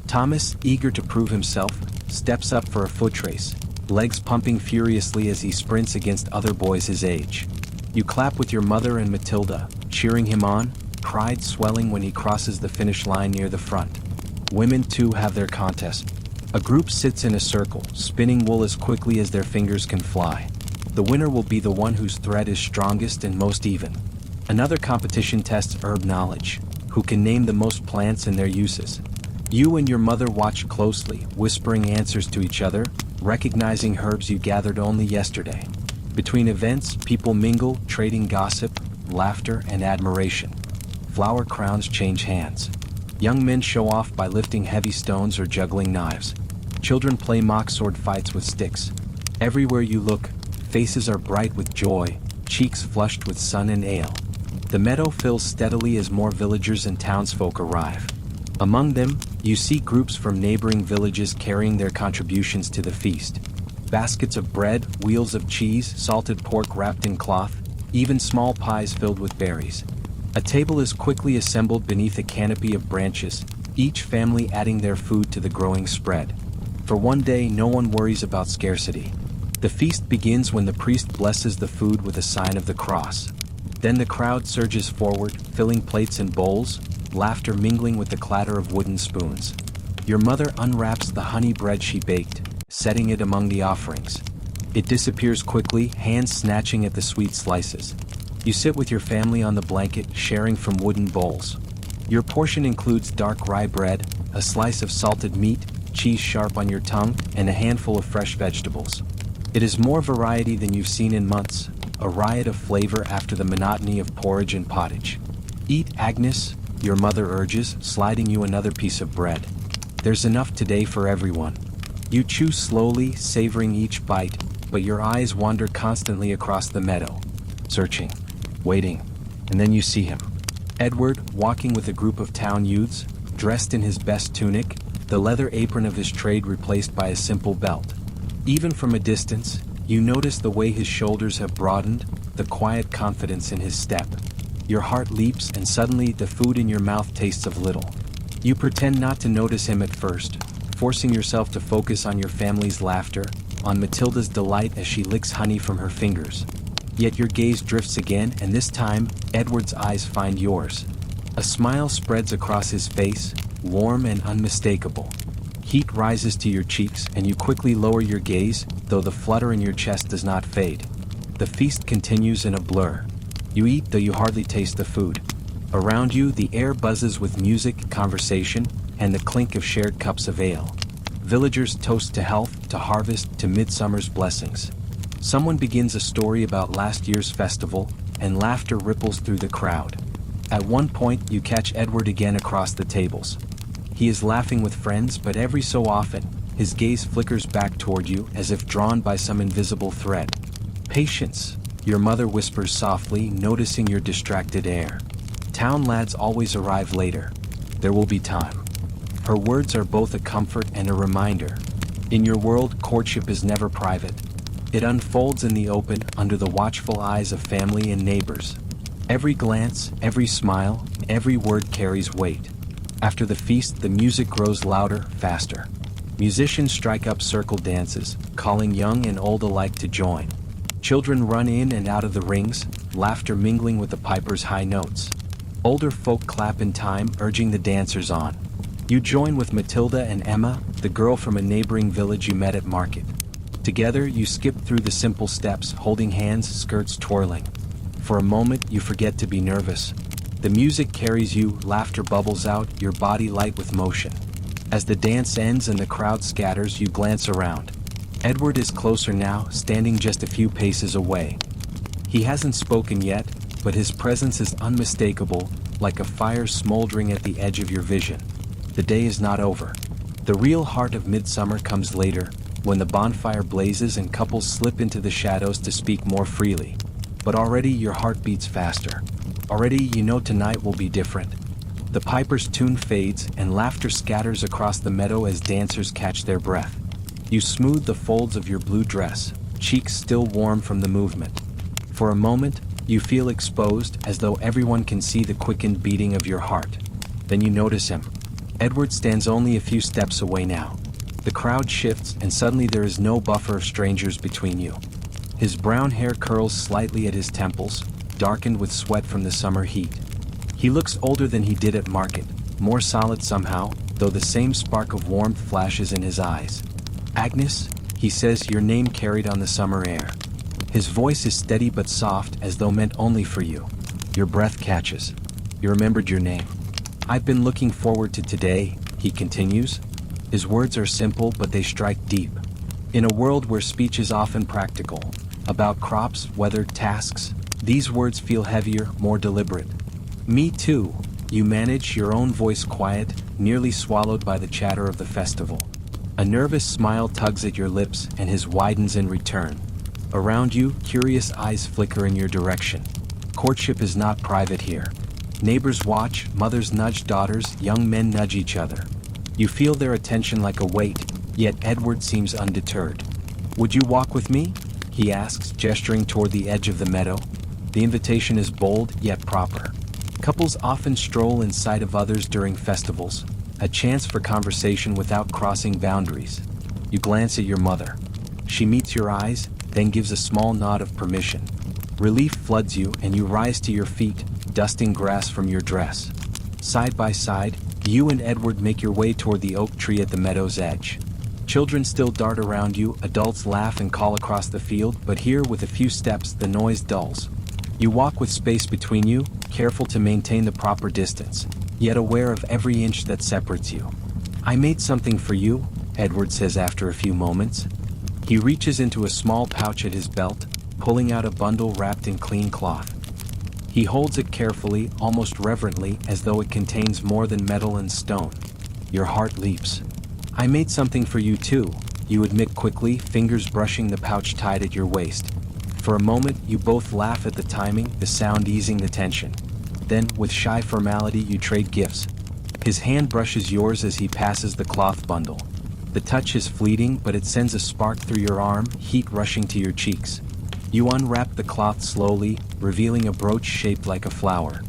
Thomas, eager to prove himself, steps up for a foot race, legs pumping furiously as he sprints against other boys his age. You clap with your mother and Matilda, cheering him on, pride swelling when he crosses the finish line near the front. Women too have their contest. A group sits in a circle, spinning wool as quickly as their fingers can fly. The winner will be the one whose thread is strongest and most even. Another competition tests herb knowledge, who can name the most plants and their uses. You and your mother watch closely, whispering answers to each other, recognizing herbs you gathered only yesterday. Between events, people mingle, trading gossip, laughter, and admiration. Flower crowns change hands. Young men show off by lifting heavy stones or juggling knives. Children play mock sword fights with sticks. Everywhere you look, faces are bright with joy, cheeks flushed with sun and ale. The meadow fills steadily as more villagers and townsfolk arrive. Among them, you see groups from neighboring villages carrying their contributions to the feast. Baskets of bread, wheels of cheese, salted pork wrapped in cloth, even small pies filled with berries. A table is quickly assembled beneath a canopy of branches, each family adding their food to the growing spread. For one day, no one worries about scarcity. The feast begins when the priest blesses the food with a sign of the cross. Then the crowd surges forward, filling plates and bowls, laughter mingling with the clatter of wooden spoons. Your mother unwraps the honey bread she baked, setting it among the offerings. It disappears quickly, hands snatching at the sweet slices. You sit with your family on the blanket, sharing from wooden bowls. Your portion includes dark rye bread, a slice of salted meat, cheese sharp on your tongue, and a handful of fresh vegetables. It is more variety than you've seen in months, a riot of flavor after the monotony of porridge and pottage. Eat, Agnes, your mother urges, sliding you another piece of bread. There's enough today for everyone. You chew slowly, savoring each bite, but your eyes wander constantly across the meadow, searching, waiting, and then you see him. Edward, walking with a group of town youths, dressed in his best tunic, the leather apron of his trade replaced by a simple belt. Even from a distance, you notice the way his shoulders have broadened, the quiet confidence in his step. Your heart leaps and suddenly the food in your mouth tastes of little. You pretend not to notice him at first, forcing yourself to focus on your family's laughter, on Matilda's delight as she licks honey from her fingers. Yet your gaze drifts again, and this time, Edward's eyes find yours. A smile spreads across his face, warm and unmistakable. Heat rises to your cheeks and you quickly lower your gaze, though the flutter in your chest does not fade. The feast continues in a blur. You eat though you hardly taste the food. Around you, the air buzzes with music, conversation, and the clink of shared cups of ale. Villagers toast to health, to harvest, to midsummer's blessings. Someone begins a story about last year's festival, and laughter ripples through the crowd. At one point, you catch Edward again across the tables. He is laughing with friends, but every so often, his gaze flickers back toward you as if drawn by some invisible thread. Patience, Your mother whispers softly, noticing your distracted air. Town lads always arrive later. There will be time. Her words are both a comfort and a reminder. In your world, courtship is never private. It unfolds in the open, under the watchful eyes of family and neighbors. Every glance, every smile, every word carries weight. After the feast, the music grows louder, faster. Musicians strike up circle dances, calling young and old alike to join. Children run in and out of the rings, laughter mingling with the piper's high notes. Older folk clap in time, urging the dancers on. You join with Matilda and Emma, the girl from a neighboring village you met at market. Together, you skip through the simple steps, holding hands, skirts twirling. For a moment, you forget to be nervous. The music carries you, laughter bubbles out, your body light with motion. As the dance ends and the crowd scatters, you glance around. Edward is closer now, standing just a few paces away. He hasn't spoken yet, but his presence is unmistakable, like a fire smoldering at the edge of your vision. The day is not over. The real heart of midsummer comes later, when the bonfire blazes and couples slip into the shadows to speak more freely. But already your heart beats faster. Already you know tonight will be different. The piper's tune fades and laughter scatters across the meadow as dancers catch their breath. You smooth the folds of your blue dress, cheeks still warm from the movement. For a moment, you feel exposed, as though everyone can see the quickened beating of your heart. Then you notice him. Edward stands only a few steps away now. The crowd shifts and suddenly there is no buffer of strangers between you. His brown hair curls slightly at his temples, darkened with sweat from the summer heat. He looks older than he did at market, more solid somehow, though the same spark of warmth flashes in his eyes. "Agnes," he says, your name carried on the summer air. His voice is steady but soft, as though meant only for you. Your breath catches. You remembered your name. "I've been looking forward to today," he continues. His words are simple, but they strike deep. In a world where speech is often practical, about crops, weather, tasks, these words feel heavier, more deliberate. "Me too," you manage, your own voice quiet, nearly swallowed by the chatter of the festival. A nervous smile tugs at your lips, and his widens in return. Around you, curious eyes flicker in your direction. Courtship is not private here. Neighbors watch, mothers nudge daughters, young men nudge each other. You feel their attention like a weight, yet Edward seems undeterred. "Would you walk with me?" he asks, gesturing toward the edge of the meadow. The invitation is bold, yet proper. Couples often stroll in sight of others during festivals, a chance for conversation without crossing boundaries. You glance at your mother. She meets your eyes, then gives a small nod of permission. Relief floods you and you rise to your feet, dusting grass from your dress. Side by side, you and Edward make your way toward the oak tree at the meadow's edge. Children still dart around you, adults laugh and call across the field, but here with a few steps the noise dulls. You walk with space between you, careful to maintain the proper distance, yet aware of every inch that separates you. "I made something for you," Edward says after a few moments. He reaches into a small pouch at his belt, pulling out a bundle wrapped in clean cloth. He holds it carefully, almost reverently, as though it contains more than metal and stone. Your heart leaps. "I made something for you too," you admit quickly, fingers brushing the pouch tied at your waist. For a moment, you both laugh at the timing, the sound easing the tension. Then, with shy formality, you trade gifts. His hand brushes yours as he passes the cloth bundle. The touch is fleeting, but it sends a spark through your arm, heat rushing to your cheeks. You unwrap the cloth slowly, revealing a brooch shaped like a flower.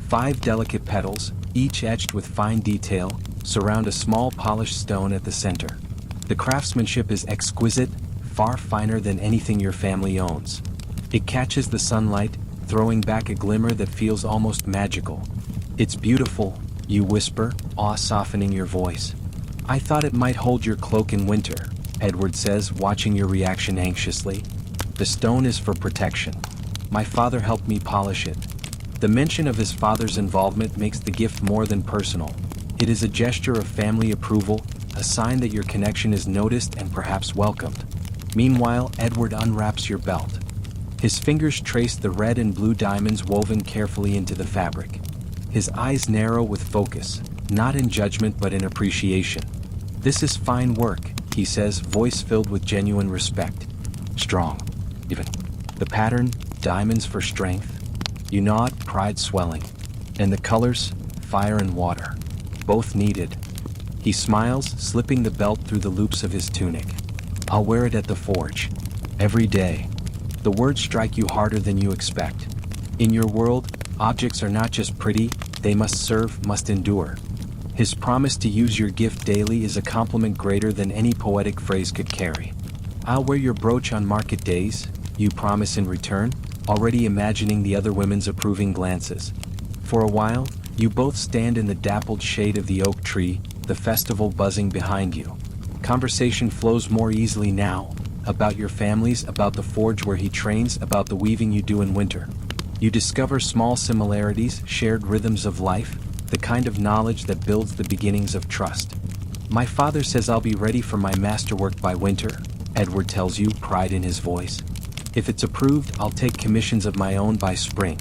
5 delicate petals, each etched with fine detail, surround a small polished stone at the center. The craftsmanship is exquisite, far finer than anything your family owns. It catches the sunlight, throwing back a glimmer that feels almost magical. "It's beautiful," you whisper, awe softening your voice. "I thought it might hold your cloak in winter," Edward says, watching your reaction anxiously. "The stone is for protection. My father helped me polish it." The mention of his father's involvement makes the gift more than personal. It is a gesture of family approval, a sign that your connection is noticed and perhaps welcomed. Meanwhile, Edward unwraps your belt. His fingers trace the red and blue diamonds woven carefully into the fabric. His eyes narrow with focus, not in judgment but in appreciation. "This is fine work," he says, voice filled with genuine respect. "Strong, even. The pattern, Diamonds for strength? You nod, pride swelling. And the colors? Fire and water. Both needed. He smiles, slipping the belt through the loops of his tunic. I'll wear it at the forge. Every day. The words strike you harder than you expect. In your world, objects are not just pretty, they must serve, must endure. His promise to use your gift daily is a compliment greater than any poetic phrase could carry. I'll wear your brooch on market days, you promise in return, already imagining the other women's approving glances. For a while, you both stand in the dappled shade of the oak tree, the festival buzzing behind you. Conversation flows more easily now, about your families, about the forge where he trains, about the weaving you do in winter. You discover small similarities, shared rhythms of life, the kind of knowledge that builds the beginnings of trust. My father says I'll be ready for my masterwork by winter, Edward tells you, pride in his voice. If it's approved, I'll take commissions of my own by spring.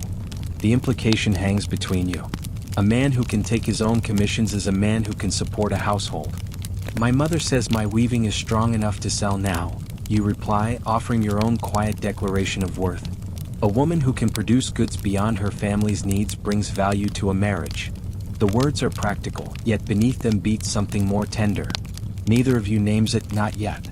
The implication hangs between you. A man who can take his own commissions is a man who can support a household. My mother says my weaving is strong enough to sell now, you reply, offering your own quiet declaration of worth. A woman who can produce goods beyond her family's needs brings value to a marriage. The words are practical, yet beneath them beats something more tender. Neither of you names it, not yet.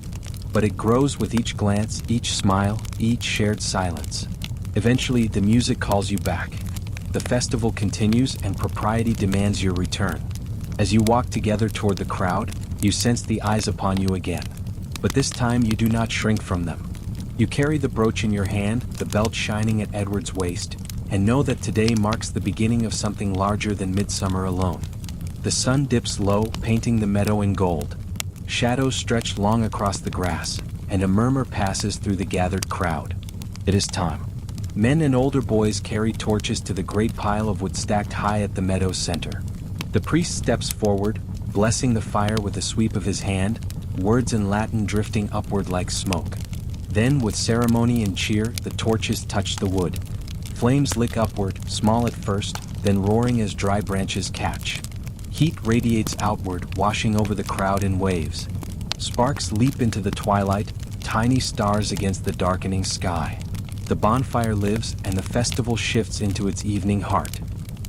But it grows with each glance, each smile, each shared silence. Eventually, the music calls you back. The festival continues and propriety demands your return. As you walk together toward the crowd, you sense the eyes upon you again. But this time you do not shrink from them. You carry the brooch in your hand, the belt shining at Edward's waist, and know that today marks the beginning of something larger than midsummer alone. The sun dips low, painting the meadow in gold. Shadows stretch long across the grass, and a murmur passes through the gathered crowd. It is time. Men and older boys carry torches to the great pile of wood stacked high at the meadow's center. The priest steps forward, blessing the fire with a sweep of his hand, words in Latin drifting upward like smoke. Then, with ceremony and cheer, the torches touch the wood. Flames lick upward, small at first, then roaring as dry branches catch. Heat radiates outward, washing over the crowd in waves. Sparks leap into the twilight, tiny stars against the darkening sky. The bonfire lives, and the festival shifts into its evening heart.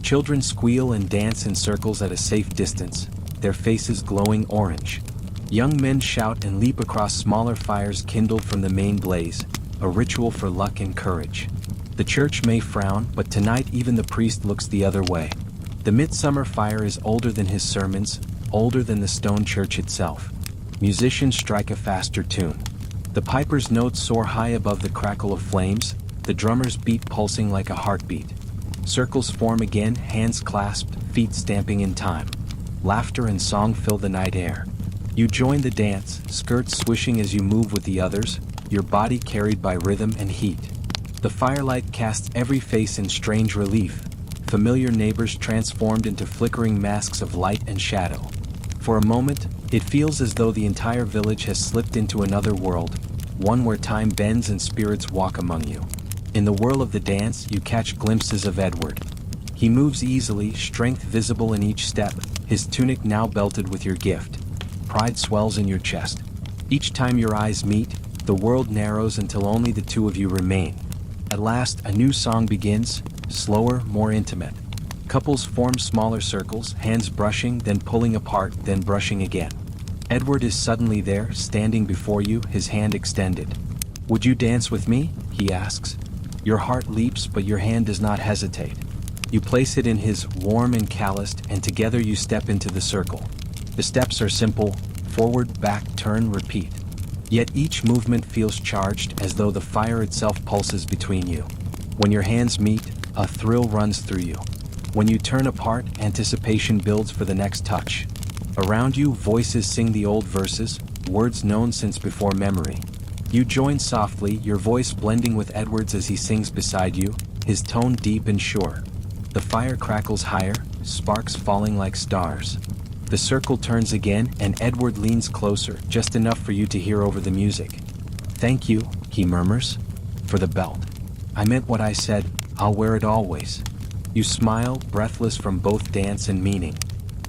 Children squeal and dance in circles at a safe distance, their faces glowing orange. Young men shout and leap across smaller fires kindled from the main blaze, a ritual for luck and courage. The church may frown, but tonight even the priest looks the other way. The midsummer fire is older than his sermons, older than the stone church itself. Musicians strike a faster tune. The piper's notes soar high above the crackle of flames, the drummer's beat pulsing like a heartbeat. Circles form again, hands clasped, feet stamping in time. Laughter and song fill the night air. You join the dance, skirts swishing as you move with the others, your body carried by rhythm and heat. The firelight casts every face in strange relief, familiar neighbors transformed into flickering masks of light and shadow. For a moment, it feels as though the entire village has slipped into another world, one where time bends and spirits walk among you. In the whirl of the dance, you catch glimpses of Edward. He moves easily, strength visible in each step, his tunic now belted with your gift. Pride swells in your chest. Each time your eyes meet, the world narrows until only the two of you remain. At last, a new song begins, slower, more intimate. Couples form smaller circles, hands brushing, then pulling apart, then brushing again. Edward is suddenly there, standing before you, his hand extended. "Would you dance with me?" he asks. Your heart leaps, but your hand does not hesitate. You place it in his, warm and calloused, and together you step into the circle. The steps are simple, forward, back, turn, repeat. Yet each movement feels charged, as though the fire itself pulses between you. When your hands meet, a thrill runs through you. When you turn apart, anticipation builds for the next touch. Around you, voices sing the old verses, words known since before memory. You join softly, your voice blending with Edward's as he sings beside you, his tone deep and sure. The fire crackles higher, sparks falling like stars. The circle turns again, and Edward leans closer, just enough for you to hear over the music. "Thank you," he murmurs, "for the belt. I meant what I said, I'll wear it always." You smile, breathless from both dance and meaning.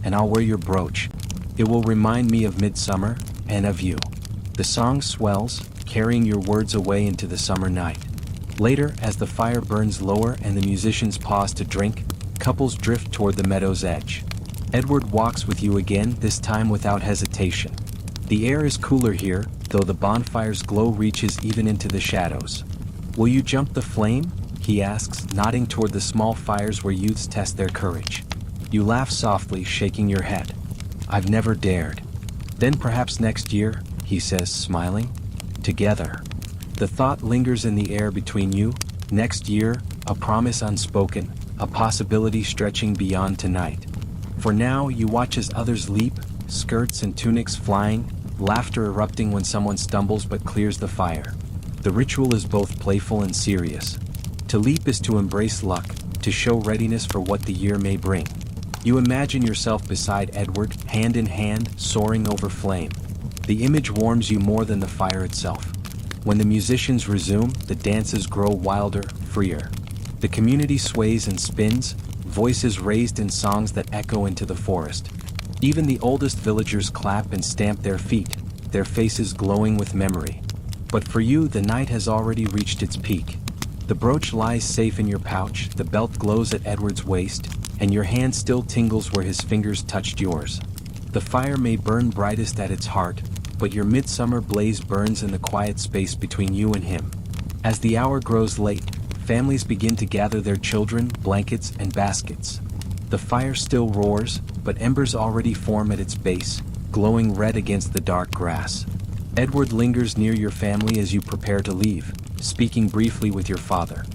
"And I'll wear your brooch. It will remind me of midsummer, and of you." The song swells, carrying your words away into the summer night. Later, as the fire burns lower and the musicians pause to drink, couples drift toward the meadow's edge. Edward walks with you again, this time without hesitation. The air is cooler here, though the bonfire's glow reaches even into the shadows. "Will you jump the flame?" he asks, nodding toward the small fires where youths test their courage. You laugh softly, shaking your head. "I've never dared." "Then perhaps next year," he says, smiling. "Together." The thought lingers in the air between you. Next year, a promise unspoken, a possibility stretching beyond tonight. For now, you watch as others leap, skirts and tunics flying, laughter erupting when someone stumbles but clears the fire. The ritual is both playful and serious. To leap is to embrace luck, to show readiness for what the year may bring. You imagine yourself beside Edward, hand in hand, soaring over flame. The image warms you more than the fire itself. When the musicians resume, the dances grow wilder, freer. The community sways and spins, voices raised in songs that echo into the forest. Even the oldest villagers clap and stamp their feet, their faces glowing with memory. But for you, the night has already reached its peak. The brooch lies safe in your pouch, the belt glows at Edward's waist, and your hand still tingles where his fingers touched yours. The fire may burn brightest at its heart, but your midsummer blaze burns in the quiet space between you and him. As the hour grows late, families begin to gather their children, blankets, and baskets. The fire still roars, but embers already form at its base, glowing red against the dark grass. Edward lingers near your family as you prepare to leave, speaking briefly with your father.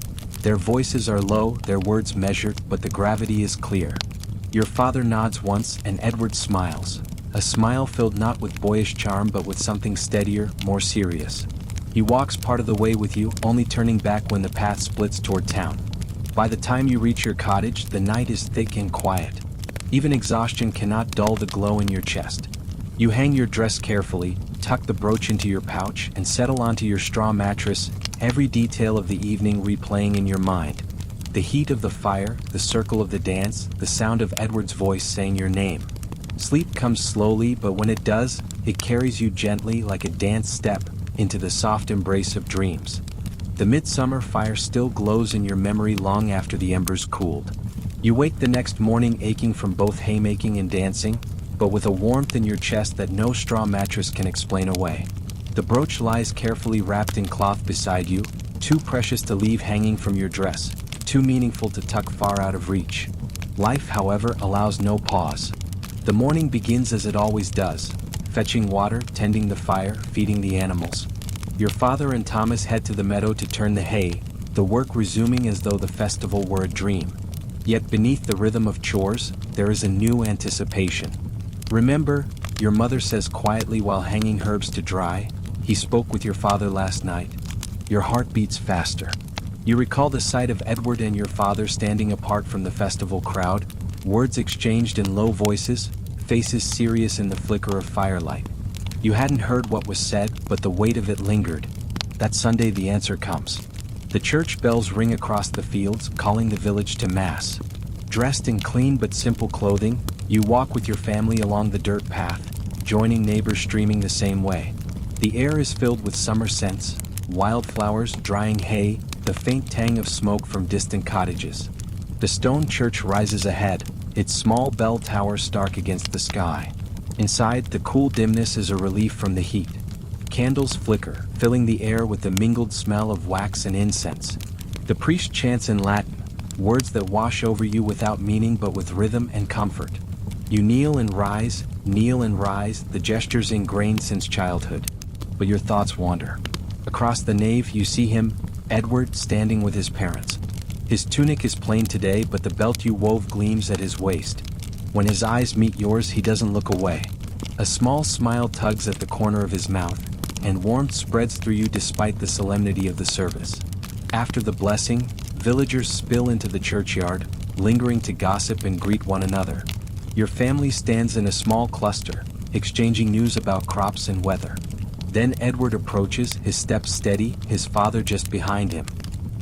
Their voices are low, their words measured, but the gravity is clear. Your father nods once, and Edward smiles. A smile filled not with boyish charm but with something steadier, more serious. He walks part of the way with you, only turning back when the path splits toward town. By the time you reach your cottage, the night is thick and quiet. Even exhaustion cannot dull the glow in your chest. You hang your dress carefully, tuck the brooch into your pouch, and settle onto your straw mattress, every detail of the evening replaying in your mind. The heat of the fire, the circle of the dance, the sound of Edward's voice saying your name. Sleep comes slowly, but when it does, it carries you gently like a dance step into the soft embrace of dreams. The midsummer fire still glows in your memory long after the embers cooled. You wake the next morning aching from both haymaking and dancing, but with a warmth in your chest that no straw mattress can explain away. The brooch lies carefully wrapped in cloth beside you, too precious to leave hanging from your dress, too meaningful to tuck far out of reach. Life, however, allows no pause. The morning begins as it always does, fetching water, tending the fire, feeding the animals. Your father and Thomas head to the meadow to turn the hay, the work resuming as though the festival were a dream. Yet beneath the rhythm of chores, there is a new anticipation. "Remember," your mother says quietly while hanging herbs to dry, "he spoke with your father last night." Your heart beats faster. You recall the sight of Edward and your father standing apart from the festival crowd, words exchanged in low voices, faces serious in the flicker of firelight. You hadn't heard what was said, but the weight of it lingered. That Sunday the answer comes. The church bells ring across the fields, calling the village to mass. Dressed in clean but simple clothing, you walk with your family along the dirt path, joining neighbors streaming the same way. The air is filled with summer scents, wildflowers, drying hay, the faint tang of smoke from distant cottages. The stone church rises ahead, its small bell tower stark against the sky. Inside, the cool dimness is a relief from the heat. Candles flicker, filling the air with the mingled smell of wax and incense. The priest chants in Latin, words that wash over you without meaning but with rhythm and comfort. You kneel and rise, the gestures ingrained since childhood. But your thoughts wander. Across the nave you see him, Edward, standing with his parents. His tunic is plain today, but the belt you wove gleams at his waist. When his eyes meet yours, he doesn't look away. A small smile tugs at the corner of his mouth, and warmth spreads through you despite the solemnity of the service. After the blessing, villagers spill into the churchyard, lingering to gossip and greet one another. Your family stands in a small cluster, exchanging news about crops and weather. Then Edward approaches, his steps steady, his father just behind him.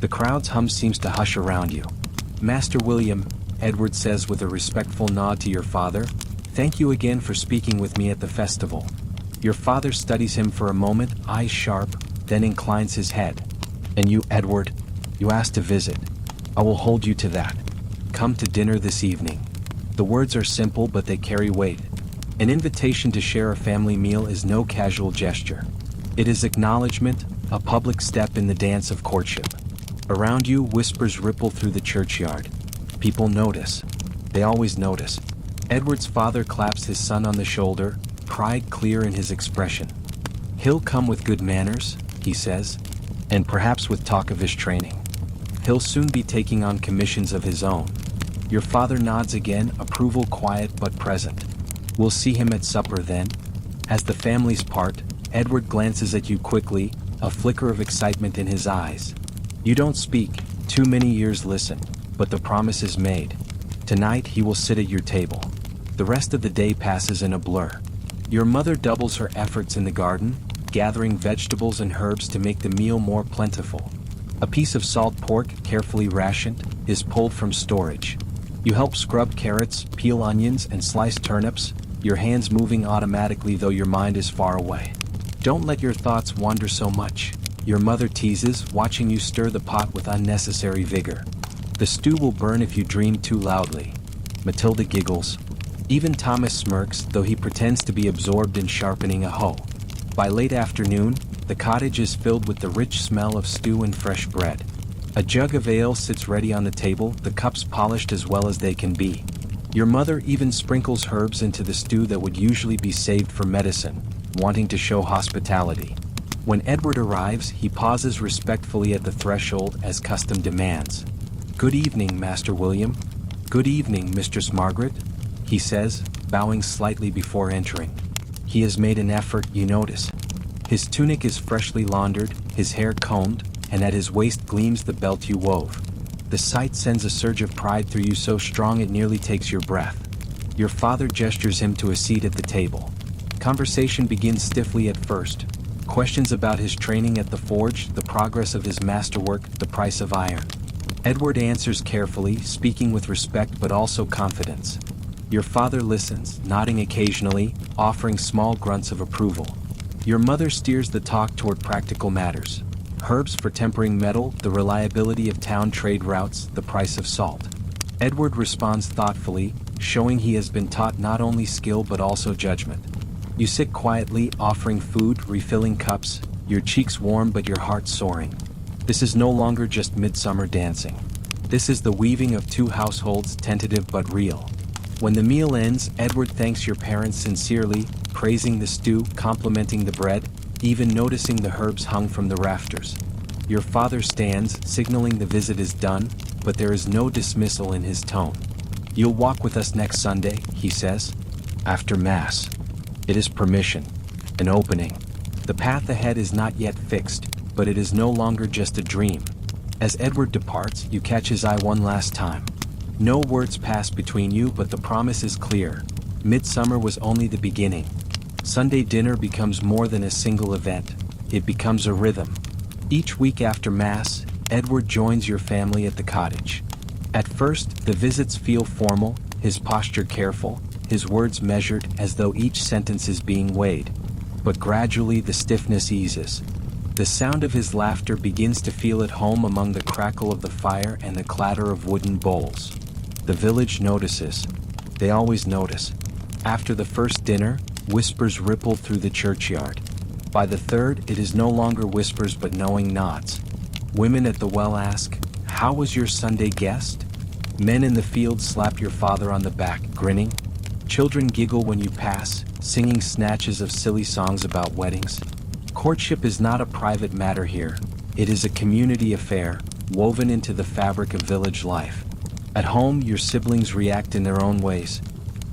The crowd's hum seems to hush around you. "Master William," Edward says with a respectful nod to your father, "thank you again for speaking with me at the festival." Your father studies him for a moment, eyes sharp, then inclines his head. "And you, Edward," You asked to visit. I will hold you to that. Come to dinner this evening. The words are simple, but they carry weight. An invitation to share a family meal is no casual gesture. It is acknowledgement, a public step in the dance of courtship. Around you, whispers ripple through the churchyard. People notice. They always notice. Edward's father claps his son on the shoulder, pride clear in his expression. He'll come with good manners, he says, and perhaps with talk of his training. He'll soon be taking on commissions of his own. Your father nods again, approval quiet but present. We'll see him at supper then. As the families part, Edward glances at you quickly, a flicker of excitement in his eyes. You don't speak, too many ears listen, but the promise is made. Tonight he will sit at your table. The rest of the day passes in a blur. Your mother doubles her efforts in the garden, gathering vegetables and herbs to make the meal more plentiful. A piece of salt pork, carefully rationed, is pulled from storage. You help scrub carrots, peel onions, and slice turnips, your hands moving automatically though your mind is far away. Don't let your thoughts wander so much, your mother teases, watching you stir the pot with unnecessary vigor. The stew will burn if you dream too loudly. Matilda giggles. Even Thomas smirks, though he pretends to be absorbed in sharpening a hoe. By late afternoon, the cottage is filled with the rich smell of stew and fresh bread. A jug of ale sits ready on the table, the cups polished as well as they can be. Your mother even sprinkles herbs into the stew that would usually be saved for medicine, wanting to show hospitality. When Edward arrives, he pauses respectfully at the threshold as custom demands. "Good evening, Master William." "Good evening, Mistress Margaret," he says, bowing slightly before entering. He has made an effort, you notice. His tunic is freshly laundered, his hair combed, and at his waist gleams the belt you wove. The sight sends a surge of pride through you so strong it nearly takes your breath. Your father gestures him to a seat at the table. Conversation begins stiffly at first. Questions about his training at the forge, the progress of his masterwork, the price of iron. Edward answers carefully, speaking with respect but also confidence. Your father listens, nodding occasionally, offering small grunts of approval. Your mother steers the talk toward practical matters. Herbs for tempering metal, the reliability of town trade routes, the price of salt. Edward responds thoughtfully, showing he has been taught not only skill but also judgment. You sit quietly, offering food, refilling cups, your cheeks warm but your heart soaring. This is no longer just midsummer dancing. This is the weaving of two households, tentative but real. When the meal ends, Edward thanks your parents sincerely, praising the stew, complimenting the bread, even noticing the herbs hung from the rafters. Your father stands, signaling the visit is done, but there is no dismissal in his tone. "You'll walk with us next Sunday," he says. "After Mass." It is permission, an opening. The path ahead is not yet fixed, but it is no longer just a dream. As Edward departs, you catch his eye one last time. No words pass between you, but the promise is clear. Midsummer was only the beginning. Sunday dinner becomes more than a single event. It becomes a rhythm. Each week after Mass, Edward joins your family at the cottage. At first, the visits feel formal, his posture careful, his words measured as though each sentence is being weighed. But gradually the stiffness eases. The sound of his laughter begins to feel at home among the crackle of the fire and the clatter of wooden bowls. The village notices. They always notice. After the first dinner, whispers ripple through the churchyard. By the third, it is no longer whispers but knowing nods. Women at the well ask, "How was your Sunday guest?" Men in the field slap your father on the back, grinning. Children giggle when you pass, singing snatches of silly songs about weddings. Courtship is not a private matter here. It is a community affair, woven into the fabric of village life. At home, your siblings react in their own ways.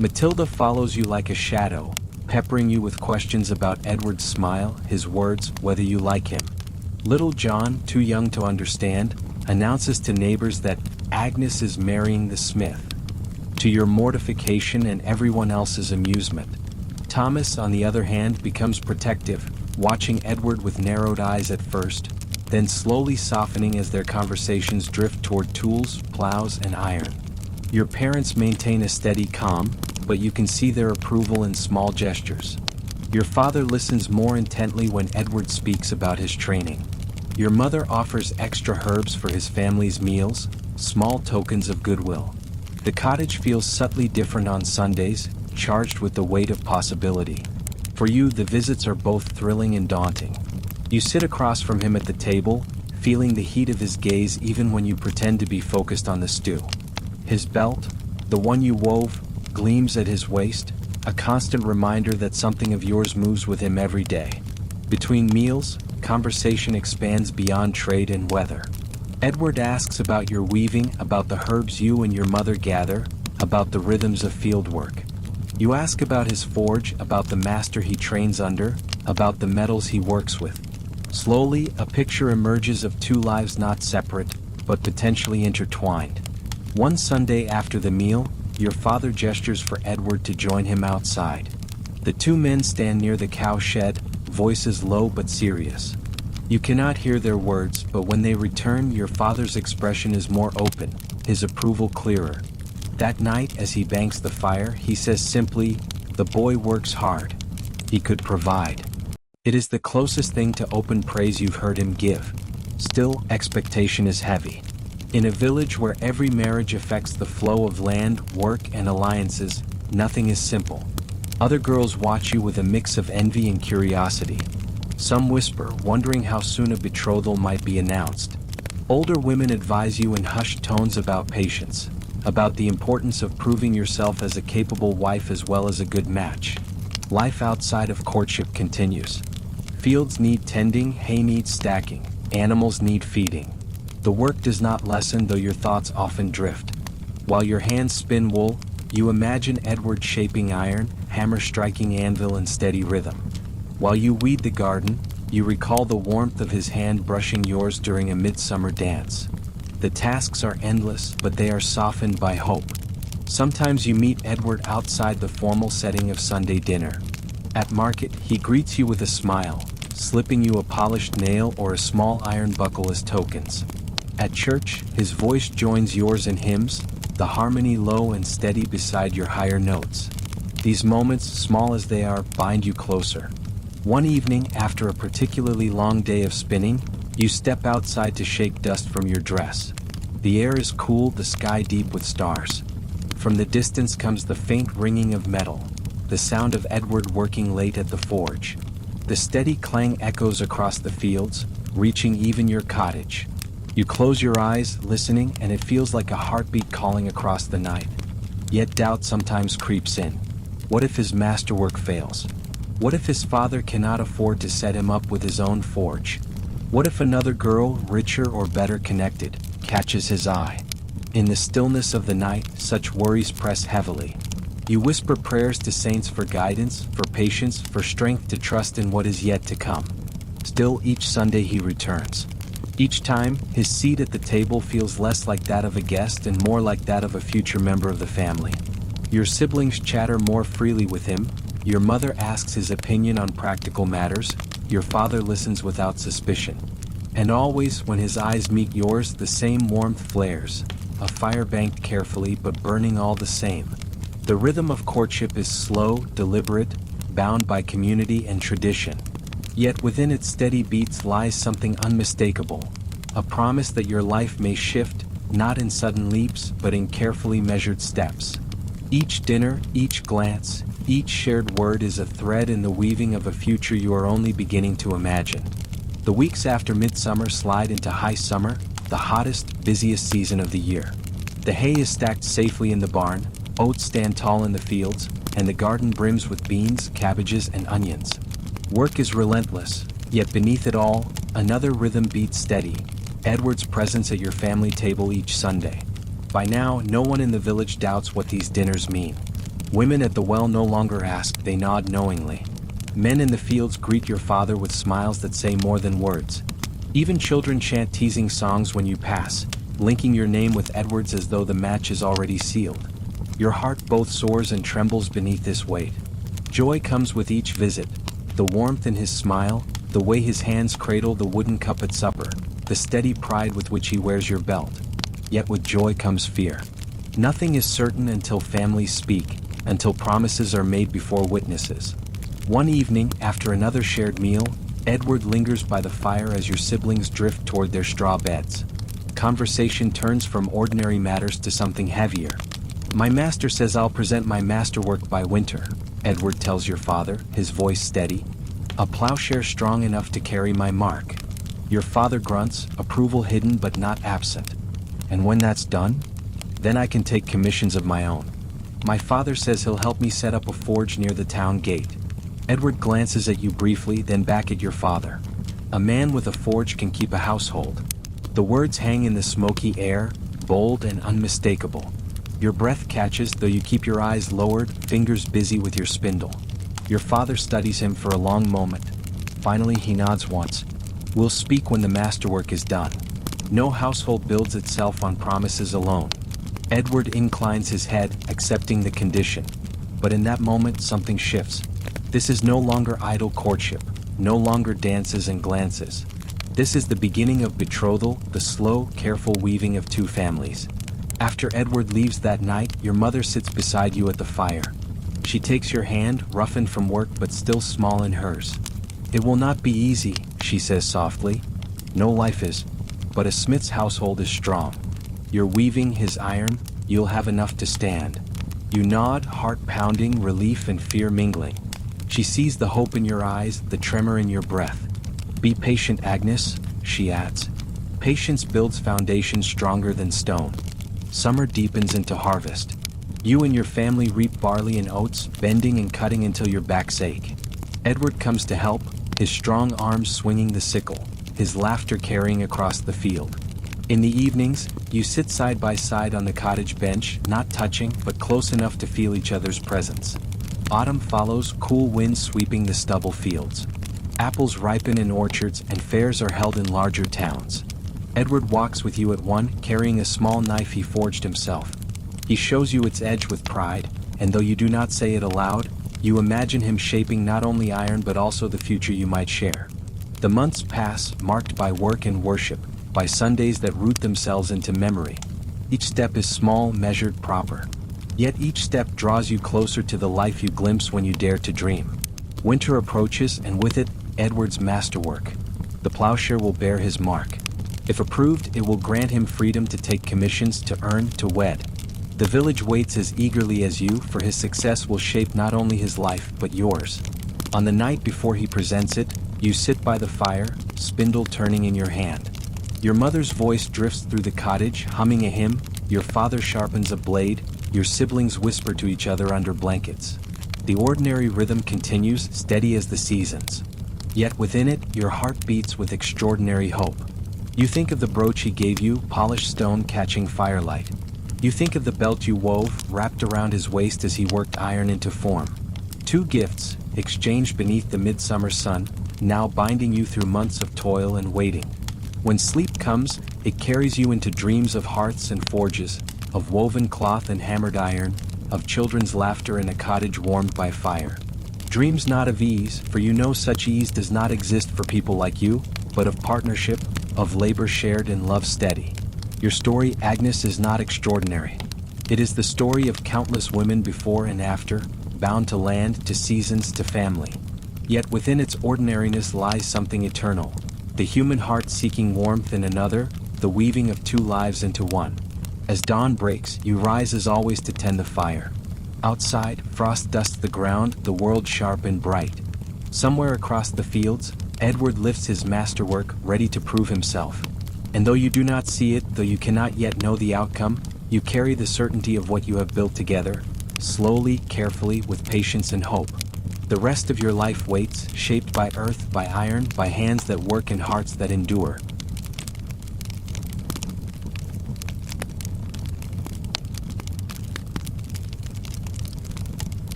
Matilda follows you like a shadow, peppering you with questions about Edward's smile, his words, whether you like him. Little John, too young to understand, announces to neighbors that Agnes is marrying the smith. To your mortification and everyone else's amusement. Thomas, on the other hand, becomes protective, watching Edward with narrowed eyes at first, then slowly softening as their conversations drift toward tools, plows, and iron. Your parents maintain a steady calm, but you can see their approval in small gestures. Your father listens more intently when Edward speaks about his training. Your mother offers extra herbs for his family's meals, small tokens of goodwill. The cottage feels subtly different on Sundays, charged with the weight of possibility. For you, the visits are both thrilling and daunting. You sit across from him at the table, feeling the heat of his gaze even when you pretend to be focused on the stew. His belt, the one you wove, gleams at his waist, a constant reminder that something of yours moves with him every day. Between meals, conversation expands beyond trade and weather. Edward asks about your weaving, about the herbs you and your mother gather, about the rhythms of fieldwork. You ask about his forge, about the master he trains under, about the metals he works with. Slowly, a picture emerges of two lives not separate, but potentially intertwined. One Sunday after the meal, your father gestures for Edward to join him outside. The two men stand near the cow shed, voices low but serious. You cannot hear their words, but when they return, your father's expression is more open, his approval clearer. That night, as he banks the fire, he says simply, "The boy works hard. He could provide." It is the closest thing to open praise you've heard him give. Still, expectation is heavy. In a village where every marriage affects the flow of land, work, and alliances, nothing is simple. Other girls watch you with a mix of envy and curiosity. Some whisper, wondering how soon a betrothal might be announced. Older women advise you in hushed tones about patience, about the importance of proving yourself as a capable wife as well as a good match. Life outside of courtship continues. Fields need tending, hay needs stacking, animals need feeding. The work does not lessen, though your thoughts often drift. While your hands spin wool, you imagine Edward shaping iron, hammer striking anvil in steady rhythm. While you weed the garden, you recall the warmth of his hand brushing yours during a midsummer dance. The tasks are endless, but they are softened by hope. Sometimes you meet Edward outside the formal setting of Sunday dinner. At market, he greets you with a smile, slipping you a polished nail or a small iron buckle as tokens. At church, his voice joins yours in hymns, the harmony low and steady beside your higher notes. These moments, small as they are, bind you closer. One evening, after a particularly long day of spinning, you step outside to shake dust from your dress. The air is cool, the sky deep with stars. From the distance comes the faint ringing of metal, the sound of Edward working late at the forge. The steady clang echoes across the fields, reaching even your cottage. You close your eyes, listening, and it feels like a heartbeat calling across the night. Yet doubt sometimes creeps in. What if his masterwork fails? What if his father cannot afford to set him up with his own forge? What if another girl, richer or better connected, catches his eye? In the stillness of the night, such worries press heavily. You whisper prayers to saints for guidance, for patience, for strength to trust in what is yet to come. Still, each Sunday he returns. Each time, his seat at the table feels less like that of a guest and more like that of a future member of the family. Your siblings chatter more freely with him. Your mother asks his opinion on practical matters. Your father listens without suspicion. And always, when his eyes meet yours, the same warmth flares. A fire banked carefully but burning all the same. The rhythm of courtship is slow, deliberate, bound by community and tradition. Yet within its steady beats lies something unmistakable. A promise that your life may shift, not in sudden leaps, but in carefully measured steps. Each dinner, each glance, each shared word is a thread in the weaving of a future you are only beginning to imagine. The weeks after midsummer slide into high summer, the hottest, busiest season of the year. The hay is stacked safely in the barn, oats stand tall in the fields, and the garden brims with beans, cabbages, and onions. Work is relentless, yet beneath it all, another rhythm beats steady, Edward's presence at your family table each Sunday. By now, no one in the village doubts what these dinners mean. Women at the well no longer ask, they nod knowingly. Men in the fields greet your father with smiles that say more than words. Even children chant teasing songs when you pass, linking your name with Edward's as though the match is already sealed. Your heart both soars and trembles beneath this weight. Joy comes with each visit, the warmth in his smile, the way his hands cradle the wooden cup at supper, the steady pride with which he wears your belt. Yet with joy comes fear. Nothing is certain until families speak, until promises are made before witnesses. One evening, after another shared meal, Edward lingers by the fire as your siblings drift toward their straw beds. Conversation turns from ordinary matters to something heavier. My master says I'll present my masterwork by winter, Edward tells your father, his voice steady. A plowshare strong enough to carry my mark. Your father grunts, approval hidden but not absent. And when that's done, then I can take commissions of my own. My father says he'll help me set up a forge near the town gate. Edward glances at you briefly, then back at your father. A man with a forge can keep a household. The words hang in the smoky air, bold and unmistakable. Your breath catches, though you keep your eyes lowered, fingers busy with your spindle. Your father studies him for a long moment. Finally he nods once. We'll speak when the masterwork is done. No household builds itself on promises alone. Edward inclines his head, accepting the condition. But in that moment something shifts. This is no longer idle courtship, no longer dances and glances. This is the beginning of betrothal, the slow, careful weaving of two families. After Edward leaves that night, your mother sits beside you at the fire. She takes your hand, roughened from work but still small in hers. It will not be easy, she says softly. No life is, but a smith's household is strong. You're weaving his iron, you'll have enough to stand. You nod, heart pounding, relief and fear mingling. She sees the hope in your eyes, the tremor in your breath. Be patient, Agnes, she adds. Patience builds foundations stronger than stone. Summer deepens into harvest. You and your family reap barley and oats, bending and cutting until your backs ache. Edward comes to help, his strong arms swinging the sickle, his laughter carrying across the field. In the evenings, you sit side by side on the cottage bench, not touching, but close enough to feel each other's presence. Autumn follows, cool winds sweeping the stubble fields. Apples ripen in orchards and fairs are held in larger towns. Edward walks with you at one, carrying a small knife he forged himself. He shows you its edge with pride, and though you do not say it aloud, you imagine him shaping not only iron but also the future you might share. The months pass, marked by work and worship, by Sundays that root themselves into memory. Each step is small, measured, proper. Yet each step draws you closer to the life you glimpse when you dare to dream. Winter approaches, and with it, Edward's masterwork. The plowshare will bear his mark. If approved, it will grant him freedom to take commissions, to earn, to wed. The village waits as eagerly as you, for his success will shape not only his life, but yours. On the night before he presents it, you sit by the fire, spindle turning in your hand. Your mother's voice drifts through the cottage, humming a hymn. Your father sharpens a blade. Your siblings whisper to each other under blankets. The ordinary rhythm continues, steady as the seasons. Yet within it, your heart beats with extraordinary hope. You think of the brooch he gave you, polished stone catching firelight. You think of the belt you wove, wrapped around his waist as he worked iron into form. Two gifts, exchanged beneath the midsummer sun, now binding you through months of toil and waiting. When sleep comes, it carries you into dreams of hearths and forges, of woven cloth and hammered iron, of children's laughter in a cottage warmed by fire. Dreams not of ease, for you know such ease does not exist for people like you, but of partnership, of labor shared and love steady. Your story, Agnes, is not extraordinary. It is the story of countless women before and after, bound to land, to seasons, to family. Yet within its ordinariness lies something eternal. The human heart seeking warmth in another, the weaving of two lives into one. As dawn breaks, you rise as always to tend the fire. Outside, frost dusts the ground, the world sharp and bright. Somewhere across the fields, Edward lifts his masterwork, ready to prove himself. And though you do not see it, though you cannot yet know the outcome, you carry the certainty of what you have built together, slowly, carefully, with patience and hope. The rest of your life waits, shaped by earth, by iron, by hands that work and hearts that endure.